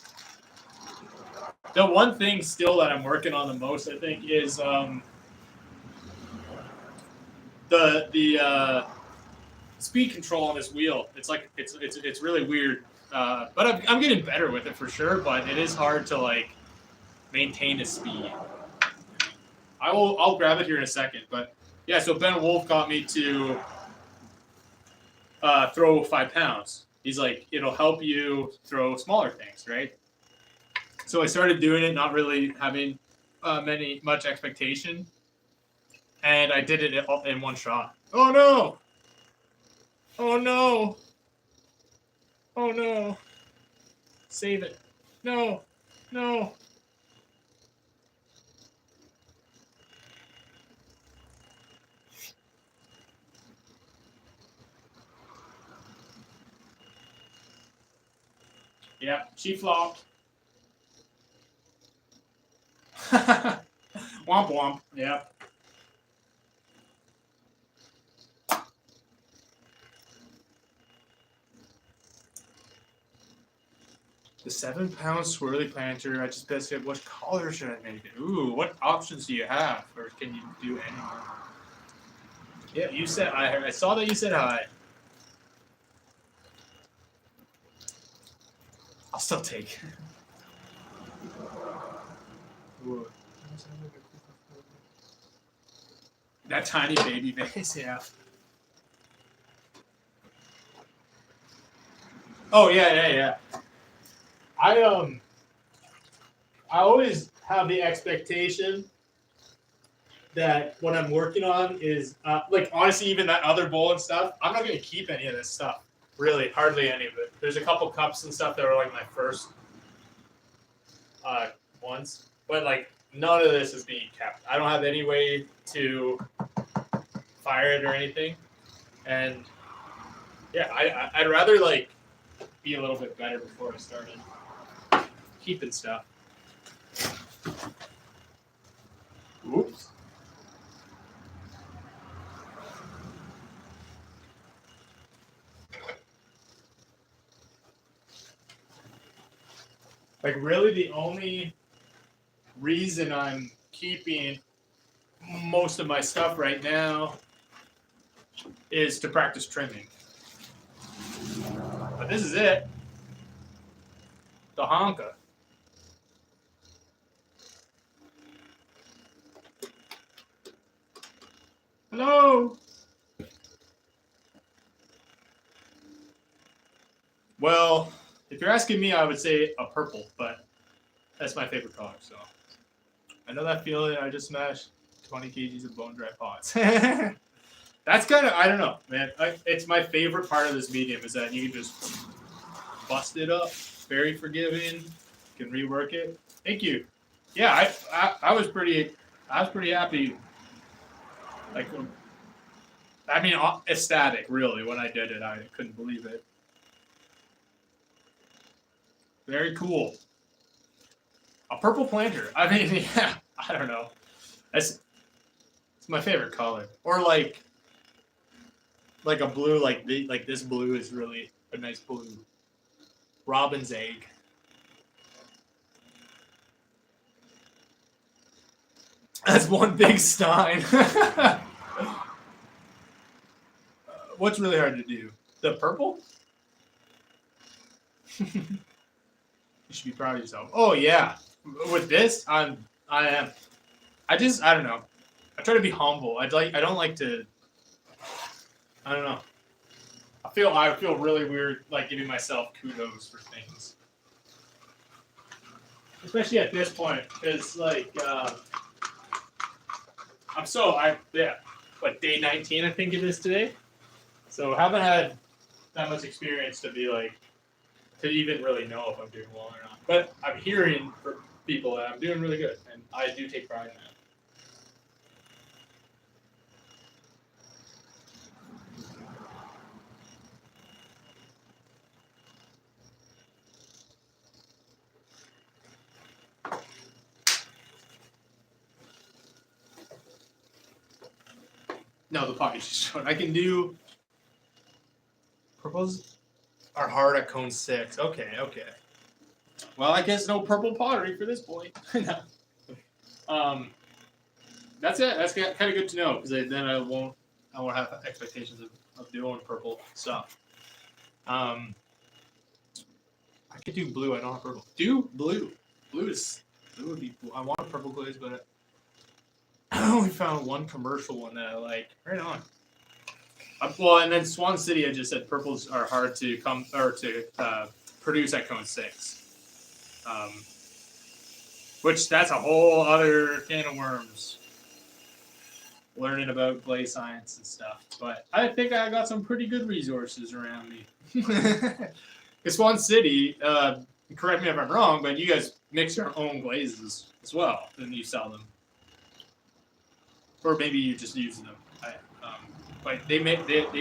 The one thing still that I'm working on the most, I think, is the speed control on this wheel. It's like it's really weird. But I'm getting better with it for sure. But it is hard to like maintain the speed. I'll grab it here in a second. But yeah, so Ben Wolf got me to throw 5 pounds. He's like, it'll help you throw smaller things, right? So I started doing it, not really having much expectation, and I did it in one shot. Oh no! Oh no! Oh no! Save it! No! No! Yeah, she flopped. Womp womp. Yeah. The 7-pound swirly planter. I just said, what color should I make it? Ooh, what options do you have, or can you do any? Yeah, you said I saw that you said hi. I'll still take. Ooh. That tiny baby vase, yeah. Oh yeah. I always have the expectation that what I'm working on is like honestly, even that other bowl and stuff. I'm not gonna keep any of this stuff. Really, hardly any of it. There's a couple cups and stuff that were like my first ones, but like none of this is being kept. I don't have any way to fire it or anything, and yeah, I'd rather like be a little bit better before I started keeping stuff. Oops. Like really the only reason I'm keeping most of my stuff right now is to practice trimming. But this is it. The Honka. Hello. Well, if you're asking me, I would say a purple, but that's my favorite color. So I know that feeling. I just smashed 20 kgs of bone dry pots. That's kind of, I don't know, man. It's my favorite part of this medium is that you can just bust it up. Very forgiving. Can rework it. Thank you. Yeah, I was pretty happy. Like, I mean, ecstatic, really. When I did it, I couldn't believe it. Very cool. A purple planter. I mean, yeah, I don't know. It's my favorite color. Or like a blue, like this blue is really a nice blue. Robin's egg. That's one big Stein. What's really hard to do? The purple? You should be proud of yourself. Oh yeah. With this, I am. I don't know. I try to be humble. I don't like to. I don't know. I feel really weird, like giving myself kudos for things, especially at this point, because like what day 19 I think it is today, so I haven't had that much experience to be like to even really know if I'm doing well or not. But I'm hearing from people that I'm doing really good, and I do take pride in that. No, the pot you just showed. I can do. Purples are hard at cone 6. Okay, okay. Well, I guess no purple pottery for this point. That's it. That's kind of good to know because then I won't have expectations of doing purple stuff. I could do blue. I don't have purple. Do blue. Blue would be cool. I want a purple glaze, but I only found one commercial one that I like. Right on. Well, and then Swan City, I just said purples are hard to produce at cone 6. Which that's a whole other can of worms. Learning about glaze science and stuff. But I think I got some pretty good resources around me. Swan City, correct me if I'm wrong, but you guys mix your own glazes as well, and you sell them. Or maybe you just use them. But they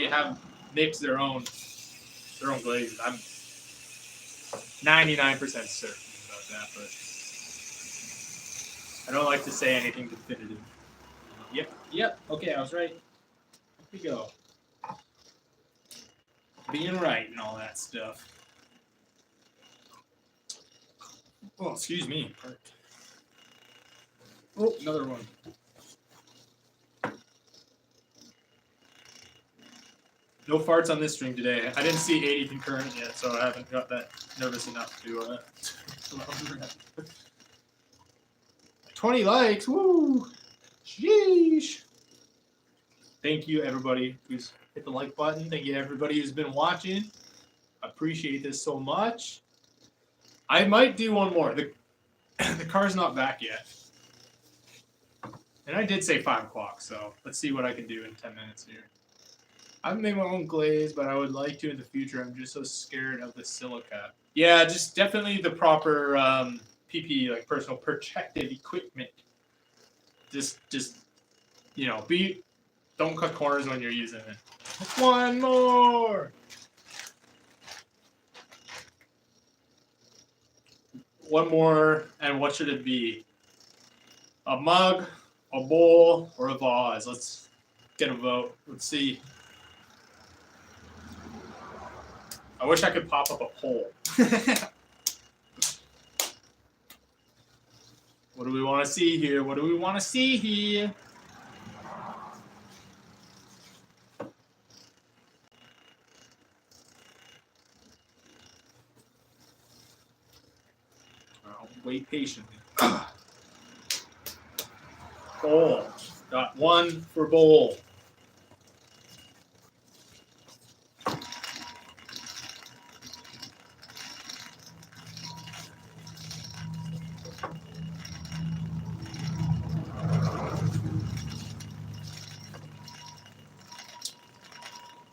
have mixed their own glazes. I'm 99% certain about that, but I don't like to say anything definitive. Yep. Okay, I was right. Here we go. Being right and all that stuff. Oh, excuse me. Oh, another one. No farts on this stream today. I didn't see 80 concurrent yet, so I haven't got that nervous enough to 20 likes. Woo! Sheesh. Thank you, everybody who's hit the like button. Thank you, everybody who's been watching. I appreciate this so much. I might do one more. The car's not back yet. And I did say 5 o'clock, so let's see what I can do in 10 minutes here. I've made my own glaze, but I would like to in the future. I'm just so scared of the silica. Yeah, just definitely the proper PP, like personal protective equipment. Just don't cut corners when you're using it. One more. One more, and what should it be? A mug, a bowl, or a vase? Let's get a vote. Let's see. I wish I could pop up a poll. What do we want to see here? What do we want to see here? I'll wait patiently. Bowl. Got 1 for bowl.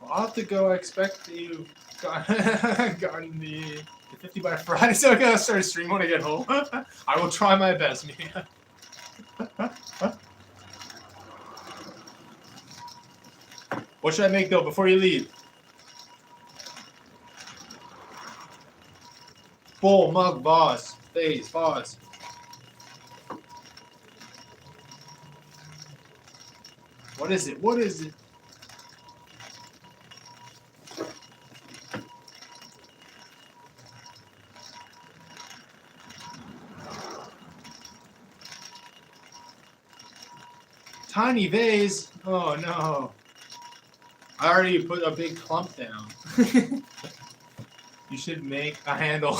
I'll have to go. I expect you guarding the 50 by Friday, so I gotta start streaming when I get home. I will try my best, man. What should I make though before you leave? Bowl, mug, vase, vase. What is it? What is it? Tiny vase. Oh no. I already put a big clump down. You should make a handle.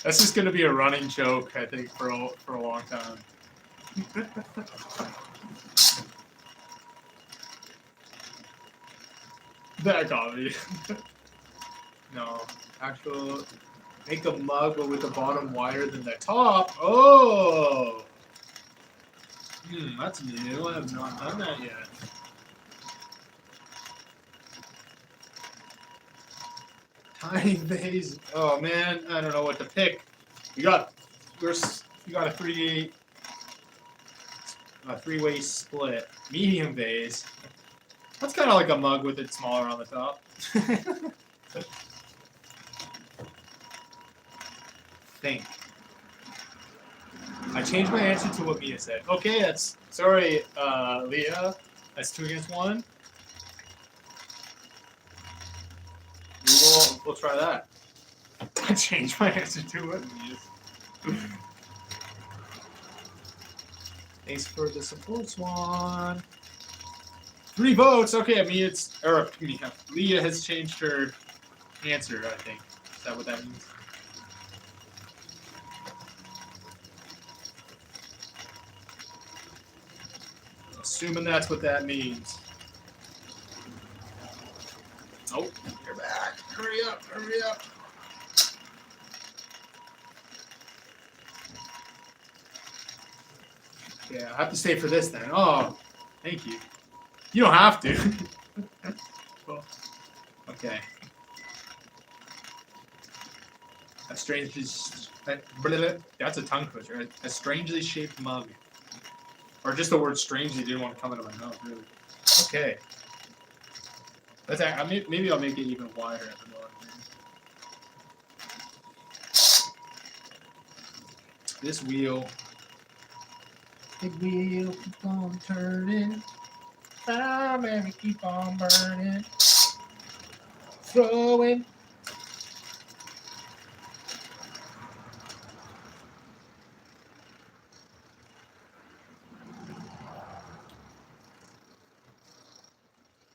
That's just going to be a running joke, I think, for a long time. That got me. No, actual. Make a mug, but with the bottom wider than the top. Oh! That's new. I have not done that yet. Tiny vase. Oh man, I don't know what to pick. We got a three-way split. Medium vase. That's kind of like a mug with it smaller on the top. think. I changed my answer to what Mia said. Okay, that's sorry, Leah. That's 2 against 1. We'll try that. I changed my answer to what Mia. Thanks for the support, Swan. 3 votes. Okay, Leah has changed her answer. I think. Is that what that means? Assuming that's what that means. Oh, you're back. Hurry up, hurry up. Yeah, I have to stay for this then. Oh, thank you. You don't have to. Well, okay. That's a tongue twister. A strangely shaped mug. Or just the word strangely didn't want to come out of my mouth, really. Okay. Maybe I'll make it even wider at the bottom. This wheel. Big wheel keep on turning. Fire, man, keep on burning. Throwing.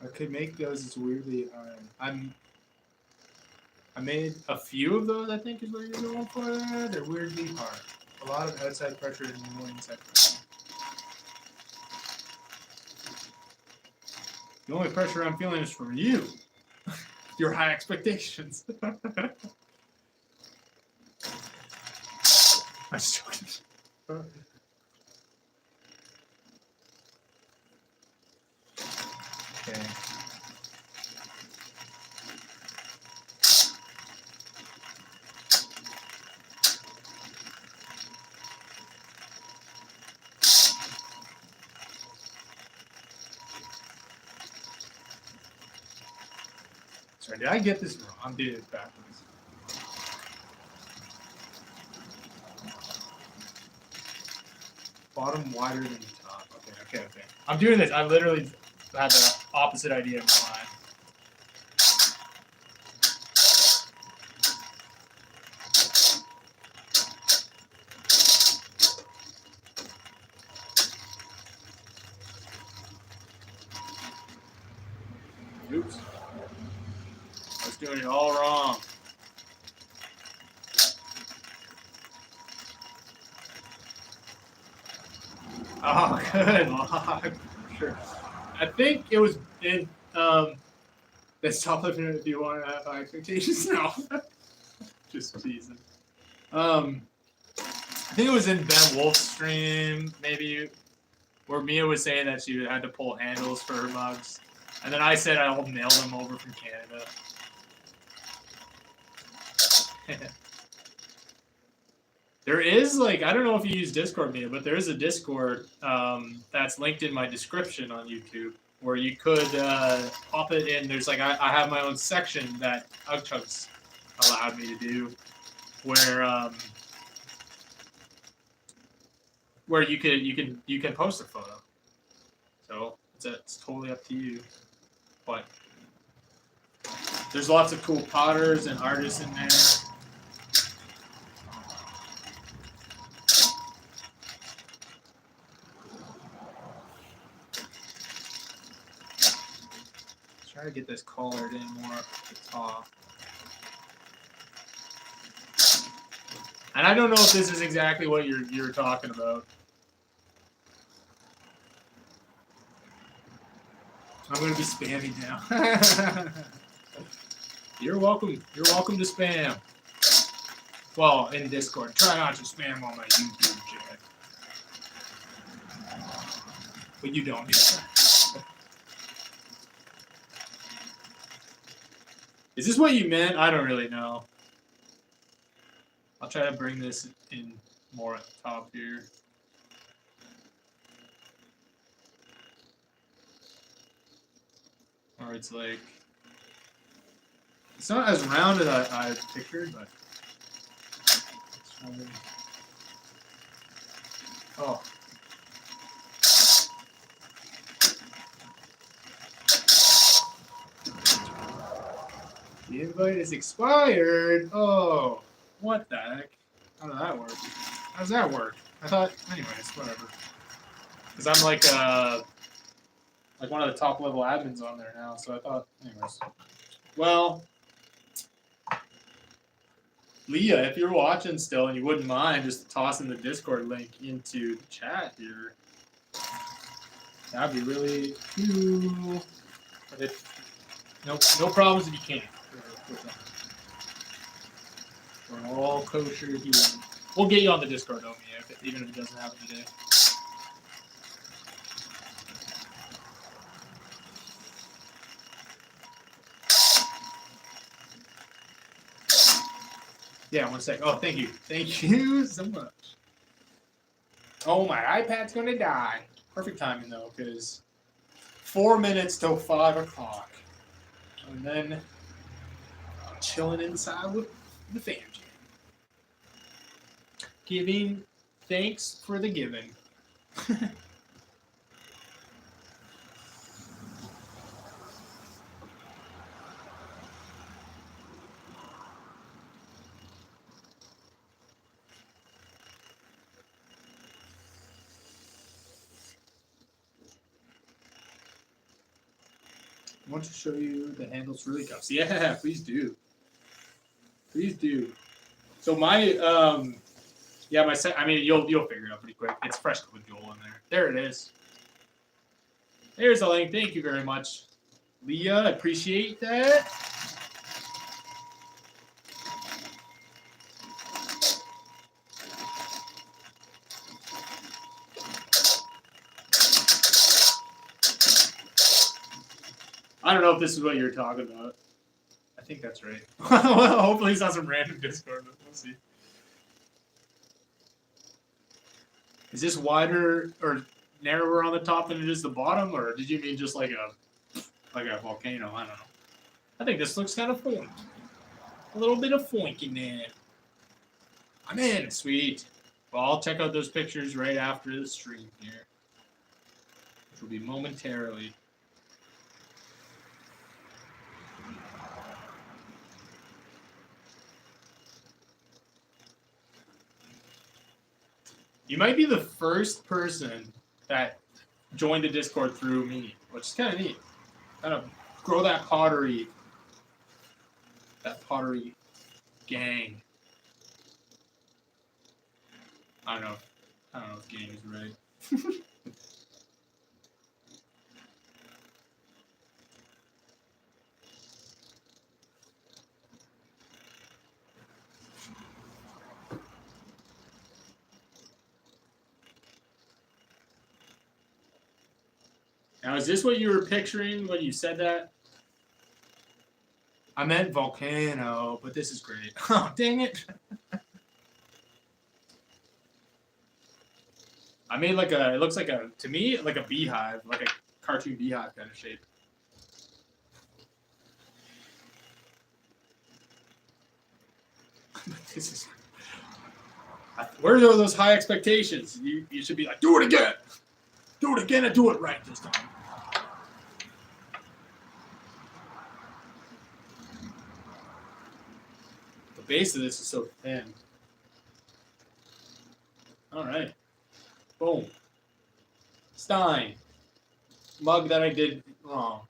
I could make those as weirdly iron. I made a few of those, I think is what you're going for. They're weirdly hard. A lot of outside pressure and more inside pressure. The only pressure I'm feeling is from you. Your high expectations. I'm just joking. Okay. Sorry, did I get this wrong? I'm doing it backwards. Bottom wider than the top. Okay. I'm doing this. I literally had the opposite idea in my mind. Oops. I was doing it all wrong. Oh, good. Sure. I think it was in let's stop living if you want to have high expectations. No. Just teasing. I think it was in Ben Wolf's stream, maybe, where Mia was saying that she had to pull handles for her mugs. And then I said I'll mail them over from Canada. There is, like, I don't know if you use Discord, Mia, but there is a Discord that's linked in my description on YouTube where you could pop it in. There's, like, I have my own section that Ugchugs allowed me to do where you can post a photo. So it's totally up to you. But there's lots of cool potters and artists in there. Try to get this collared in more up at the top. And I don't know if this is exactly what you're talking about. I'm gonna be spamming now. You're welcome. You're welcome to spam. Well, in Discord. Try not to spam on my YouTube chat. But you don't need that. Is this what you meant? I don't really know. I'll try to bring this in more at the top here. Or it's like, it's not as round as I pictured, but let's Oh. The invite is expired. Oh, what the heck? How did that work? How does that work? I thought, anyways, whatever. Because I'm like one of the top level admins on there now, so I thought, anyways. Well, Leah, if you're watching still and you wouldn't mind just tossing the Discord link into the chat here, that'd be really cool. But no problems if you can't. We're all kosher here. We'll get you on the Discord, though, Mia, even if it doesn't happen today. Yeah, 1 sec. Oh, thank you. Thank you so much. Oh, my iPad's going to die. Perfect timing, though, because 4 minutes till 5 o'clock. And then I'm chilling inside with the fam jam. Giving thanks for the giving. I want to show you the handles really cups. Yeah, please do. Please do. So my yeah, my set. I mean, you'll figure it out pretty quick. It's fresh with Joel in there. There it is. There's the link. Thank you very much, Leah. I appreciate that. I don't know if this is what you're talking about. I think that's right. Well, hopefully it's not some random Discord, but we'll see. Is this wider or narrower on the top than it is the bottom, or did you mean just like a volcano? I don't know. I think this looks kind of funky. A little bit of funk in there. I'm in. Sweet. Well, I'll check out those pictures right after the stream here, which will be momentarily. You might be the first person that joined the Discord through me, which is kind of neat. Kind of grow that pottery gang. I don't know if gang is right. Now, is this what you were picturing when you said that? I meant volcano, but this is great. Oh, dang it. I made it looks like to me, like a beehive, like a cartoon beehive kind of shape. This is, where are those high expectations? You should be like, do it again. Do it again and do it right this time. The base of this is so thin. All right. Boom. Stein. Mug that I did wrong.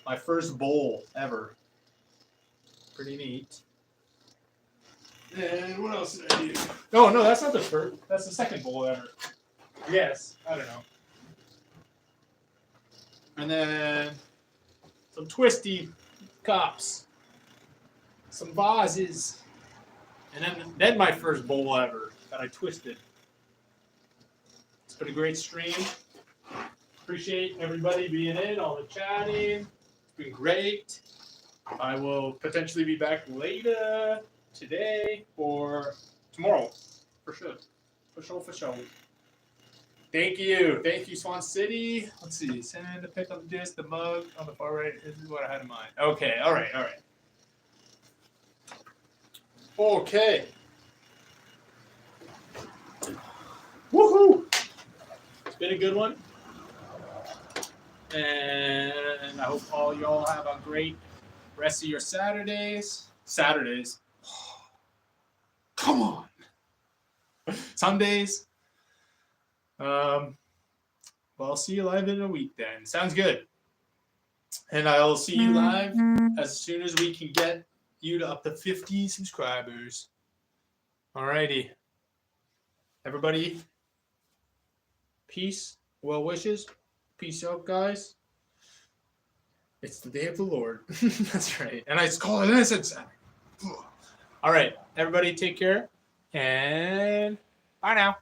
My first bowl ever. Pretty neat. And what else did I do? Oh, no, that's not the first. That's the second bowl ever. Yes. I don't know. And then some Twisty cups. Some vases. And then my first bowl ever that I twisted. It's been a great stream. Appreciate everybody being in, all the chatting. It's been great. I will potentially be back later today or tomorrow. For sure. For sure. Thank you. Thank you, Swan City. Let's see. Send to pick up the mug on the far right. This is what I had in mind. Okay. All right. Okay. Woohoo! It's been a good one. And I hope all y'all have a great rest of your Saturdays. Come on. Sundays. Well, I'll see you live in a week then. Sounds good. And I'll see you live as soon as we can get you to up to 50 subscribers. Alrighty. Everybody, peace, well wishes. Peace out, guys. It's the day of the Lord. That's right. And I called it, and I said Saturday. All right. Everybody take care. And bye now.